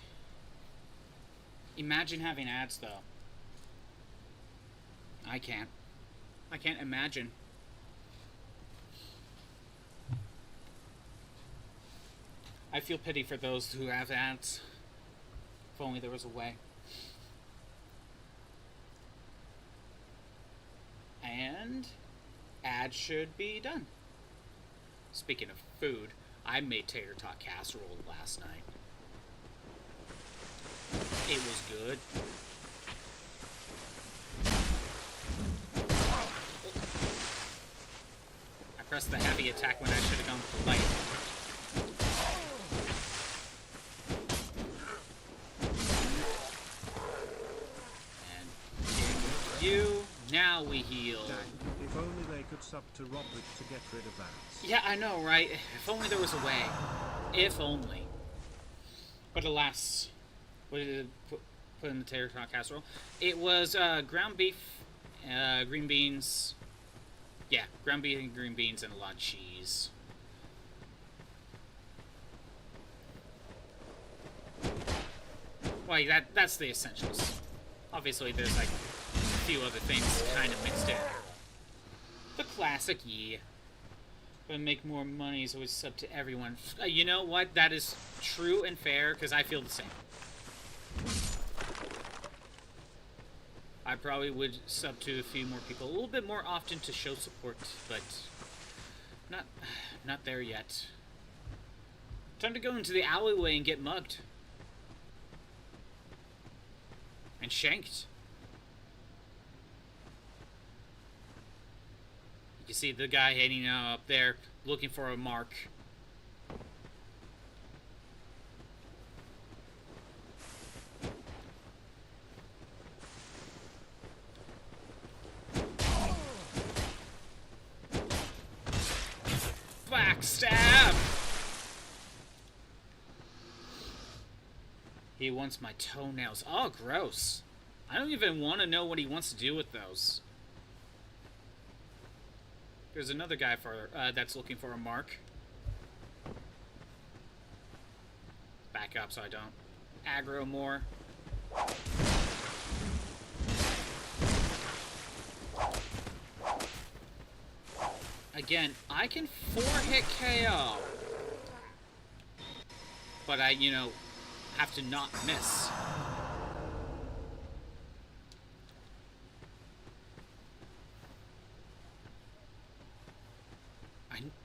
Imagine having ads, though. I can't. I can't imagine. I feel pity for those who have ads. If only there was a way. And ads should be done. Speaking of food, I made tater tot casserole last night. It was good. I pressed the heavy attack when I should have gone for light. And you, now we heal. If only they could sub to Robert to get rid of that. Yeah, I know, right? If only there was a way. If only. But alas, what did it put in the tater tot casserole? It was ground beef, green beans. Yeah, ground beef and green beans and a lot of cheese. Well, that's the essentials. Obviously, there's like a few other things kind of mixed in. The classic, yeah. But make more money is always sub to everyone. You know what? That is true and fair, because I feel the same. I probably would sub to a few more people a little bit more often to show support, but not there yet. Time to go into the alleyway and get mugged. And shanked. You see the guy heading up there, looking for a mark. Backstab! He wants my toenails. Oh, gross. I don't even want to know what he wants to do with those. There's another guy that's looking for a mark. Back up so I don't aggro more. Again, I can 4-hit KO. But I, have to not miss.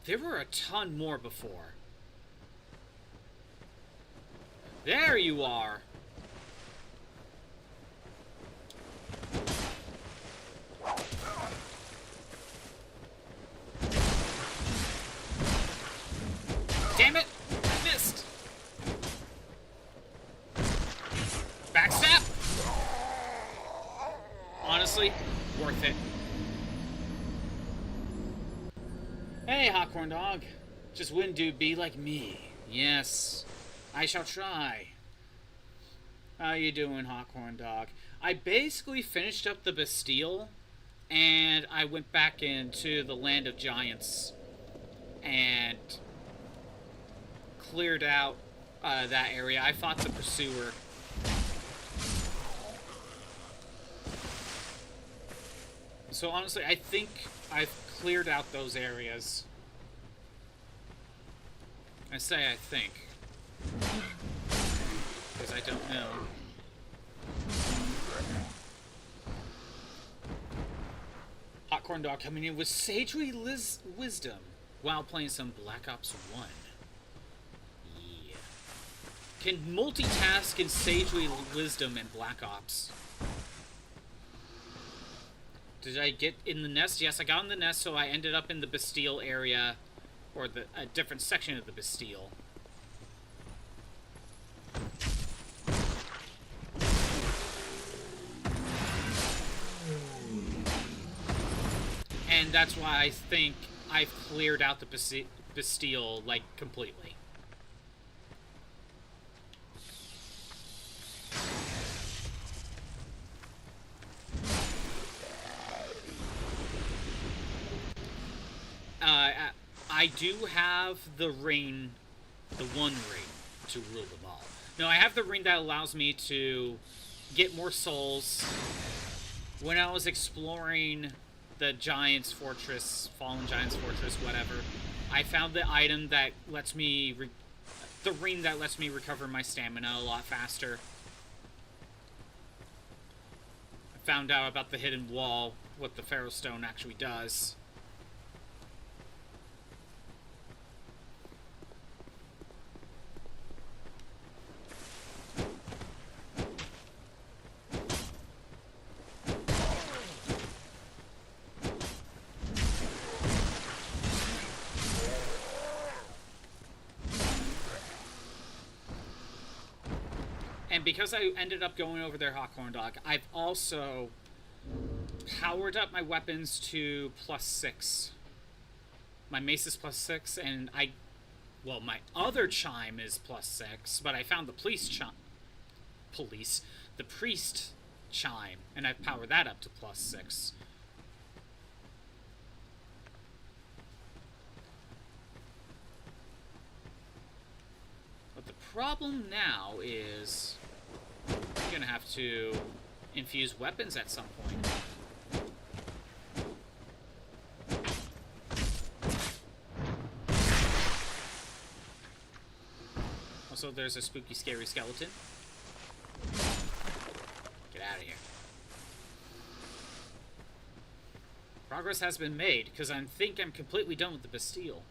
There were a ton more before. There you are. Damn it! I missed. Backstab. Honestly, worth it. Hey, hot corn dog. Just wouldn't do be like me. Yes, I shall try. How you doing, hot corn dog? I basically finished up the Bastille, and I went back into the Land of Giants and cleared out that area. I fought the Pursuer. So honestly, I think I've cleared out those areas. I say I think. Because I don't know. Hot Corn Dog coming in with Sagely Wisdom while playing some Black Ops 1. Yeah. Can multitask in Sagely Wisdom and Black Ops. Did I get in the nest? Yes, I got in the nest, so I ended up in the Bastille area, or a different section of the Bastille. And that's why I think I've cleared out the Bastille, like, completely. I do have the ring, the one ring, to rule them all. No, I have the ring that allows me to get more souls. When I was exploring the Giant's Fortress, Fallen Giant's Fortress, whatever, I found the item that lets me, the ring that lets me recover my stamina a lot faster. I found out about the hidden wall, what the Pharaoh Stone actually does. And because I ended up going over there, Hot Corn Dog, I've also powered up my weapons to +6. My mace is +6, and well, my other chime is +6, but I found the the priest chime, and I've powered that up to +6. But the problem now is I'm gonna have to infuse weapons at some point. Also, there's a spooky, scary skeleton. Get out of here. Progress has been made, because I think I'm completely done with the Bastille.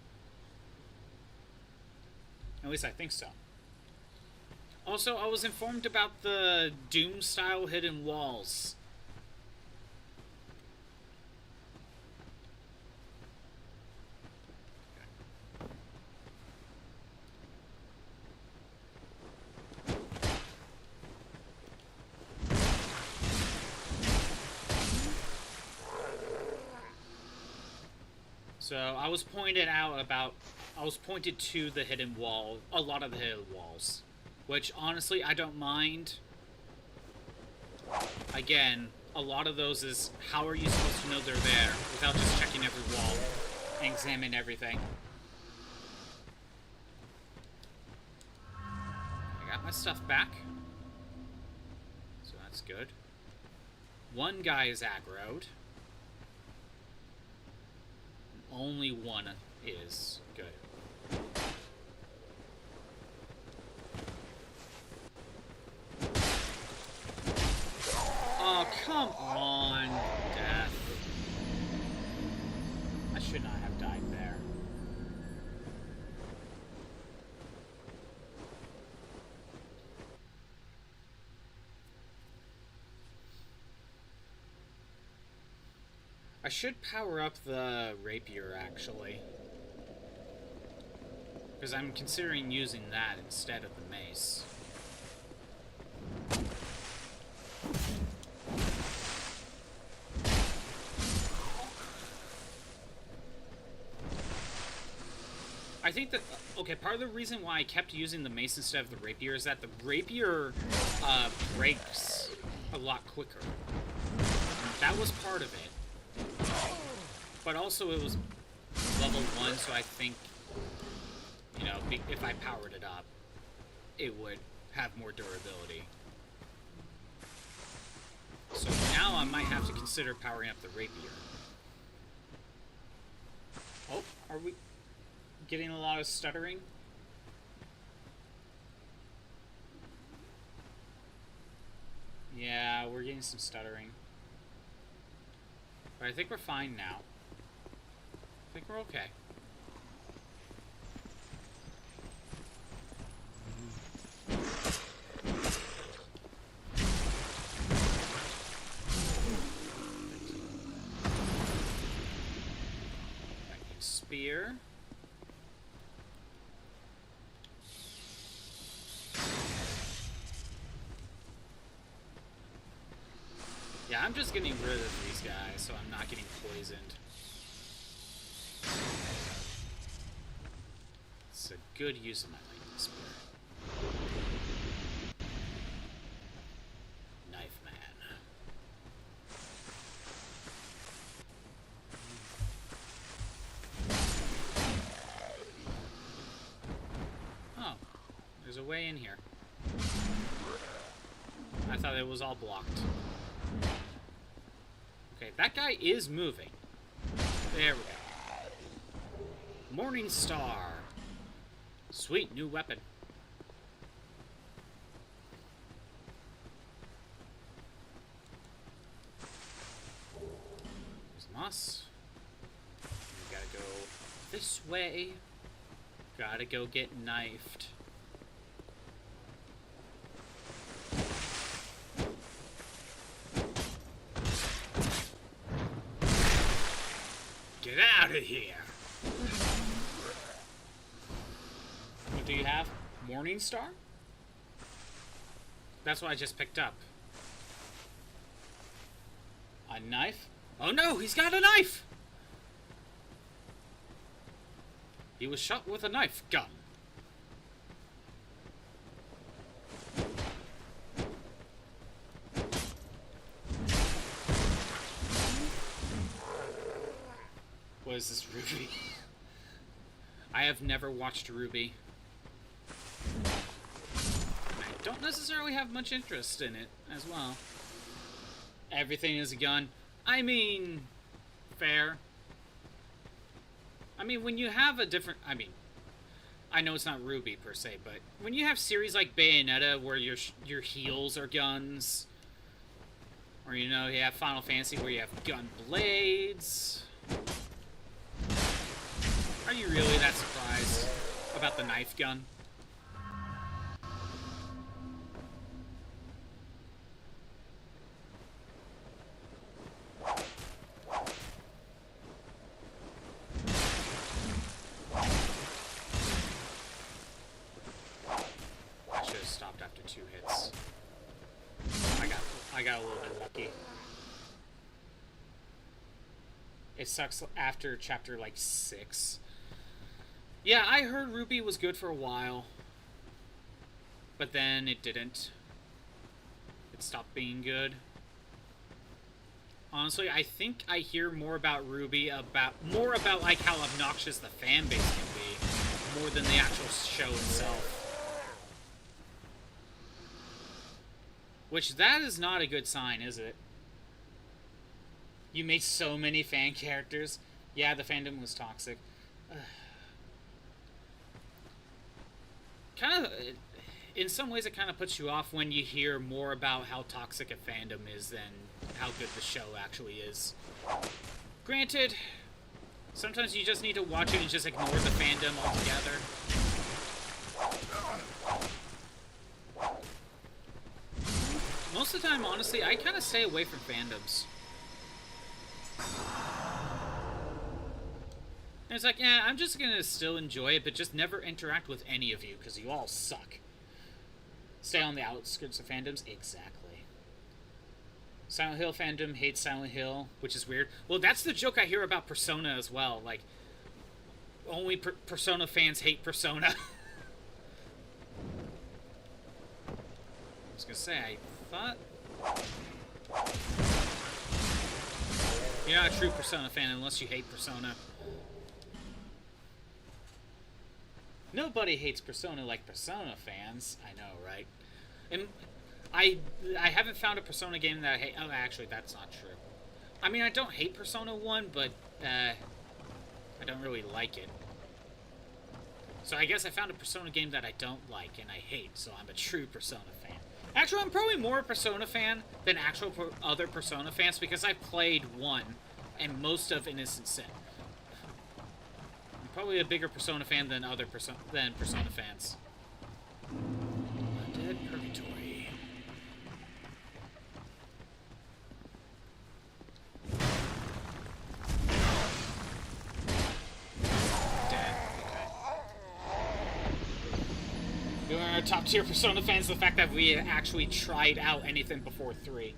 At least I think so. Also, I was informed about the Doom-style hidden walls. So, I was pointed to the hidden wall, a lot of the hidden walls. Which, honestly, I don't mind. Again, a lot of those is, how are you supposed to know they're there without just checking every wall and examining everything? I got my stuff back. So that's good. One guy is aggroed. Only one is good. Oh, come on, Death. I should not have died there. I should power up the rapier, actually. Because I'm considering using that instead of the mace. I think that, okay, part of the reason why I kept using the mace instead of the rapier is that the rapier breaks a lot quicker. That was part of it. But also it was level 1, so I think, you know, if I powered it up, it would have more durability. So now I might have to consider powering up the rapier. Oh, are we getting a lot of stuttering? Yeah, we're getting some stuttering. But I think we're fine now. I think we're okay. Spear. Yeah, I'm just getting rid of these guys so I'm not getting poisoned. It's a good use of my lightning spear. Knife man. Oh, there's a way in here. I thought it was all blocked. Okay, that guy is moving. There we go. Morning Star. Sweet new weapon. There's moss. We gotta go this way. Gotta go get knifed. Get out of here! What do you have? Morning Star? That's what I just picked up. A knife? Oh no, he's got a knife! He was shot with a knife gun. What is this, Ruby? I have never watched Ruby. I don't necessarily have much interest in it as well. Everything is a gun. I mean, fair. I mean, when you have a different... I mean, I know it's not Ruby per se, but when you have series like Bayonetta where your heals are guns, or, you know, you have Final Fantasy where you have gun blades... Are you really that surprised about the knife gun? I should have stopped after 2 hits. I got a little bit lucky. It sucks after chapter like 6. Yeah, I heard Ruby was good for a while, but then it didn't. It stopped being good. Honestly, I think I hear more about Ruby more about like how obnoxious the fan base can be, more than the actual show itself. Which, that is not a good sign, is it? You made so many fan characters. Yeah, the fandom was toxic. Kind of, in some ways, it kind of puts you off when you hear more about how toxic a fandom is than how good the show actually is. Granted, sometimes you just need to watch it and just ignore the fandom altogether. Most of the time, honestly, I kind of stay away from fandoms. And it's like, yeah, I'm just gonna still enjoy it, but just never interact with any of you, because you all suck. Stay on the outskirts of fandoms? Exactly. Silent Hill fandom hates Silent Hill, which is weird. Well, that's the joke I hear about Persona as well. Like, only Persona fans hate Persona. I was gonna say, I thought... You're not a true Persona fan unless you hate Persona. Nobody hates Persona like Persona fans. I know, right? And I haven't found a Persona game that I hate. Oh, actually, that's not true. I mean, I don't hate Persona 1, but I don't really like it. So I guess I found a Persona game that I don't like and I hate, so I'm a true Persona fan. Actually, I'm probably more a Persona fan than actual other Persona fans because I've played 1 and most of Innocent Sin. I'm probably a bigger Persona fan than other Persona fans. Undead Purgatory. Dead. You are top tier Persona fans, the fact that we actually tried out anything before 3.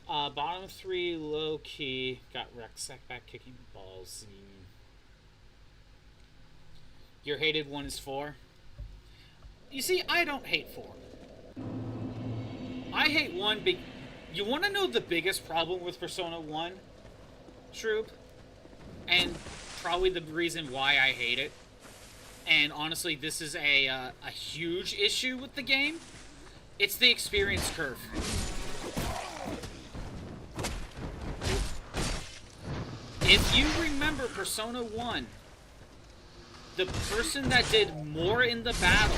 Bottom 3, low key. Got Rexec back kicking balls. Your hated one is 4. You see, I don't hate 4. I hate 1 you want to know the biggest problem with Persona 1, Shroop? And probably the reason why I hate it. And honestly, this is a huge issue with the game. It's the experience curve. If you remember Persona 1, the person that did more in the battle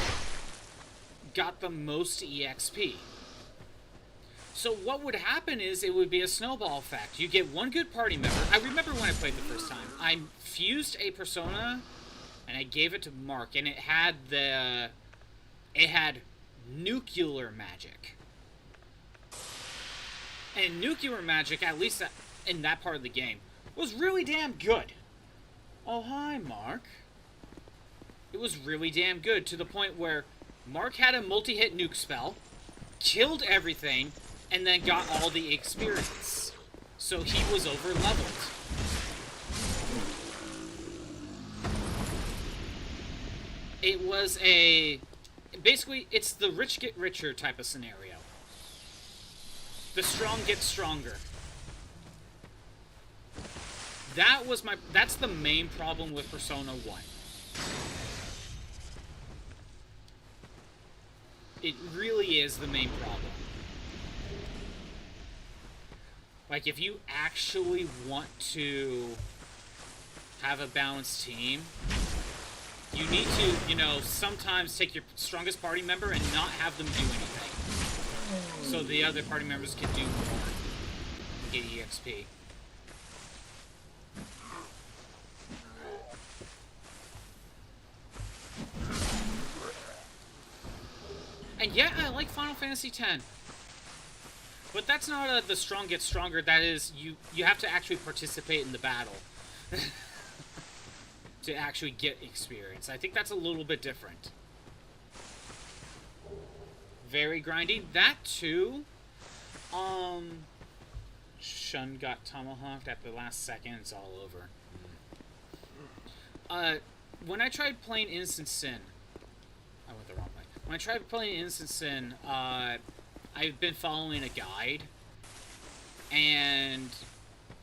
got the most EXP. So what would happen is it would be a snowball effect. You get one good party member. I remember when I played the first time. I fused a Persona and I gave it to Mark, and it had nuclear magic. And nuclear magic, at least in that part of the game, was really damn good. Oh, hi, Mark. It was really damn good, to the point where Mark had a multi-hit nuke spell, killed everything, and then got all the experience. So he was over-leveled. It was basically, it's the rich get richer type of scenario. The strong get stronger. That's the main problem with Persona 1. It really is the main problem. Like, if you actually want to have a balanced team, you need to, sometimes take your strongest party member and not have them do anything. So the other party members can do more and get EXP. And yeah, I like Final Fantasy X. But that's not the strong gets stronger. That is, you have to actually participate in the battle to actually get experience. I think that's a little bit different. Very grindy. That too. Shun got tomahawked at the last second. It's all over. When I tried playing Innocent Sin, I went the wrong way. When I tried playing Innocent Sin, I've been following a guide, and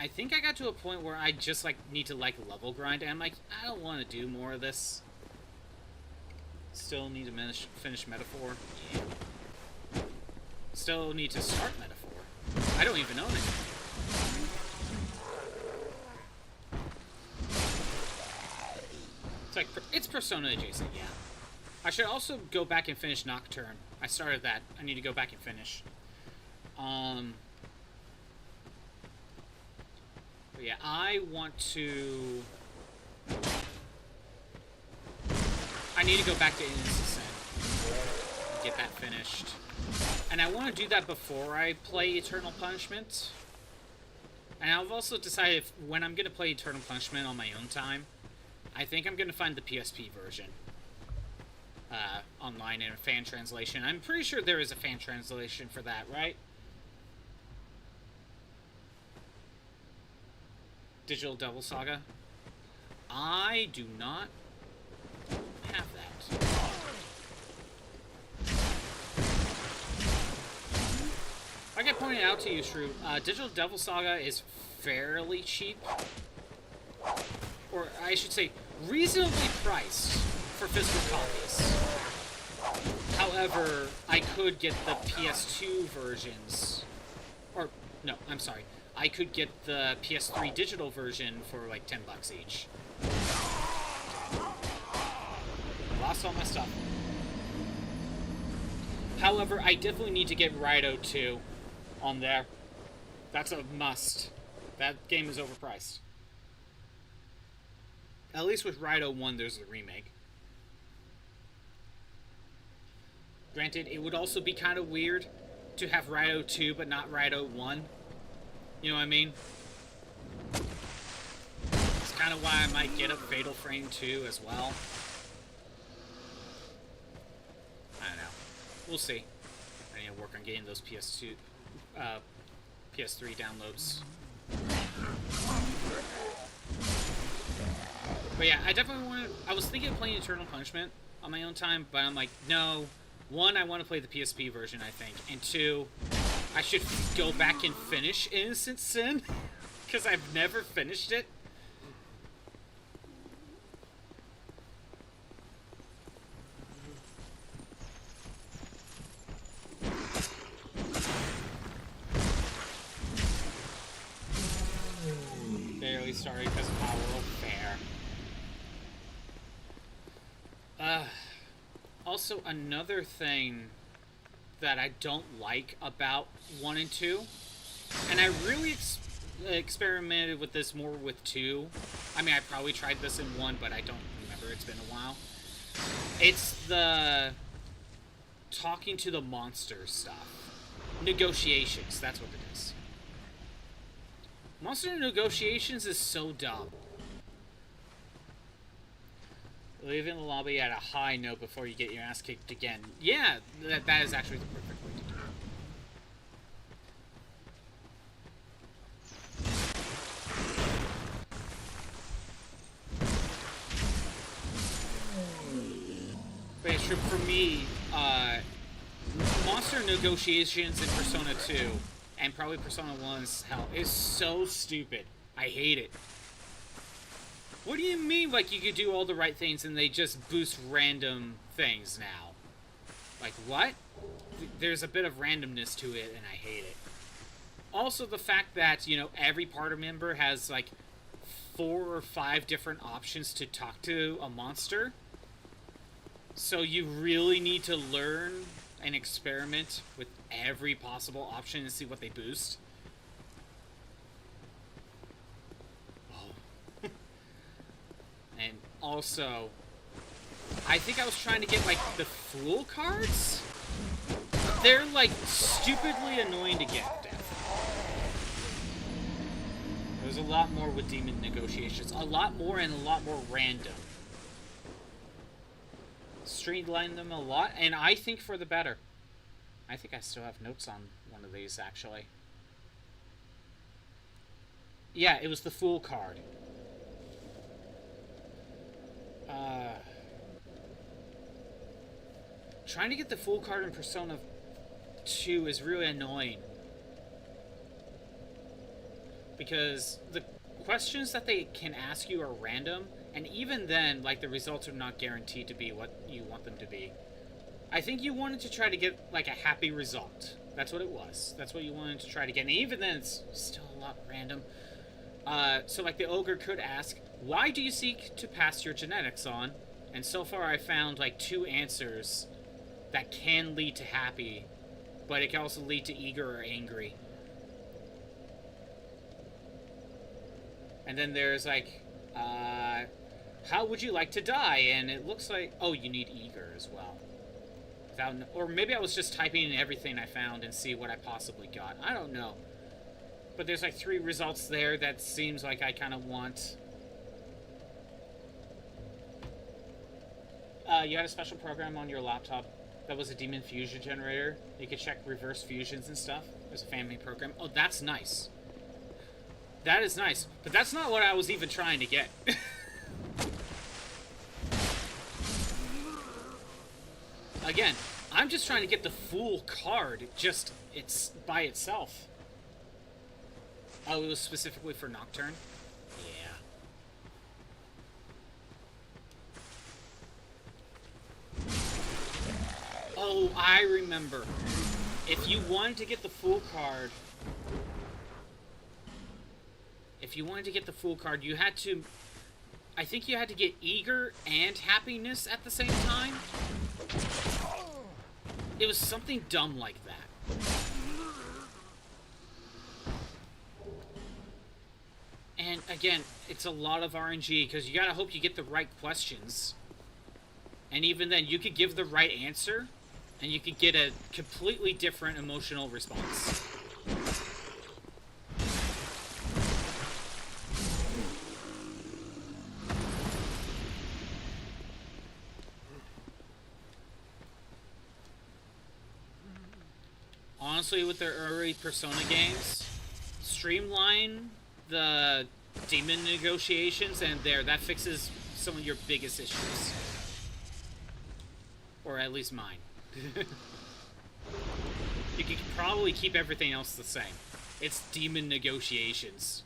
I think I got to a point where I just need to level grind, and I'm like, I don't want to do more of this. Still need to finish Metaphor. Yeah. Still need to start Metaphor. I don't even own it. It's Persona adjacent, yeah. I should also go back and finish Nocturne. I started that. I need to go back and finish. But yeah, I want to... I need to go back to Innocent Sin and get that finished. And I want to do that before I play Eternal Punishment. And I've also decided when I'm going to play Eternal Punishment on my own time, I think I'm going to find the PSP version. Online in a fan translation. I'm pretty sure there is a fan translation for that, right? Digital Devil Saga. I do not have that. Like I pointed out to you, Shrew, Digital Devil Saga is fairly cheap. Or I should say, reasonably priced for physical copies. However, I could get the PS2 versions, or no, I'm sorry, I could get the PS3 digital version for like $10 each. Lost all my stuff. However, I definitely need to get Raito 2 on there. That's a must. That game is overpriced. At least with Raito 1, there's a remake. Granted, it would also be kind of weird to have Raito 2 but not Raito 1. You know what I mean? It's kind of why I might get a Fatal Frame 2 as well. I don't know. We'll see. I need to work on getting those PS2, PS3 downloads. But yeah, I definitely want to... I was thinking of playing Eternal Punishment on my own time, but I'm like, no. One, I want to play the PSP version, I think. And two, I should go back and finish Innocent Sin, because I've never finished it. Barely started because of Power of Fair. Also, another thing that I don't like about 1 and 2, and I really experimented with this more with 2. I mean, I probably tried this in 1, but I don't remember. It's been a while. It's the talking to the monster stuff. Negotiations, that's what it is. Monster negotiations is so dumb. Leaving the lobby at a high note before you get your ass kicked again. Yeah, that is actually the perfect way to do it. But it's true for me, monster negotiations in Persona 2, and probably Persona 1's hell, is so stupid. I hate it. What do you mean, like, you could do all the right things and they just boost random things now? Like, what? There's a bit of randomness to it, and I hate it. Also, the fact that, you know, every party member has, like, 4 or 5 different options to talk to a monster. So you really need to learn and experiment with every possible option and see what they boost. And also, I think I was trying to get, like, the Fool cards? They're, like, stupidly annoying to get, definitely. There's a lot more with demon negotiations. A lot more and a lot more random. Streamline them a lot, and I think for the better. I think I still have notes on one of these, actually. Yeah, it was the Fool card. Trying to get the Fool card in Persona 2 is really annoying. Because the questions that they can ask you are random, and even then, like, the results are not guaranteed to be what you want them to be. I think you wanted to try to get, like, a happy result. That's what it was. That's what you wanted to try to get. And even then, it's still a lot random. So, like, the ogre could ask, why do you seek to pass your genetics on? And so far I found, like, 2 answers that can lead to happy, but it can also lead to eager or angry. And then there's, like, how would you like to die? And it looks like, oh, you need eager as well. Or maybe I was just typing in everything I found and see what I possibly got. I don't know. But there's, like, 3 results there that seems like I kind of want. You had a special program on your laptop that was a demon fusion generator. You could check reverse fusions and stuff. There's a family program. Oh, that's nice. That is nice. But that's not what I was even trying to get. Again, I'm just trying to get the Fool card. It's by itself. Oh, it was specifically for Nocturne? Yeah. Oh, I remember. If you wanted to get the Fool card... you had to... I think you had to get Eager and Happiness at the same time. It was something dumb like that. And again, it's a lot of RNG, because you gotta hope you get the right questions. And even then, you could give the right answer, and you could get a completely different emotional response. Honestly, with their early Persona games, streamline the demon negotiations, and that fixes some of your biggest issues. Or at least mine. You could probably keep everything else the same. It's demon negotiations.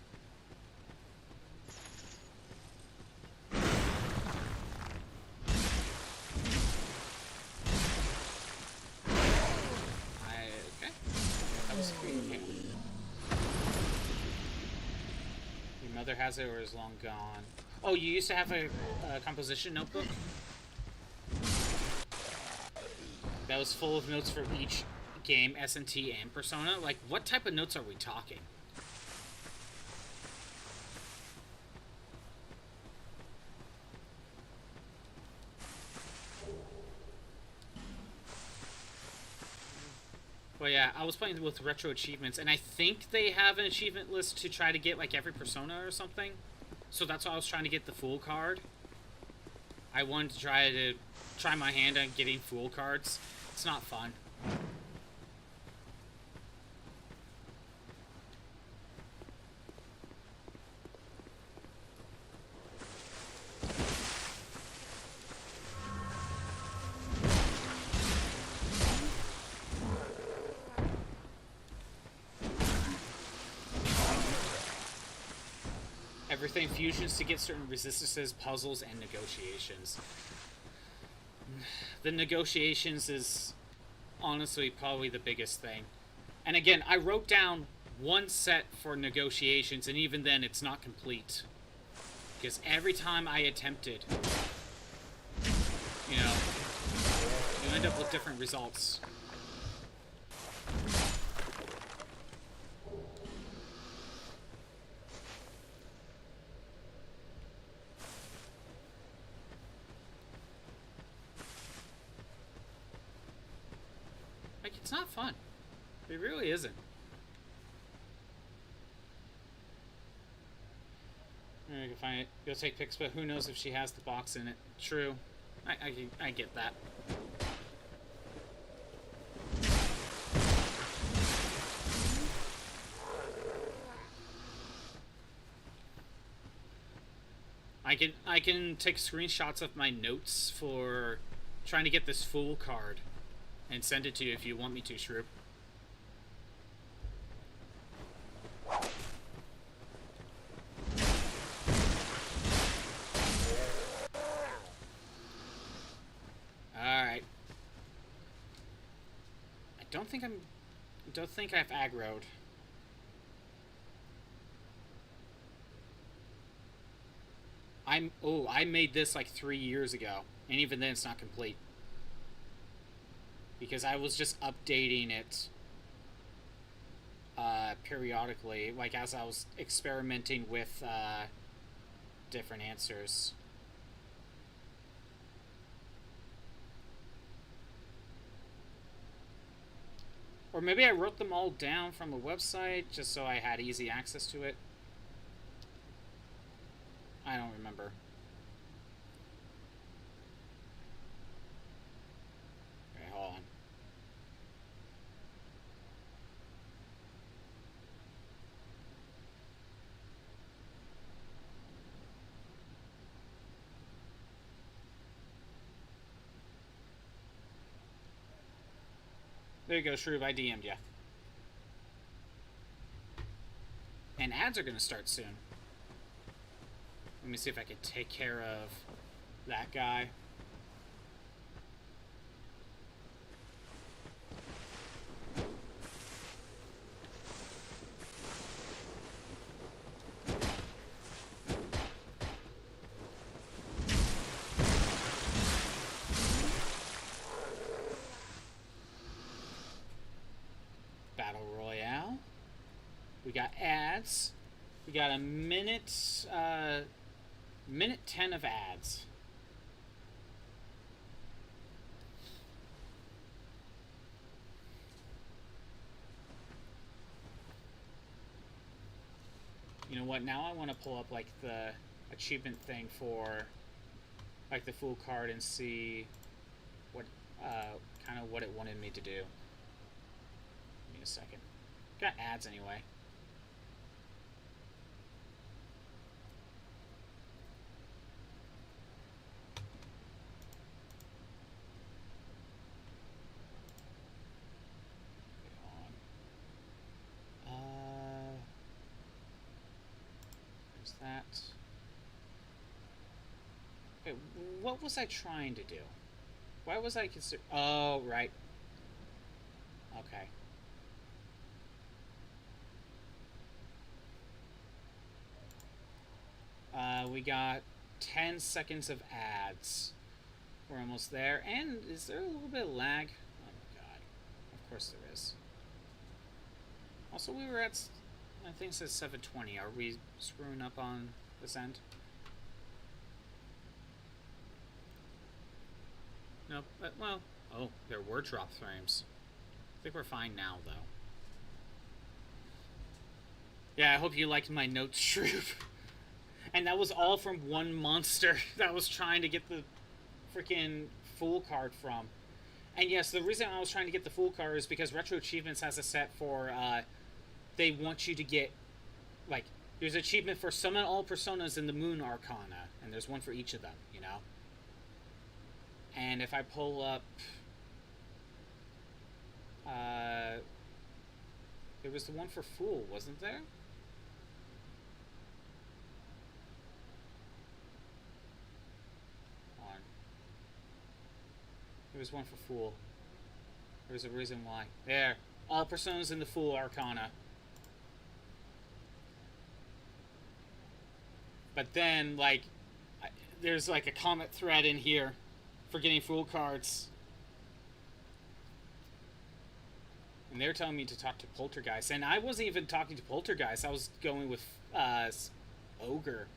Okay. That was cool. Okay. Your mother has it or is long gone. Oh, you used to have a composition notebook? That was full of notes for each game, S&T, and Persona. Like, what type of notes are we talking? Well, yeah, I was playing with Retro Achievements, and I think they have an achievement list to try to get, like, every Persona or something. So that's why I was trying to get the Fool card. I wanted to try my hand on getting Fool cards. It's not fun. Everything fusions to get certain resistances, puzzles, and negotiations. The negotiations is honestly probably the biggest thing. And again, I wrote down one set for negotiations, and even then it's not complete. Because every time I attempted, you know, you end up with different results. Like, it's not fun. It really isn't. I can find it. You'll take pics, but who knows if she has the box in it. True. I get that. I can take screenshots of my notes for trying to get this Fool card and send it to you if you want me to, Shroop. Alright. I don't think I've aggroed. I made this like 3 years ago, and even then it's not complete. Because I was just updating it periodically, like as I was experimenting with different answers. Or maybe I wrote them all down from the website just so I had easy access to it. I don't remember. Okay, hold on. There you go, Shrew. I DM'd ya. And ads are going to start soon. Let me see if I can take care of that guy. got ads. We got a minute, minute 10 of ads. You know what? Now I want to pull up like the achievement thing for like the Fool card and see what kind of what it wanted me to do. Give me a second. Got ads anyway. That. Okay, what was I trying to do? Why was I consider? Oh, right. Okay. We got 10 seconds of ads. We're almost there. And is there a little bit of lag? Oh my god. Of course there is. Also, we were at... I think it says 720. Are we screwing up on this end? Nope. Well, oh, there were drop frames. I think we're fine now, though. Yeah, I hope you liked my notes, Shroop. And that was all from one monster that I was trying to get the freaking Fool card from. And yes, the reason I was trying to get the Fool card is because Retro Achievements has a set for, they want you to get, like, there's an achievement for summon all personas in the Moon Arcana, and there's one for each of them, you know? And if I pull up, there was the one for Fool, wasn't there? Hold on. There was one for Fool. There's a reason why. There. All personas in the Fool Arcana. But then, like, there's like a comment thread in here for getting Fool cards. And they're telling me to talk to Poltergeist. And I wasn't even talking to Poltergeist. I was going with Ogre.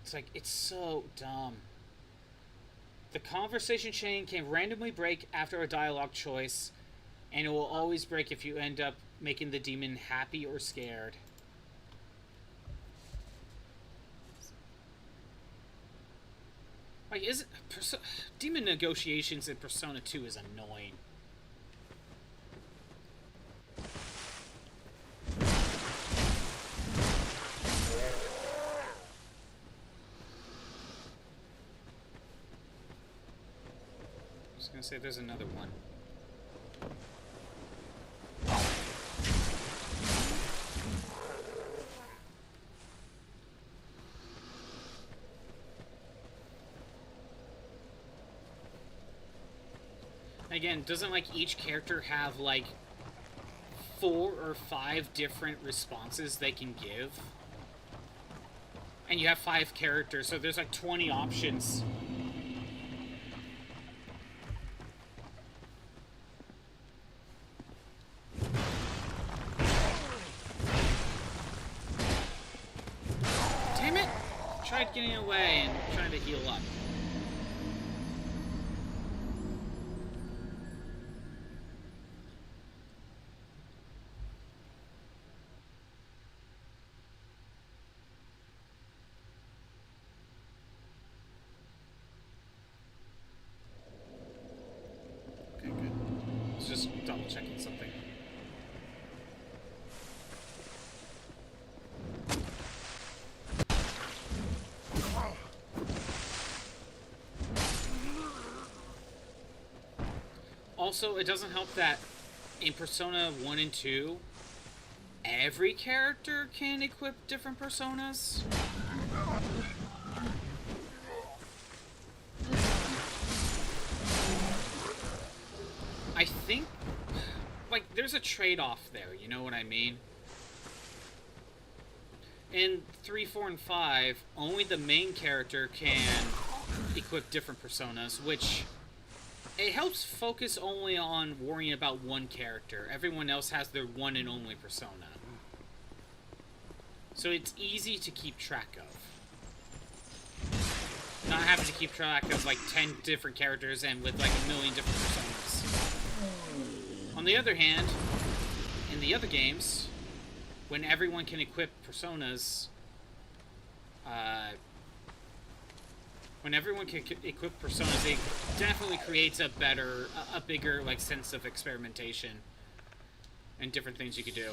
It's like, it's so dumb. The conversation chain can randomly break after a dialogue choice. And it will always break if you end up making the demon happy or scared. Like, demon negotiations in Persona 2 is annoying. I was gonna say there's another one. Again, doesn't like each character have like 4 or 5 different responses they can give? And you have 5 characters, so there's like 20 options. Damn it! Tried getting away and trying to heal up. Just double checking something. Also, it doesn't help that in Persona 1 and 2, every character can equip different personas. I think, like, there's a trade-off there, you know what I mean? In 3, 4, and 5, only the main character can equip different personas, which it helps focus only on worrying about one character. Everyone else has their one and only persona. So it's easy to keep track of. Not having to keep track of like 10 different characters and with like a million different personas. On the other hand, in the other games, when everyone can equip personas, it definitely creates a bigger like sense of experimentation and different things you could do.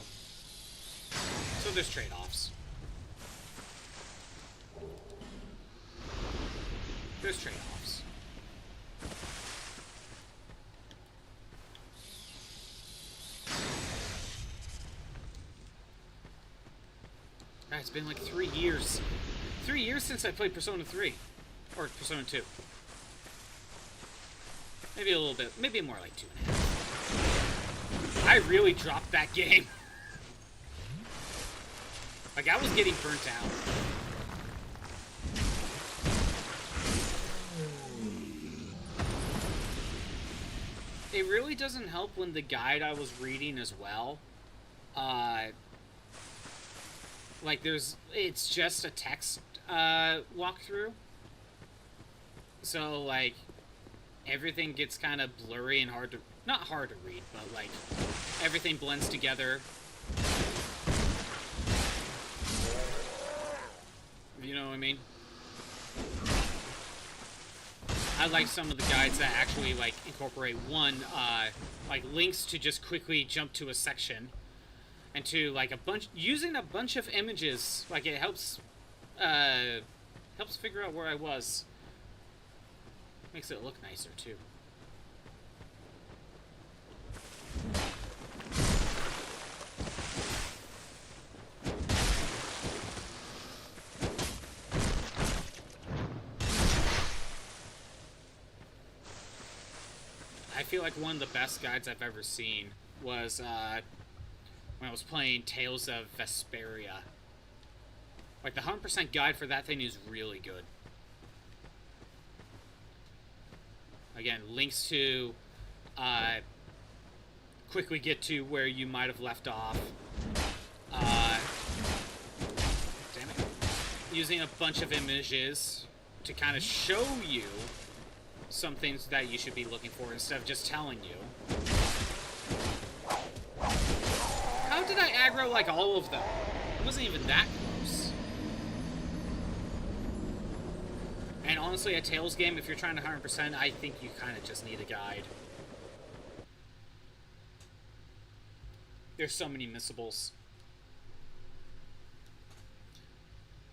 So there's trade-offs. There's trade-offs. God, it's been like 3 years. 3 years since I played Persona 3. Or Persona 2. Maybe a little bit. Maybe more like 2.5. I really dropped that game. Like, I was getting burnt out. It really doesn't help when the guide I was reading as well, like it's just a text walkthrough. So like everything gets kind of blurry and not hard to read, but like everything blends together. You know what I mean? I like some of the guides that actually like incorporate like links to just quickly jump to a section, and to like using a bunch of images. Like it helps figure out where I was. Makes it look nicer too. I feel like one of the best guides I've ever seen was when I was playing Tales of Vesperia. Like the 100% guide for that thing is really good. Again, links to quickly get to where you might have left off. Damn it. Using a bunch of images to kind of show you some things that you should be looking for instead of just telling you. How did I aggro like all of them? It wasn't even that close. And honestly, a Tales game, if you're trying to 100%, I think you kind of just need a guide. There's so many missables.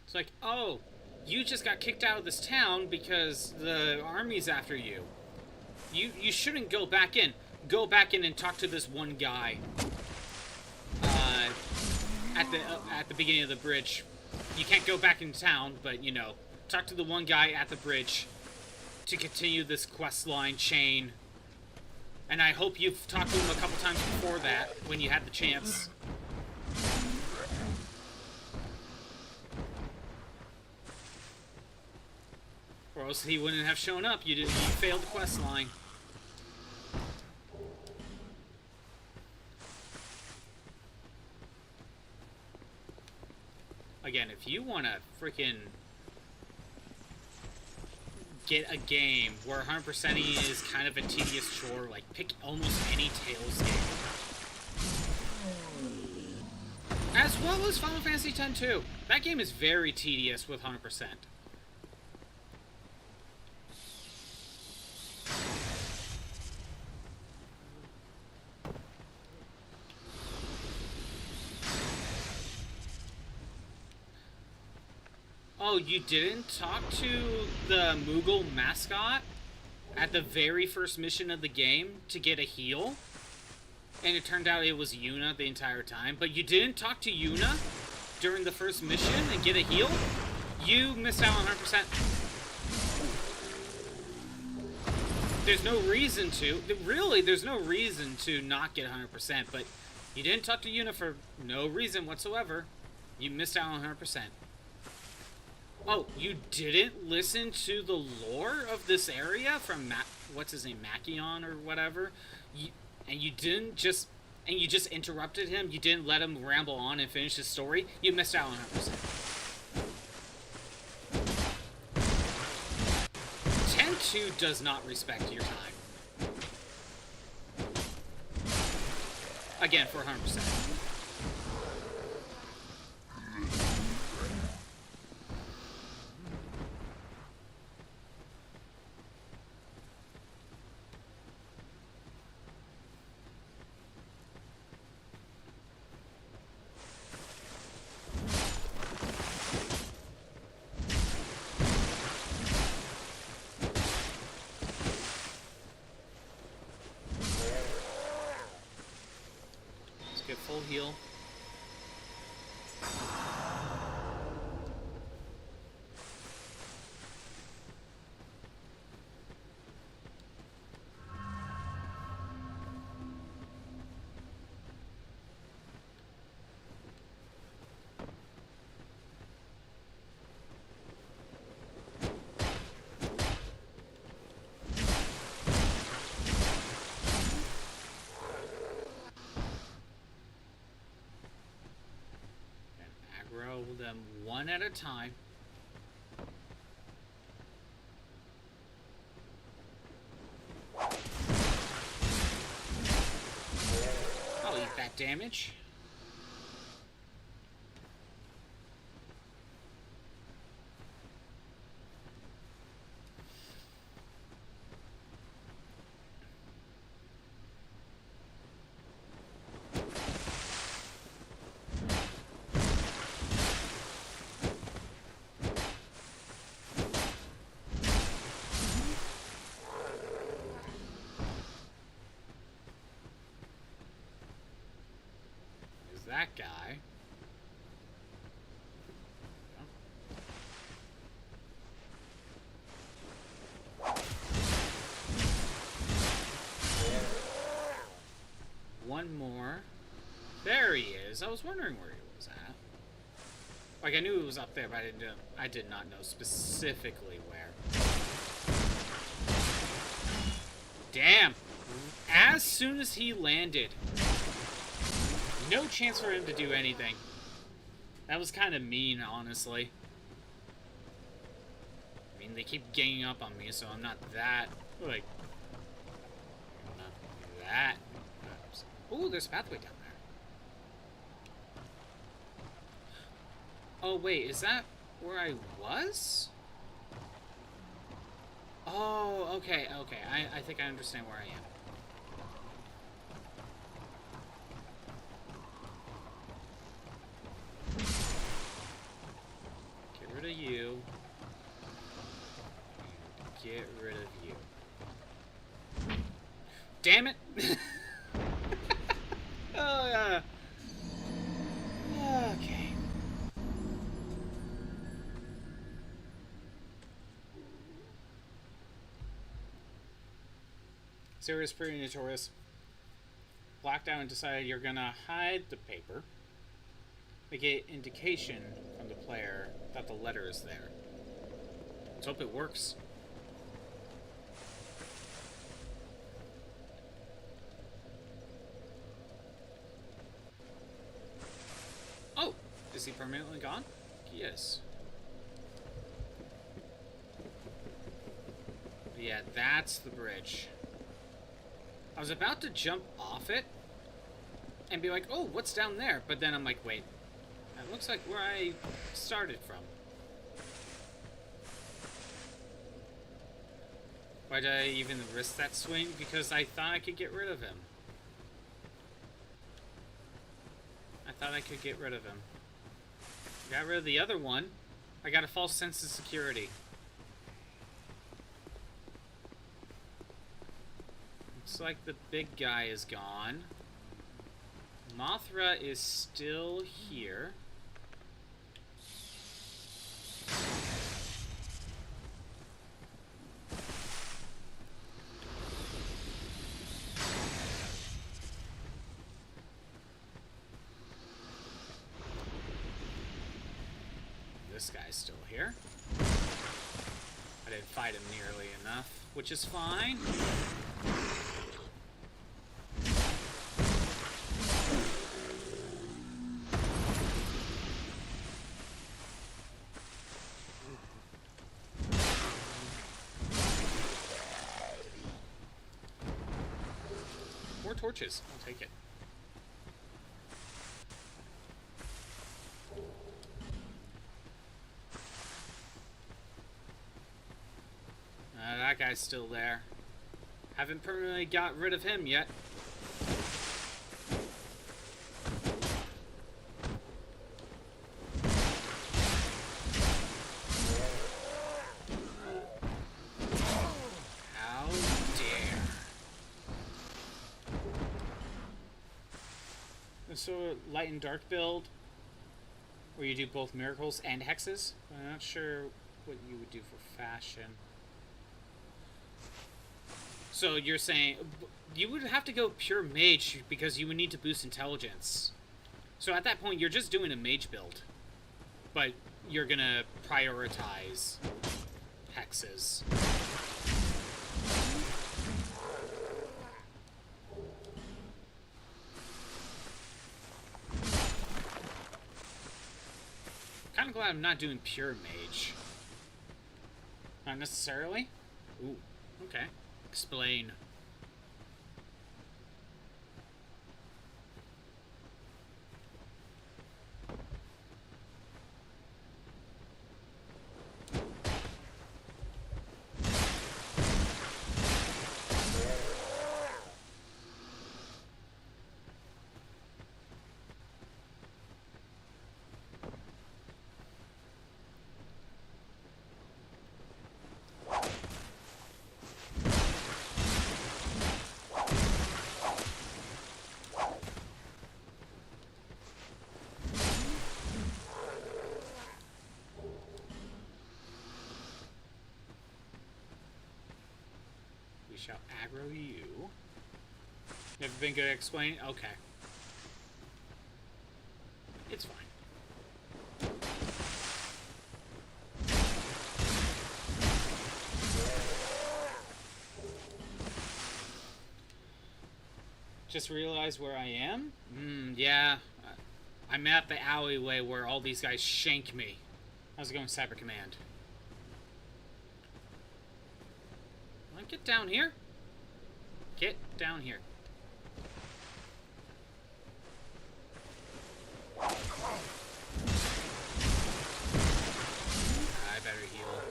It's like, oh, you just got kicked out of this town because the army's after you. You shouldn't go back in. Go back in and talk to this one guy. At the beginning of the bridge. You can't go back in town, but you know, talk to the one guy at the bridge to continue this quest line chain. And I hope you've talked to him a couple times before that when you had the chance. Or else he wouldn't have shown up. You failed the quest line. Again, if you want to freaking get a game where 100%ing is kind of a tedious chore, like pick almost any Tales game. As well as Final Fantasy X too. That game is very tedious with 100%. Oh, you didn't talk to the Moogle mascot at the very first mission of the game to get a heal? And it turned out it was Yuna the entire time. But you didn't talk to Yuna during the first mission and get a heal? You missed out on 100%. There's no reason to. Really, there's no reason to not get 100%. But you didn't talk to Yuna for no reason whatsoever. You missed out on 100%. Oh, you didn't listen to the lore of this area from what's his name, Machion or whatever, you just interrupted him. You didn't let him ramble on and finish his story. You missed out on 100%. 10-2 does not respect your time. Again, for 100%. Full heal. Roll them one at a time. I'll eat that damage. That guy. One more. There he is. I was wondering where he was at. Like, I knew he was up there, but I did not know specifically where. Damn. As soon as he landed, no chance for him to do anything. That was kind of mean, honestly. I mean, they keep ganging up on me, so I'm not that, like, not that. Ooh, there's a pathway down there. Oh, wait, is that where I was? Oh, okay. I think I understand where I am. Get rid of you. Get rid of you. Damn it! Oh, yeah. Okay. Serious, pretty notorious. Blacked out and decided you're gonna hide the paper. Make an indication from the player that the letter is there. Let's hope it works. Oh! Is he permanently gone? Yes. Yeah, that's the bridge. I was about to jump off it and be like, oh, what's down there? But then I'm like, wait, that looks like where I started from. Why did I even risk that swing? Because I thought I could get rid of him. I thought I could get rid of him. Got rid of the other one. I got a false sense of security. Looks like the big guy is gone. Mothra is still here. This guy's still here. I didn't fight him nearly enough, which is fine. More torches. I'll take it. That guy's still there. Haven't permanently got rid of him yet. How dare. So, light and dark build, where you do both miracles and hexes. I'm not sure what you would do for fashion. So you're saying you would have to go pure mage because you would need to boost intelligence. So at that point, you're just doing a mage build, but you're gonna prioritize hexes. Kind of glad I'm not doing pure mage. Not necessarily. Ooh, okay. Explain. Shall aggro you. Never been good at explaining? Okay. It's fine. Just realized where I am? Yeah. I'm at the alleyway where all these guys shank me. How's it going, Cyber Command? Get down here. Get down here. I better heal.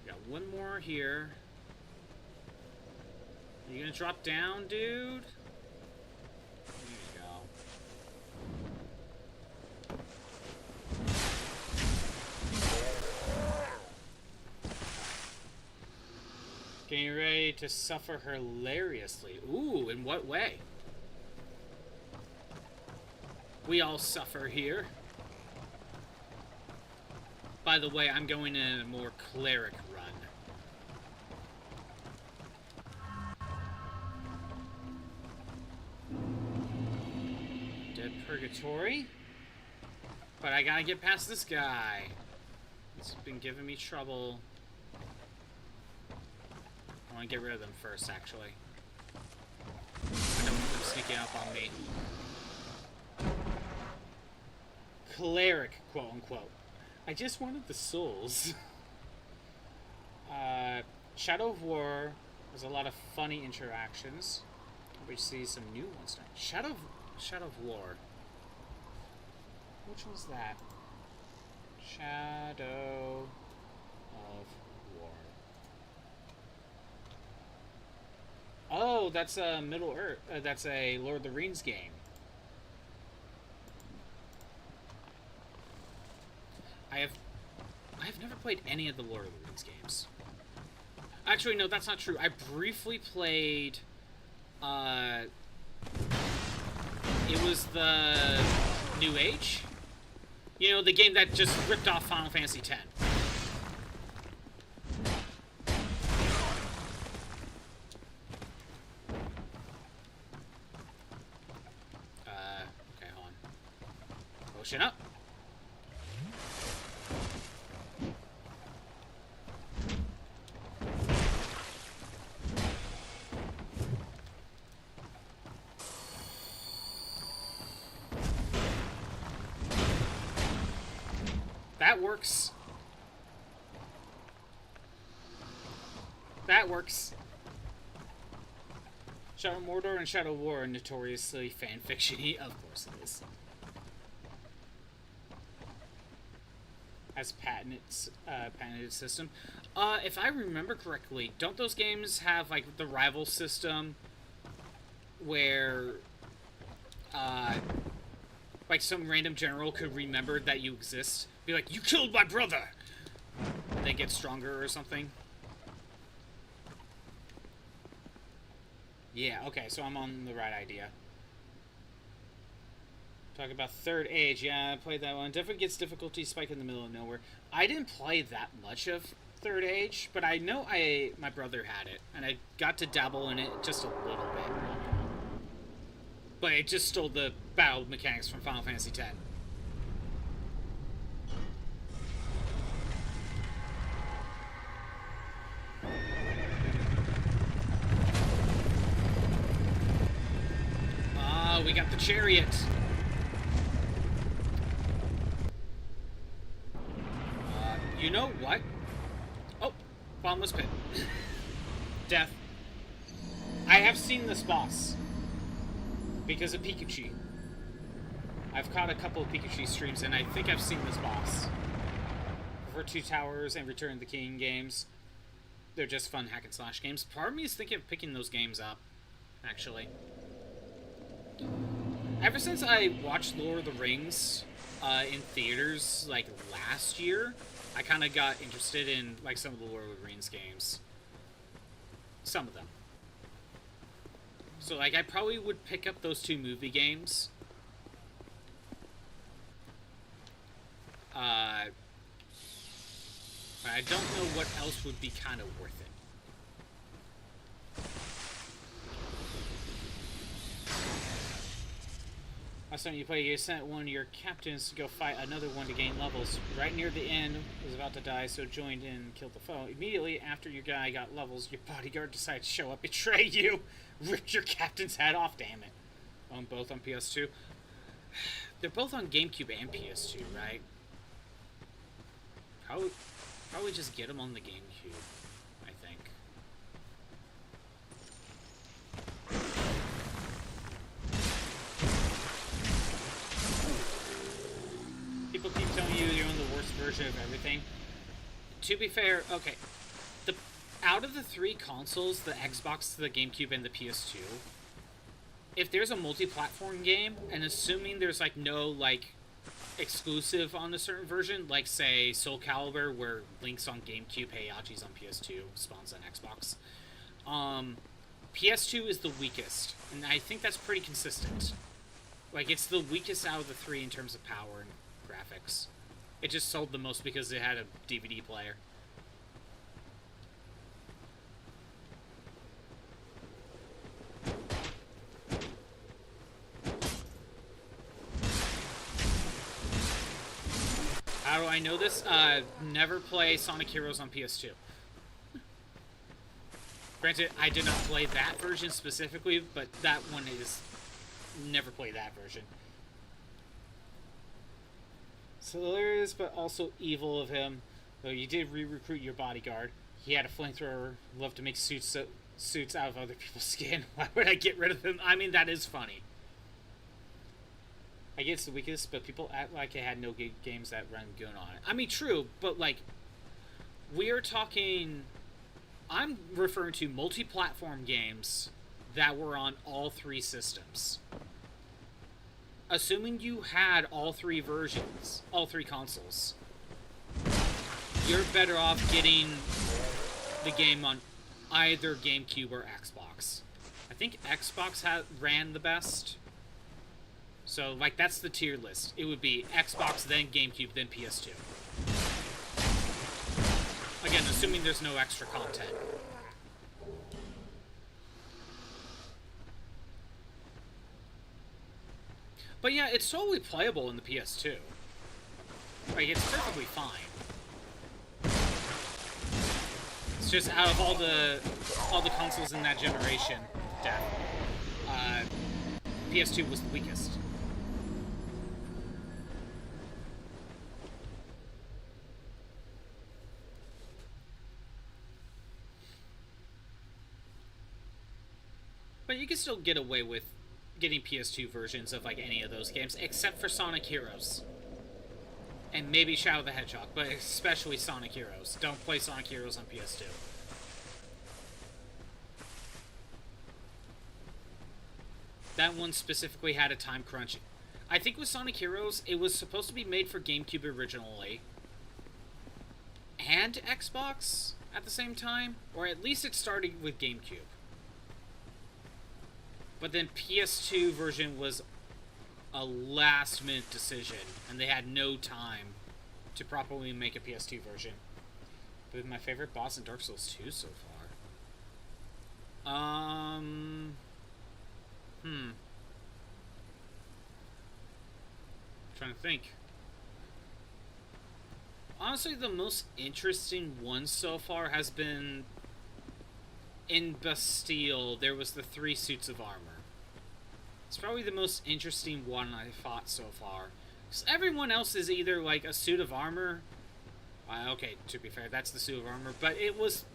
Got one more here. Are you gonna drop down, dude? Getting ready to suffer hilariously. Ooh, in what way? We all suffer here. By the way, I'm going in a more cleric run. Dead Purgatory. But I gotta get past this guy. He's been giving me trouble. I want to get rid of them first, actually. I don't want them sneaking up on me. Cleric, quote-unquote. I just wanted the souls. Shadow of War. There's a lot of funny interactions. We see some new ones now. Shadow of War. Which one's that? Shadow of War. Oh, that's a Middle Earth. That's a Lord of the Rings game. I have never played any of the Lord of the Rings games. Actually, no, that's not true. I briefly played. It was the New Age. You know, the game that just ripped off Final Fantasy X. Okay, hold on. Potion up. That works. That works. Shadow Mordor and Shadow War are notoriously fanfiction-y. Of course it is. As patented system. If I remember correctly, don't those games have like the rival system where like some random general could remember that you exist? Be like, you killed my brother! And they get stronger or something. Yeah, okay, so I'm on the right idea. Talk about Third Age. Yeah, I played that one. Definitely gets difficulty spike in the middle of nowhere. I didn't play that much of Third Age, but I know my brother had it, and I got to dabble in it just a little bit. But it just stole the battle mechanics from Final Fantasy X. We got the chariot. You know what? Oh, bottomless pit. Death. I have seen this boss because of Pikachu. I've caught a couple of Pikachu streams, and I think I've seen this boss. For Two Towers and Return of the King games, they're just fun hack and slash games. Part of me is thinking of picking those games up, actually. Ever since I watched Lord of the Rings in theaters like last year, I kind of got interested in like some of the Lord of the Rings games. Some of them. So like I probably would pick up those two movie games. But I don't know what else would be kind of worth it. Last time you played, you sent one of your captains to go fight another one to gain levels. Right near the end, was about to die, so joined in and killed the foe. Immediately after your guy got levels, your bodyguard decided to show up, betray you, ripped your captain's head off. Damn it. On both on PS2. They're both on GameCube and PS2, right? Probably just get them on the GameCube, I think. People keep telling you you're on the worst version of everything. To be fair, okay, out of the three consoles, the Xbox, the GameCube, and the PS2, if there's a multi-platform game, and assuming there's like no like exclusive on a certain version, like say Soul Calibur, where Link's on GameCube, Heihachi's on PS2, Spawn's on Xbox, PS2 is the weakest, and I think that's pretty consistent. Like, it's the weakest out of the three in terms of power and graphics. It just sold the most because it had a DVD player. How do I know this? Never play Sonic Heroes on PS2. Granted, I did not play that version specifically, but that one is... Never play that version. So hilarious, but also evil of him. Though you did re-recruit your bodyguard. He had a flamethrower, loved to make suits out of other people's skin. Why would I get rid of him? I mean, that is funny. I guess it's the weakest, but people act like it had no games that run good on it. I mean, true, but like, we are talking... I'm referring to multi-platform games that were on all three systems. Assuming you had all three versions, all three consoles, you're better off getting the game on either GameCube or Xbox. I think Xbox ran the best. So, like, that's the tier list. It would be Xbox, then GameCube, then PS2. Again, assuming there's no extra content. But yeah, it's totally playable in the PS2. Like, it's perfectly fine. It's just out of all the consoles in that generation, PS2 was the weakest. But you can still get away with getting PS2 versions of like any of those games, except for Sonic Heroes. And maybe Shadow the Hedgehog, but especially Sonic Heroes. Don't play Sonic Heroes on PS2. That one specifically had a time crunch. I think with Sonic Heroes, it was supposed to be made for GameCube originally. And Xbox at the same time. Or at least it started with GameCube. But then PS2 version was a last-minute decision, and they had no time to properly make a PS2 version. But my favorite boss in Dark Souls 2 so far. Trying to think. Honestly, the most interesting one so far has been in Bastille. There was the 3 suits of armor. It's probably the most interesting one I fought so far. Because everyone else is either like a suit of armor. Okay, to be fair, that's the suit of armor. But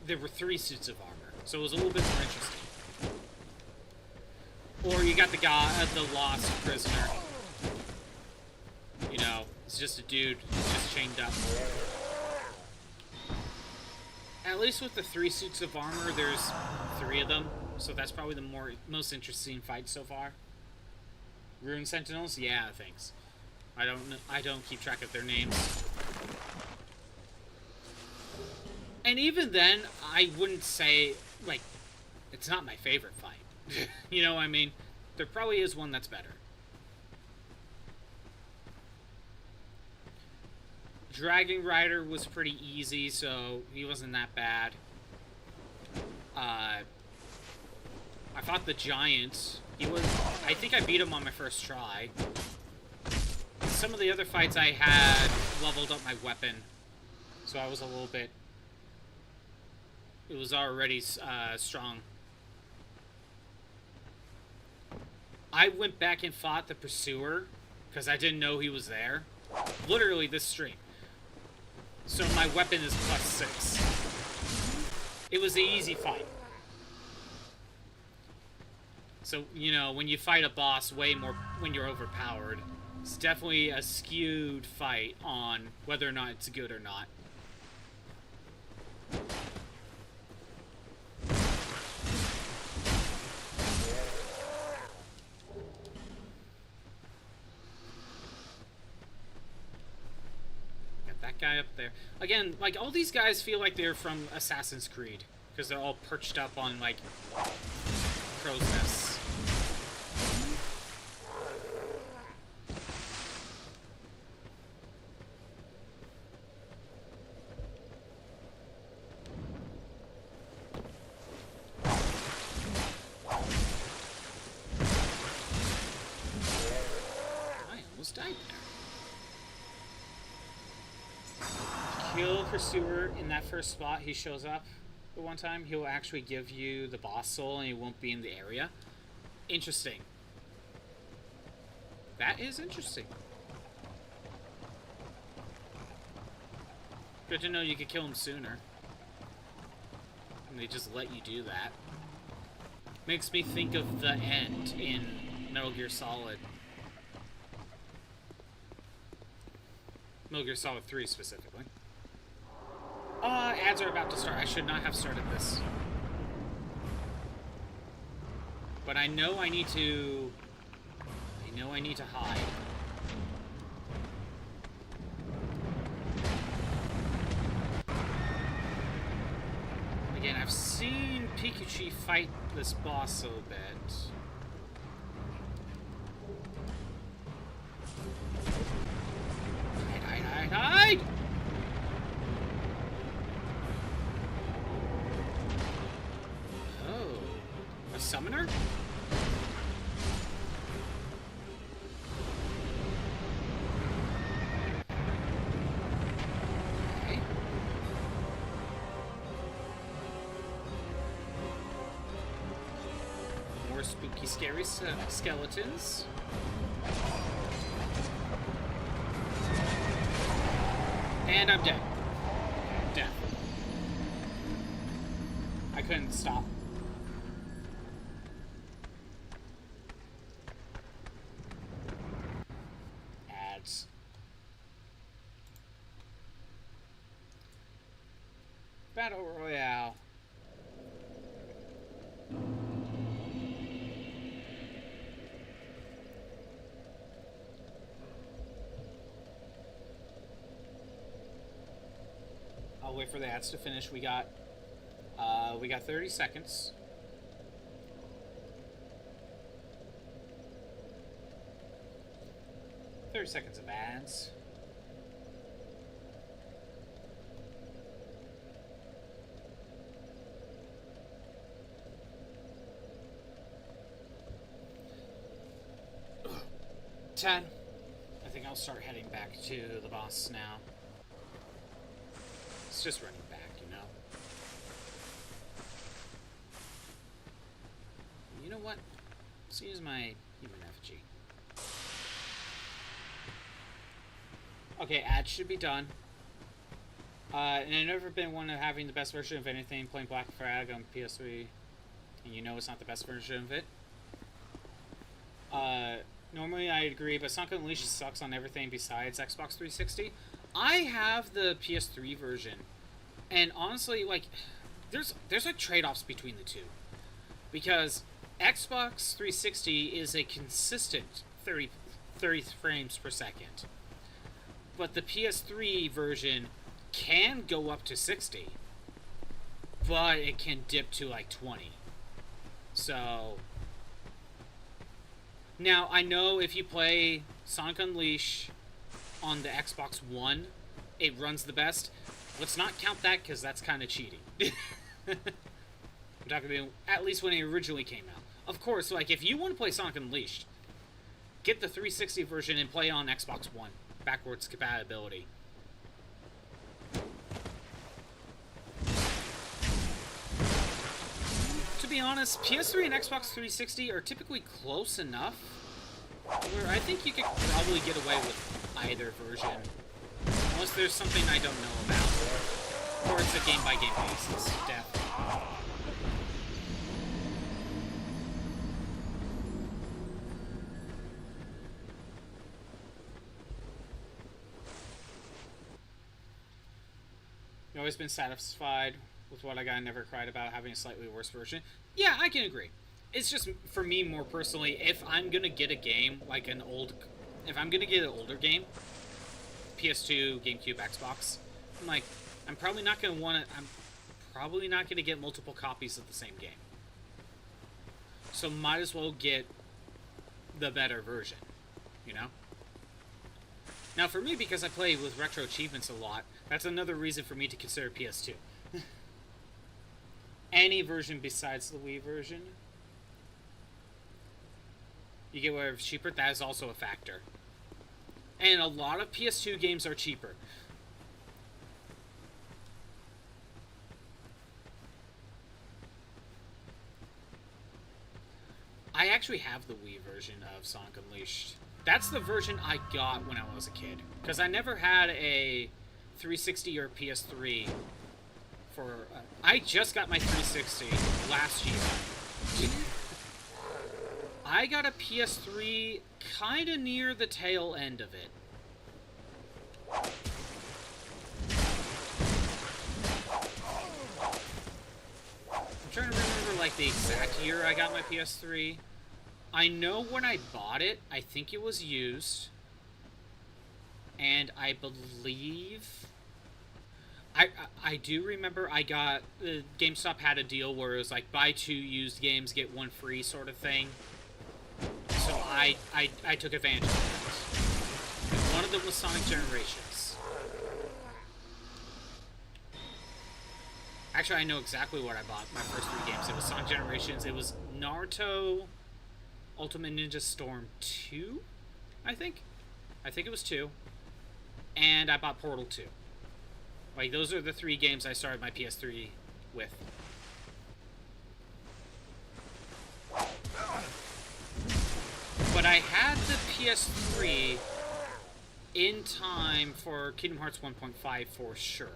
there were 3 suits of armor, so it was a little bit more interesting. Or you got the guy, the lost prisoner. You know, it's just a dude just chained up. At least with the 3 suits of armor, there's 3 of them, so that's probably the most interesting fight so far. Rune Sentinels? Yeah, thanks. I don't keep track of their names. And even then, I wouldn't say, like, it's not my favorite fight. You know what I mean? There probably is one that's better. Dragon Rider was pretty easy, so he wasn't that bad. I fought the Giant. I think I beat him on my first try. Some of the other fights I had leveled up my weapon, so I was a little bit... It was already strong. I went back and fought the Pursuer, because I didn't know he was there. Literally this stream. So my weapon is +6. It was an easy fight. So, you know, when you fight a boss way more when you're overpowered, it's definitely a skewed fight on whether or not it's good or not. Got that guy up there. Again, like, all these guys feel like they're from Assassin's Creed, because they're all perched up on, like, crow's nests. Died there. Kill Pursuer in that first spot. He shows up the one time. He'll actually give you the boss soul, and he won't be in the area. Interesting. That is interesting. Good to know you could kill him sooner. And they just let you do that. Makes me think of the end in Metal Gear Solid. Metal Gear Solid 3 specifically. Ads are about to start. I should not have started this. But I know I need to... hide. Again, I've seen Pikachu fight this boss a bit. Hide! Oh. A summoner? spooky, scary skeletons. And I'm dead. Dead. I couldn't stop. Ads. Battle Royale. I'll wait for the ads to finish. We got 30 seconds. Seconds of ads. Ugh. 10. I think I'll start heading back to the boss now. It's just running back, you know. You know what? Let's use my human effigy. Okay, ads should be done. And I've never been one of having the best version of anything, playing Black Flag on PS3, and you know it's not the best version of it. Normally I agree, but Sonic Unleashed sucks on everything besides Xbox 360. I have the PS3 version, and honestly, like, there's like trade-offs between the two. Because Xbox 360 is a consistent 30 frames per second. But the PS3 version can go up to 60, but it can dip to like 20. So now I know if you play Sonic Unleashed on the Xbox One, it runs the best. Let's not count that because that's kind of cheating. I'm talking about at least when it originally came out. Of course, like if you want to play Sonic Unleashed, get the 360 version and play on Xbox One. Backwards compatibility. To be honest, PS3 and Xbox 360 are typically close enough where I think you could probably get away with either version. Unless there's something I don't know about. Or it's a game-by-game basis. Definitely. I've always been satisfied with what I got and never cried about having a slightly worse version. Yeah, I can agree. It's just, for me, more personally, if I'm gonna get a game, like if I'm gonna get an older game, PS2, GameCube, Xbox, I'm probably not gonna get multiple copies of the same game. So might as well get the better version, you know? Now for me, because I play with retro achievements a lot, that's another reason for me to consider PS2. Any version besides the Wii version. You get whatever's cheaper, that is also a factor. And a lot of PS2 games are cheaper. I actually have the Wii version of Sonic Unleashed. That's the version I got when I was a kid. Because I never had a 360 or PS3 for... I just got my 360 last year. I got a PS3 kind of near the tail end of it. I'm trying to remember like the exact year I got my PS3. I know when I bought it, I think it was used. And I believe... I do remember I got... GameStop had a deal where it was like, buy 2 used games, get 1 free sort of thing. So I took advantage of that. And one of them was Sonic Generations. Actually, I know exactly what I bought my first 3 games. It was Sonic Generations, it was Naruto Ultimate Ninja Storm 2, I think. I think it was 2. And I bought Portal 2. Like, those are the 3 games I started my PS3 with. But I had the PS3 in time for Kingdom Hearts 1.5 for sure.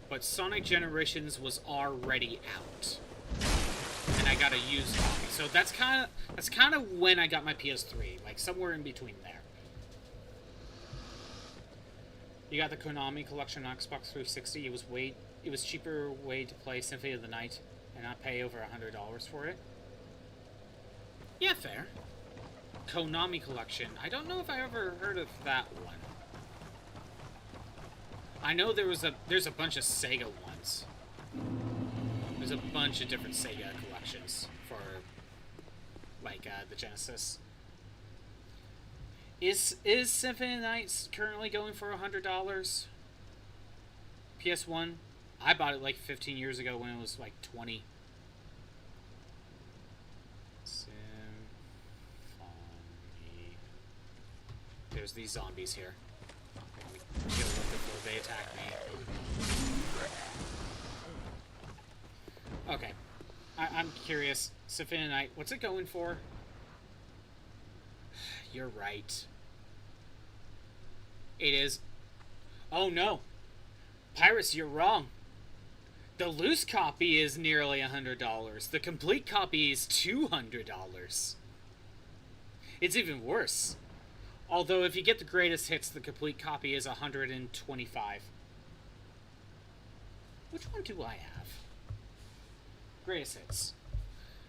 But Sonic Generations was already out. And I got a used copy. So that's kind of when I got my PS3, like somewhere in between there. You got the Konami collection on Xbox 360. It was cheaper way to play Symphony of the Night and not pay over $100 for it. Yeah, fair. Konami collection. I don't know if I ever heard of that one. I know there's a bunch of Sega ones. There's a bunch of different Sega collections for like the Genesis. Is Symphony of the Night currently going for $100? PS1? I bought it like 15 years ago when it was like 20. Symphony. There's these zombies here. Kill them before they attack me. Okay. I'm curious. Symphony of the Night, what's it going for? You're right. It is. Oh no. Pirates, you're wrong. The loose copy is nearly $100. The complete copy is $200. It's even worse. Although if you get the greatest hits, the complete copy is $125. Which one do I have? Greatest hits.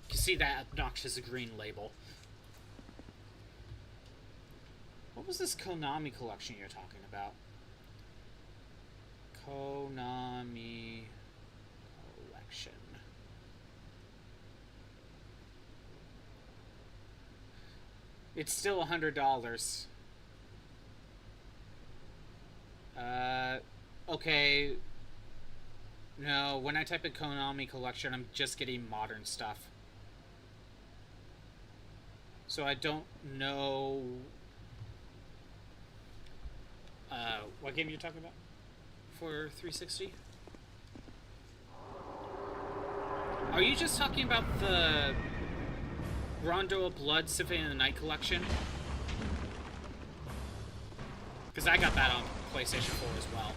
You can see that obnoxious green label. What was this Konami collection you're talking about? Konami collection. It's still $100. Okay. No, when I type in Konami collection, I'm just getting modern stuff. So I don't know... what game you're talking about? For 360? Are you just talking about the Rondo of Blood Symphony of the Night collection? Because I got that on PlayStation 4 as well.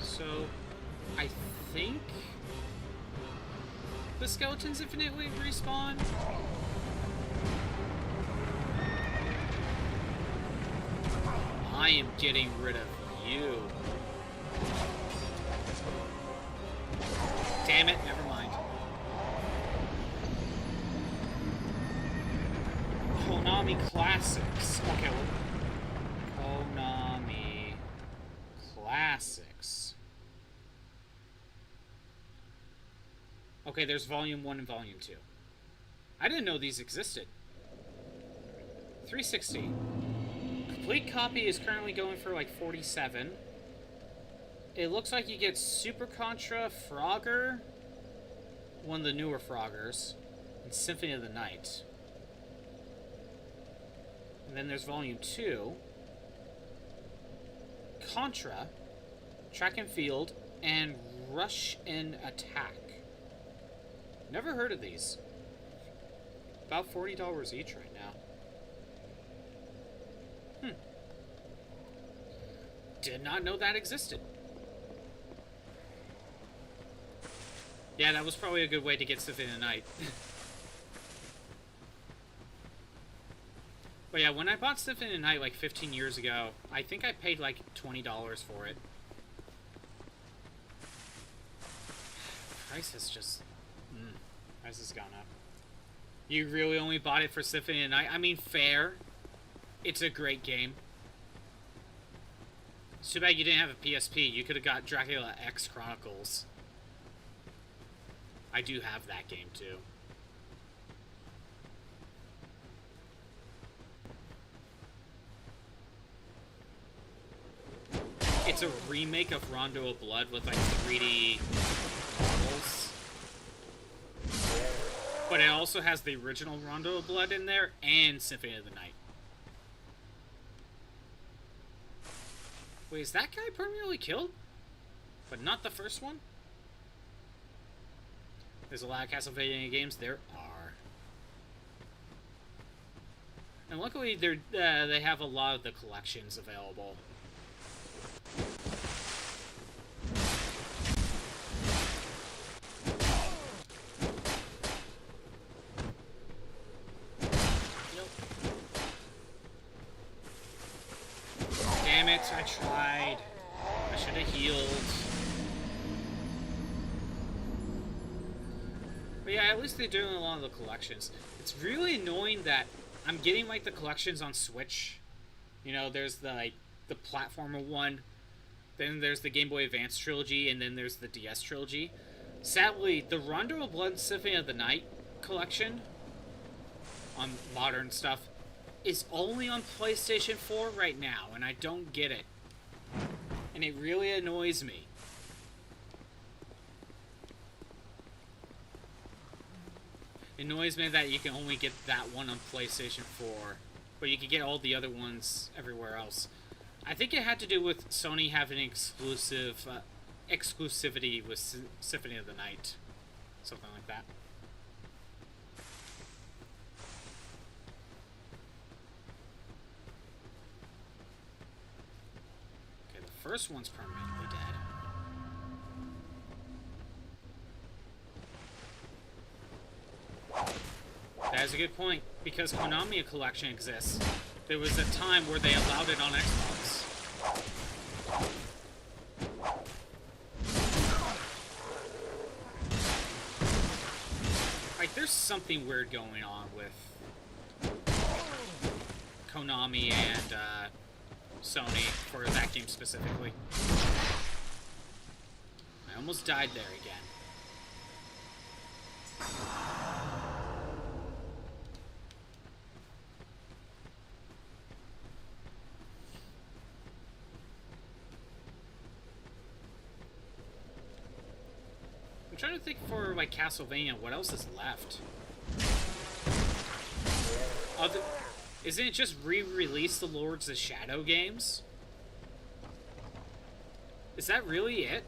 So, I think the skeletons infinitely respawn. I am getting rid of you. Damn it, never mind. Konami Classics. Okay, Konami Classics. Okay, there's Volume 1 and Volume 2. I didn't know these existed. 360. Complete copy is currently going for like $47. It looks like you get Super Contra, Frogger, one of the newer Froggers, and Symphony of the Night. And then there's Volume 2. Contra, Track and Field, and Rush and Attack. Never heard of these. About $40 each right now. Did not know that existed. Yeah, that was probably a good way to get Symphony of the Night. But yeah, when I bought Symphony of the Night like 15 years ago, I think I paid like $20 for it. Price has just... price has gone up. You really only bought it for Symphony of the Night? I mean, fair. It's a great game. It's too bad you didn't have a PSP. You could have got Dracula X Chronicles. I do have that game too. it's a remake of Rondo of Blood with like 3D models. But it also has the original Rondo of Blood in there and Symphony of the Night. Wait, is that guy permanently killed? But not the first one? There's a lot of Castlevania games. There are. And luckily, they have a lot of the collections available. Damn it, I tried. I should have healed. But yeah, at least they're doing a lot of the collections. It's really annoying that I'm getting like the collections on Switch. You know, there's the platformer one, then there's the Game Boy Advance trilogy, and then there's the DS trilogy. Sadly, the Rondo of Blood and Symphony of the Night collection on modern stuff is only on PlayStation 4 right now, and I don't get it. And it really annoys me. It annoys me that you can only get that one on PlayStation 4, but you can get all the other ones everywhere else. I think it had to do with Sony having exclusivity with Symphony of the Night. Something like that. Okay, the first one's permanently dead. That is a good point, because Konami Collection exists. There was a time where they allowed it on Xbox. Like, there's something weird going on with Konami and Sony for that game specifically. I almost died there again. I'm trying to think for, like, Castlevania, what else is left? Isn't it just re-release the Lords of Shadow games? Is that really it?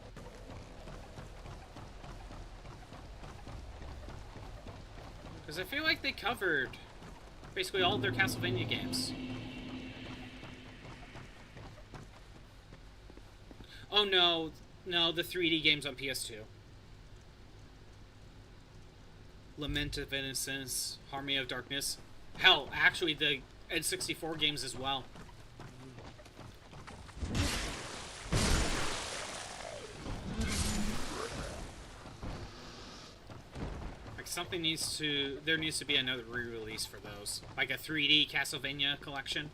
Because I feel like they covered basically all of their Castlevania games. Oh no, the 3D games on PS2. Lament of Innocence, Harmony of Darkness. Hell, actually the N64 games as well. Like there needs to be another re-release for those. Like a 3D Castlevania collection.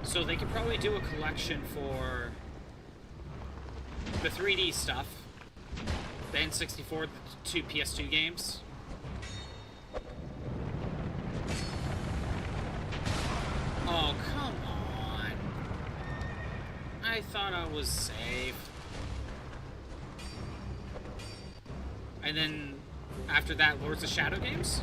So they could probably do a collection for the 3D stuff, the N64, the two PS2 games. Oh, come on. I thought I was safe. And then, after that, Lords of Shadow games?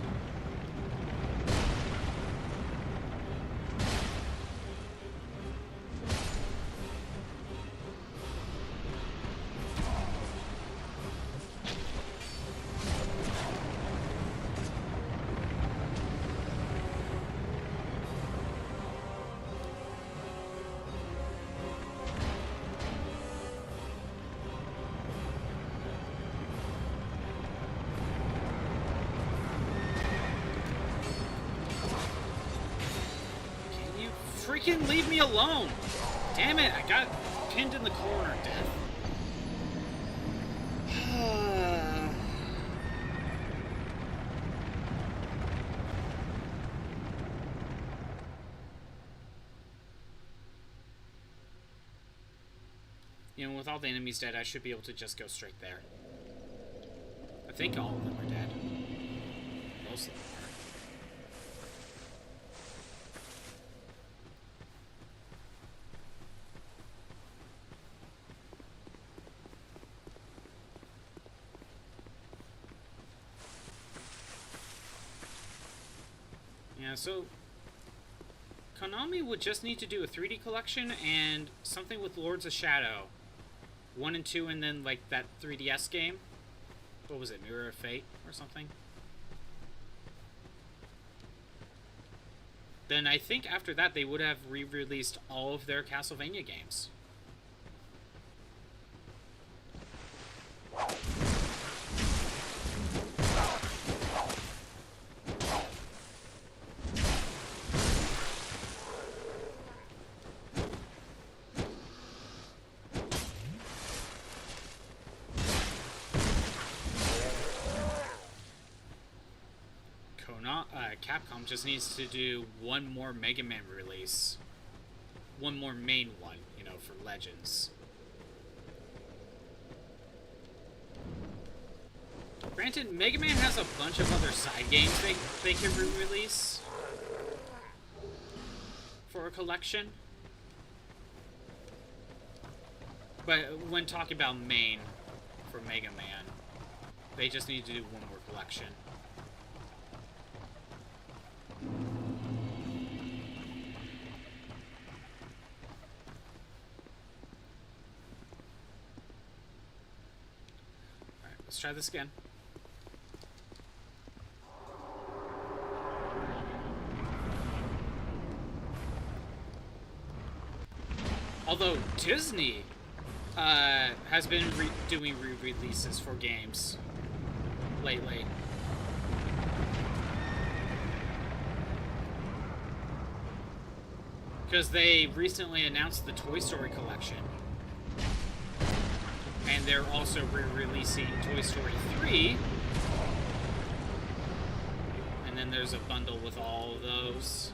Freaking leave me alone! Damn it, I got pinned in the corner, death. You know, with all the enemies dead, I should be able to just go straight there. I think all of them are dead. Most of them are. Yeah, so Konami would just need to do a 3D collection and something with Lords of Shadow. 1 and 2, and then like that 3DS game. What was it, Mirror of Fate or something? Then I think after that they would have re-released all of their Castlevania games. Capcom just needs to do one more Mega Man release. One more main one, you know, for Legends. Granted, Mega Man has a bunch of other side games they can re-release for a collection. But when talking about main for Mega Man, they just need to do one more collection. Let's try this again. Although Disney has been doing re-releases for games lately. Because they recently announced the Toy Story collection. And they're also re-releasing Toy Story 3. And then there's a bundle with all of those.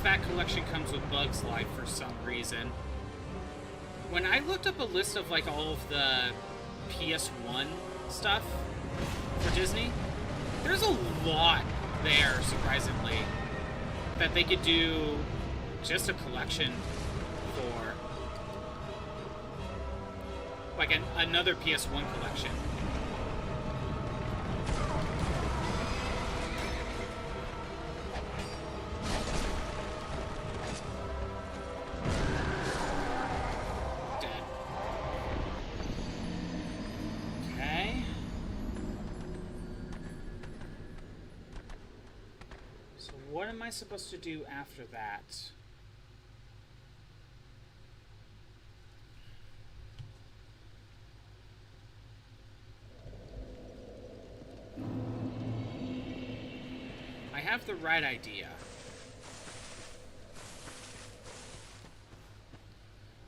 That collection comes with Bug's Life for some reason. When I looked up a list of like all of the PS1 stuff for Disney, there's a lot there, surprisingly, that they could do just a collection for. Like another PS1 collection. What am I supposed to do after that? I have the right idea.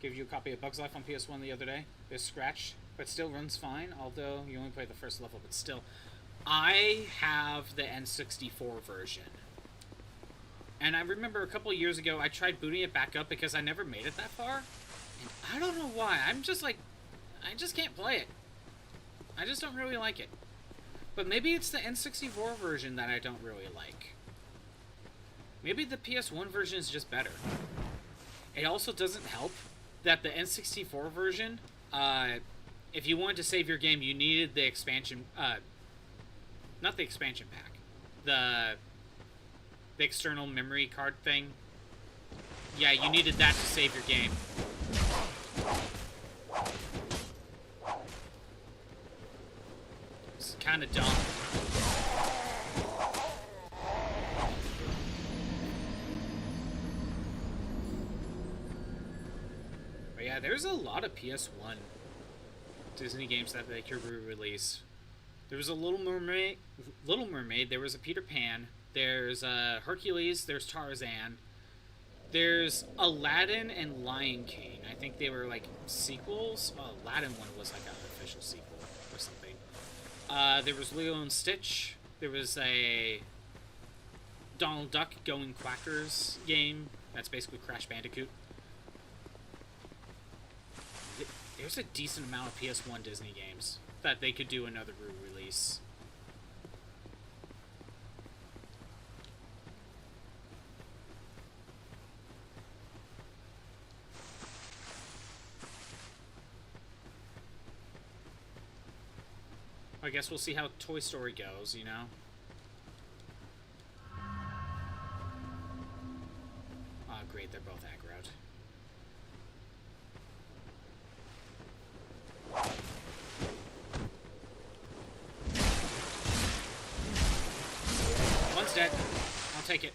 Gave you a copy of Bug's Life on PS1 the other day. It's scratched, but still runs fine, although you only play the first level, but still. I have the N64 version. And I remember a couple years ago, I tried booting it back up because I never made it that far. And I don't know why. I'm just like, I just can't play it. I just don't really like it. But maybe it's the N64 version that I don't really like. Maybe the PS1 version is just better. It also doesn't help that the N64 version, if you wanted to save your game, you needed the expansion, not the expansion pack, the external memory card thing. Yeah, you needed that to save your game. It's kind of dumb. But yeah, there's a lot of PS1 Disney games that they could re-release. There was a Little Mermaid, there was a Peter Pan, there's Hercules, there's Tarzan, There's Aladdin and Lion King. I think they were like sequels. Oh, Aladdin one was like an official sequel or something. There was Lilo and Stitch. There was a Donald Duck Going Quackers game. That's basically Crash Bandicoot. There's a decent amount of PS1 Disney games that they could do another re-release. I guess we'll see how Toy Story goes, you know? Oh, great, they're both aggroed. One's dead. I'll take it.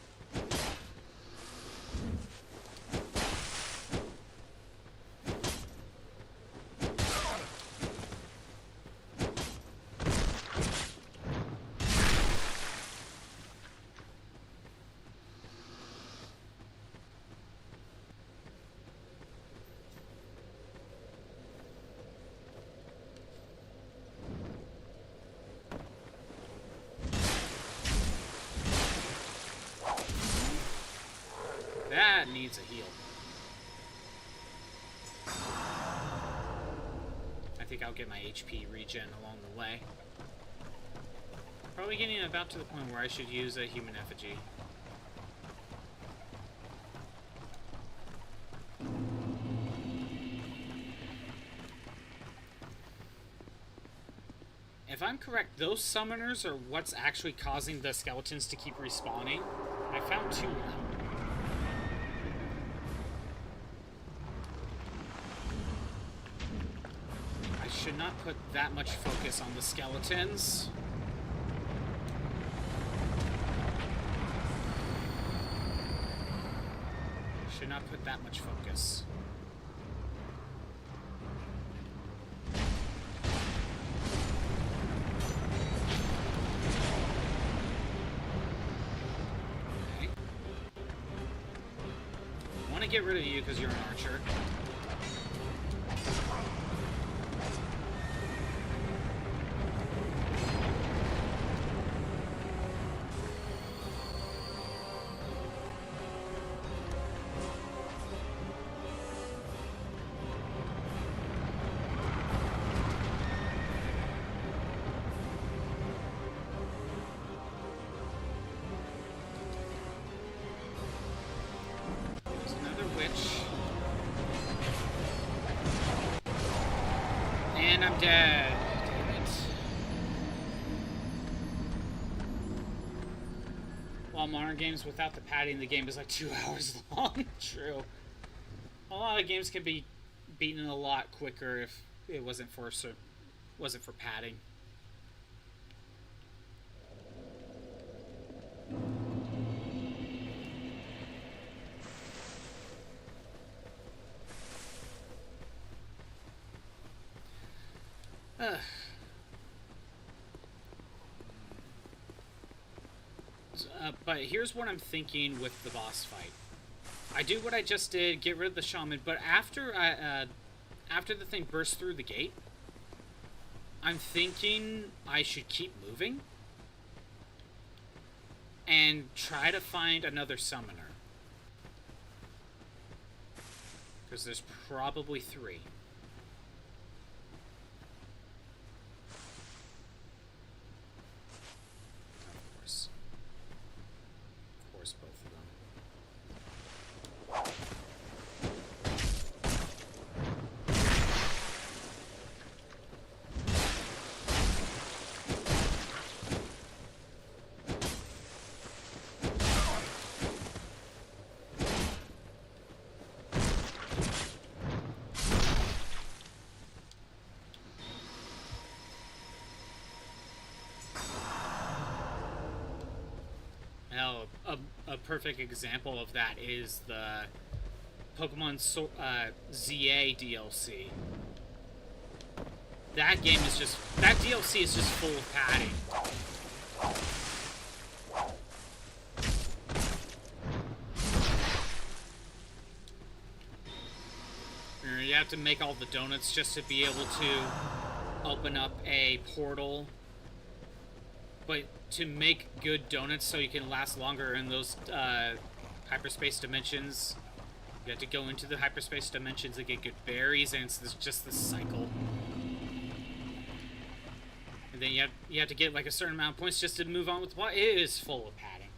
That needs a heal. I think I'll get my HP regen along the way. Probably getting about to the point where I should use a human effigy. If I'm correct, those summoners are what's actually causing the skeletons to keep respawning. I found 2 of them. Should not put that much focus on the skeletons. Should not put that much focus. Okay. I want to get rid of you because you're an archer. And I'm dead. Damn it. While modern games without the padding, the game is like 2 hours long. True. A lot of games could be beaten a lot quicker if it wasn't for padding. But here's what I'm thinking with the boss fight. I do what I just did, get rid of the shaman, but after the thing bursts through the gate, I'm thinking I should keep moving and try to find another summoner. Because there's probably 3. Both of them. Now, a perfect example of that is the Pokemon ZA DLC. That DLC is just full of padding. You have to make all the donuts just to be able to open up a portal. But to make good donuts so you can last longer in those hyperspace dimensions, you have to go into the hyperspace dimensions and get good berries, and it's just this cycle. And then you have to get like a certain amount of points just to move on with the plot. It is full of padding.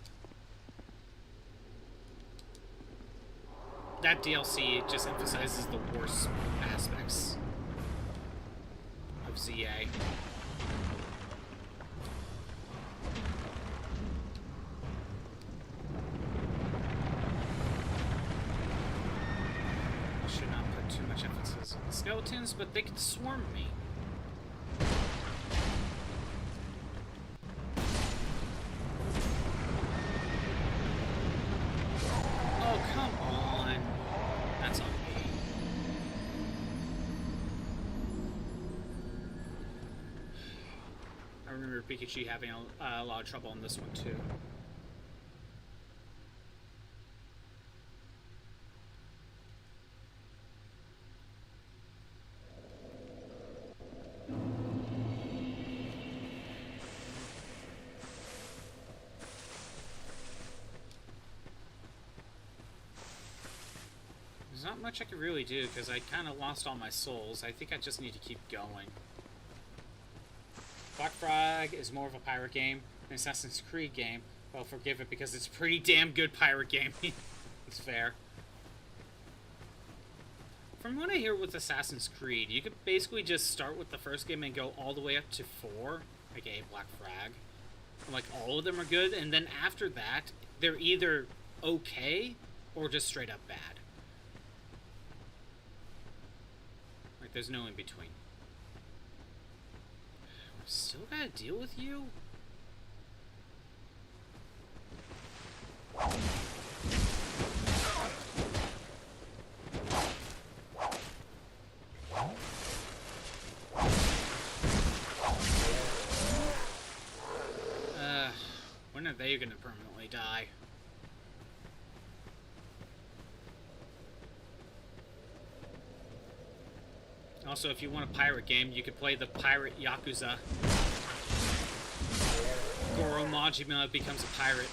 That DLC just emphasizes the worst aspects of ZA. Should not put too much emphasis on the skeletons, but they can swarm me. Oh, come on. That's on me. I remember Pikachu having a lot of trouble on this one, too. There's not much I can really do because I kind of lost all my souls. I think I just need to keep going. Black Flag is more of a pirate game than Assassin's Creed game. Well, forgive it because it's a pretty damn good pirate game. It's fair. From what I hear with Assassin's Creed, you could basically just start with the first game and go all the way up to 4, aka Black Flag. Like, all of them are good, and then after that, they're either okay or just straight up bad. Like, there's no in between. Still gotta deal with you? When are they gonna permanently die? Also, if you want a pirate game, you could play the Pirate Yakuza. Goro Majima becomes a pirate.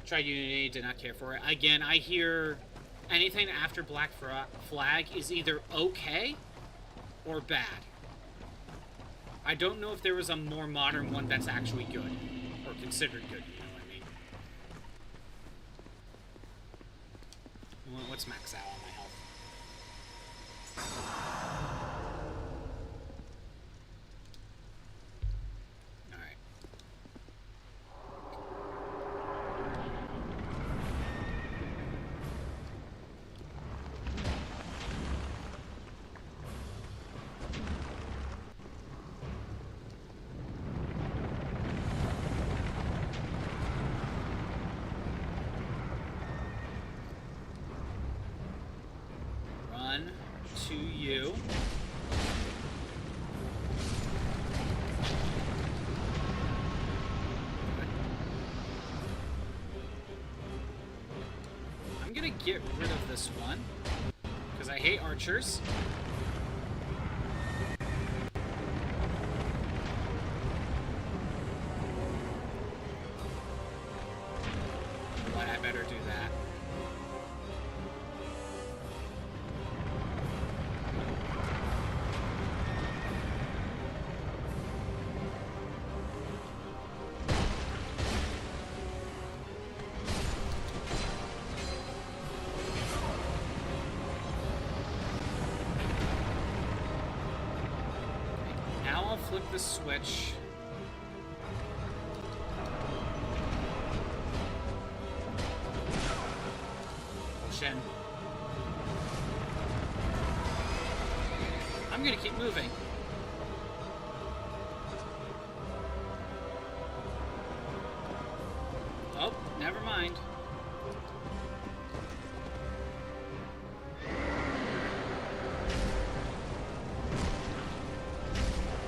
Tried Unity, did not care for it. Again, I hear anything after Black Flag is either okay or bad. I don't know if there was a more modern one that's actually good, or considered good, you know what I mean? Well, let's max out on my health. Alright. To you. I'm gonna get rid of this one because I hate archers. But I better do that. Flip the switch. Shen. I'm gonna keep moving. Oh, never mind.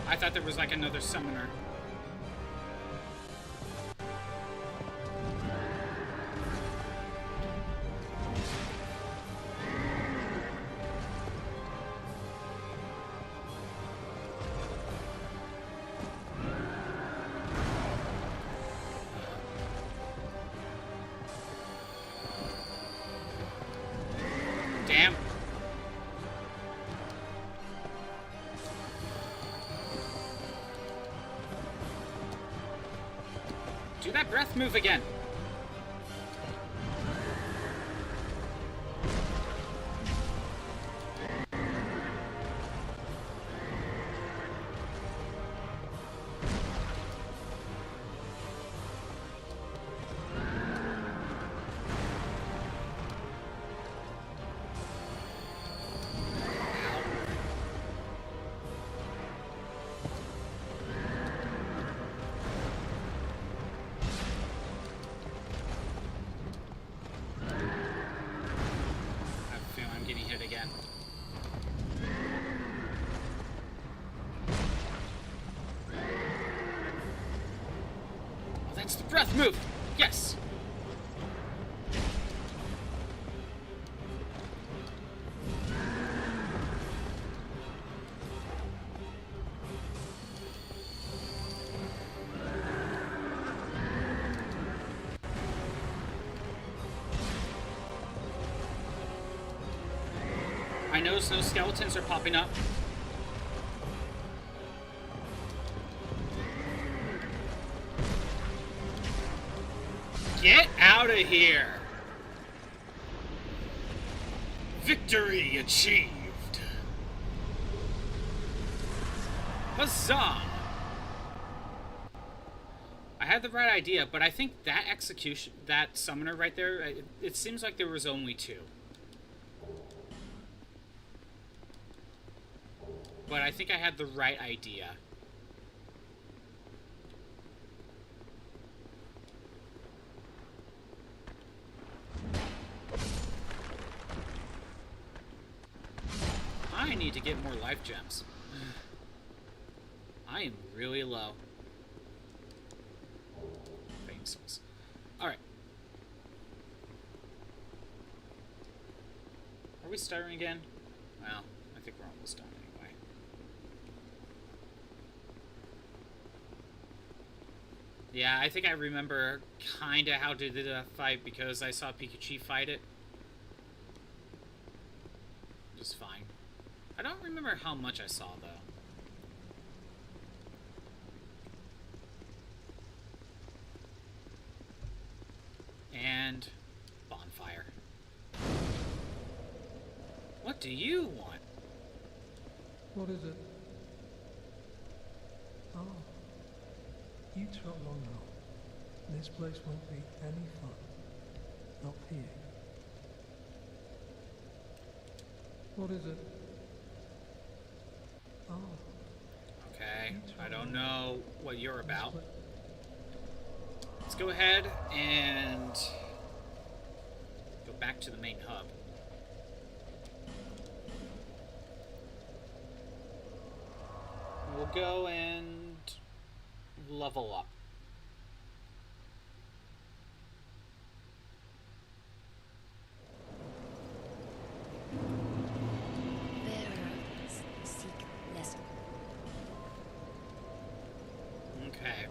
I thought there was like another summoner. breath move again. That's the breath move! Yes! I notice no skeletons are popping up. Get out of here! Victory achieved! Huzzah! I had the right idea, but I think that that summoner right there, it seems like there was only two. But I think I had the right idea. I need to get more life gems. I am really low. Thanks. Alright. Are we starting again? Well, I think we're almost done anyway. Yeah, I think I remember kinda how to do the fight because I saw Pikachu fight it. Just fine. I don't remember how much I saw, though. And bonfire. What do you want? What is it? Oh. You took long enough. This place won't be any fun. Not here. What is it? Oh. Okay, I don't know what you're about. Let's go ahead and go back to the main hub. We'll go and level up. Okay.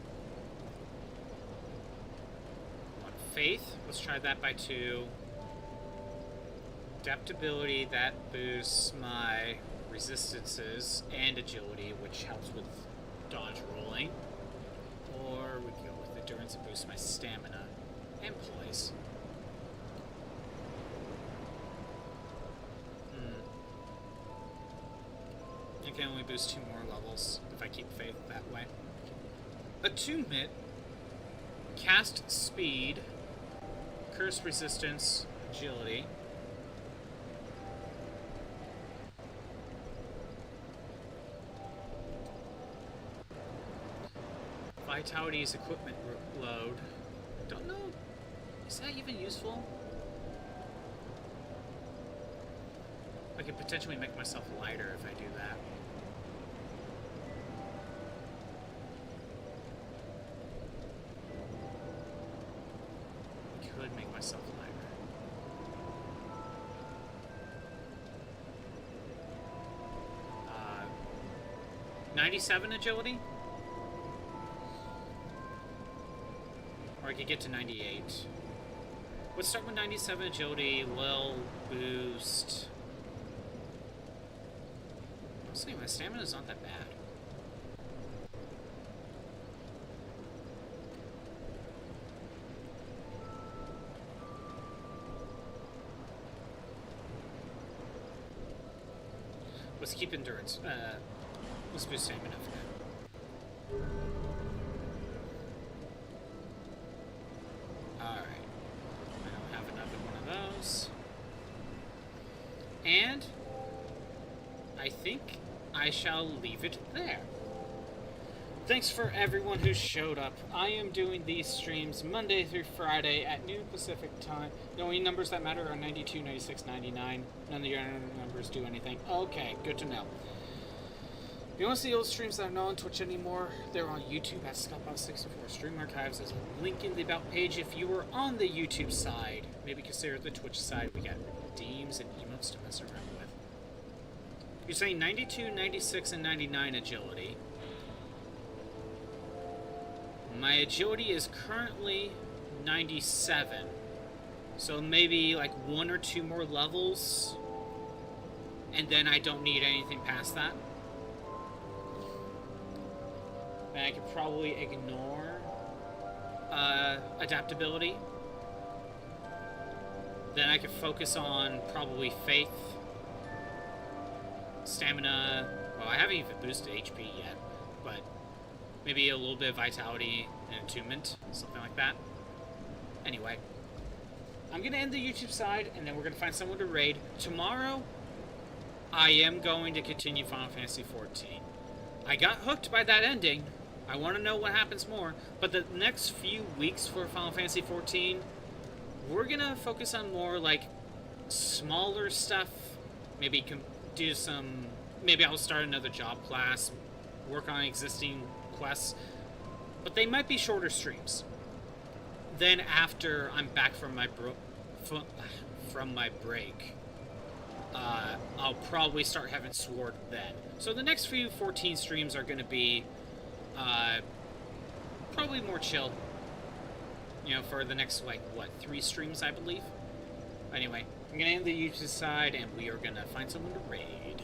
On faith, let's try that by 2. Adaptability, that boosts my resistances and agility, which helps with dodge rolling. Or we go with endurance and boosts my stamina and poise. I can only boost 2 more levels if I keep faith that way. Attunement, cast speed, curse resistance, agility. Vitality's equipment load. Don't know. Is that even useful? I could potentially make myself lighter if I do that. Could make myself lighter. 97 agility? Or I could get to 98. Let's start with 97 agility. Will boost. Honestly, my stamina's not that bad. Let's keep endurance. Let's boost stamina for now. Alright. I don't have another one of those. And I think I shall leave it there. Thanks for everyone who showed up. I am doing these streams Monday through Friday at noon Pacific time. The only numbers that matter are 92, 96, 99. None of your other numbers do anything. Okay, good to know. If you want to see old streams that are not on Twitch anymore, they're on YouTube at ScottBot64. Stream archives is a link in the About page. If you were on the YouTube side, maybe consider the Twitch side. We got redeems and emotes to mess around with. You're saying 92, 96, and 99 agility. My agility is currently 97. So maybe like 1 or 2 more levels. And then I don't need anything past that. And I could probably ignore adaptability. Then I could focus on probably faith, stamina. Well, I haven't even boosted HP yet, but maybe a little bit of vitality and attunement, something like that. Anyway, I'm going to end the YouTube side, and then we're going to find someone to raid. Tomorrow, I am going to continue Final Fantasy XIV. I got hooked by that ending. I want to know what happens more. But the next few weeks for Final Fantasy XIV, we're going to focus on more, like, smaller stuff. Maybe do some... Maybe I'll start another job class, work on existing quests. But they might be shorter streams. Then after I'm back from my break, I'll probably start having Sword then. So the next few 14 streams are going to be probably more chill. You know, for the next, like, what, 3 streams, I believe? Anyway, I'm going to end the YouTube side, and we are going to find someone to raid.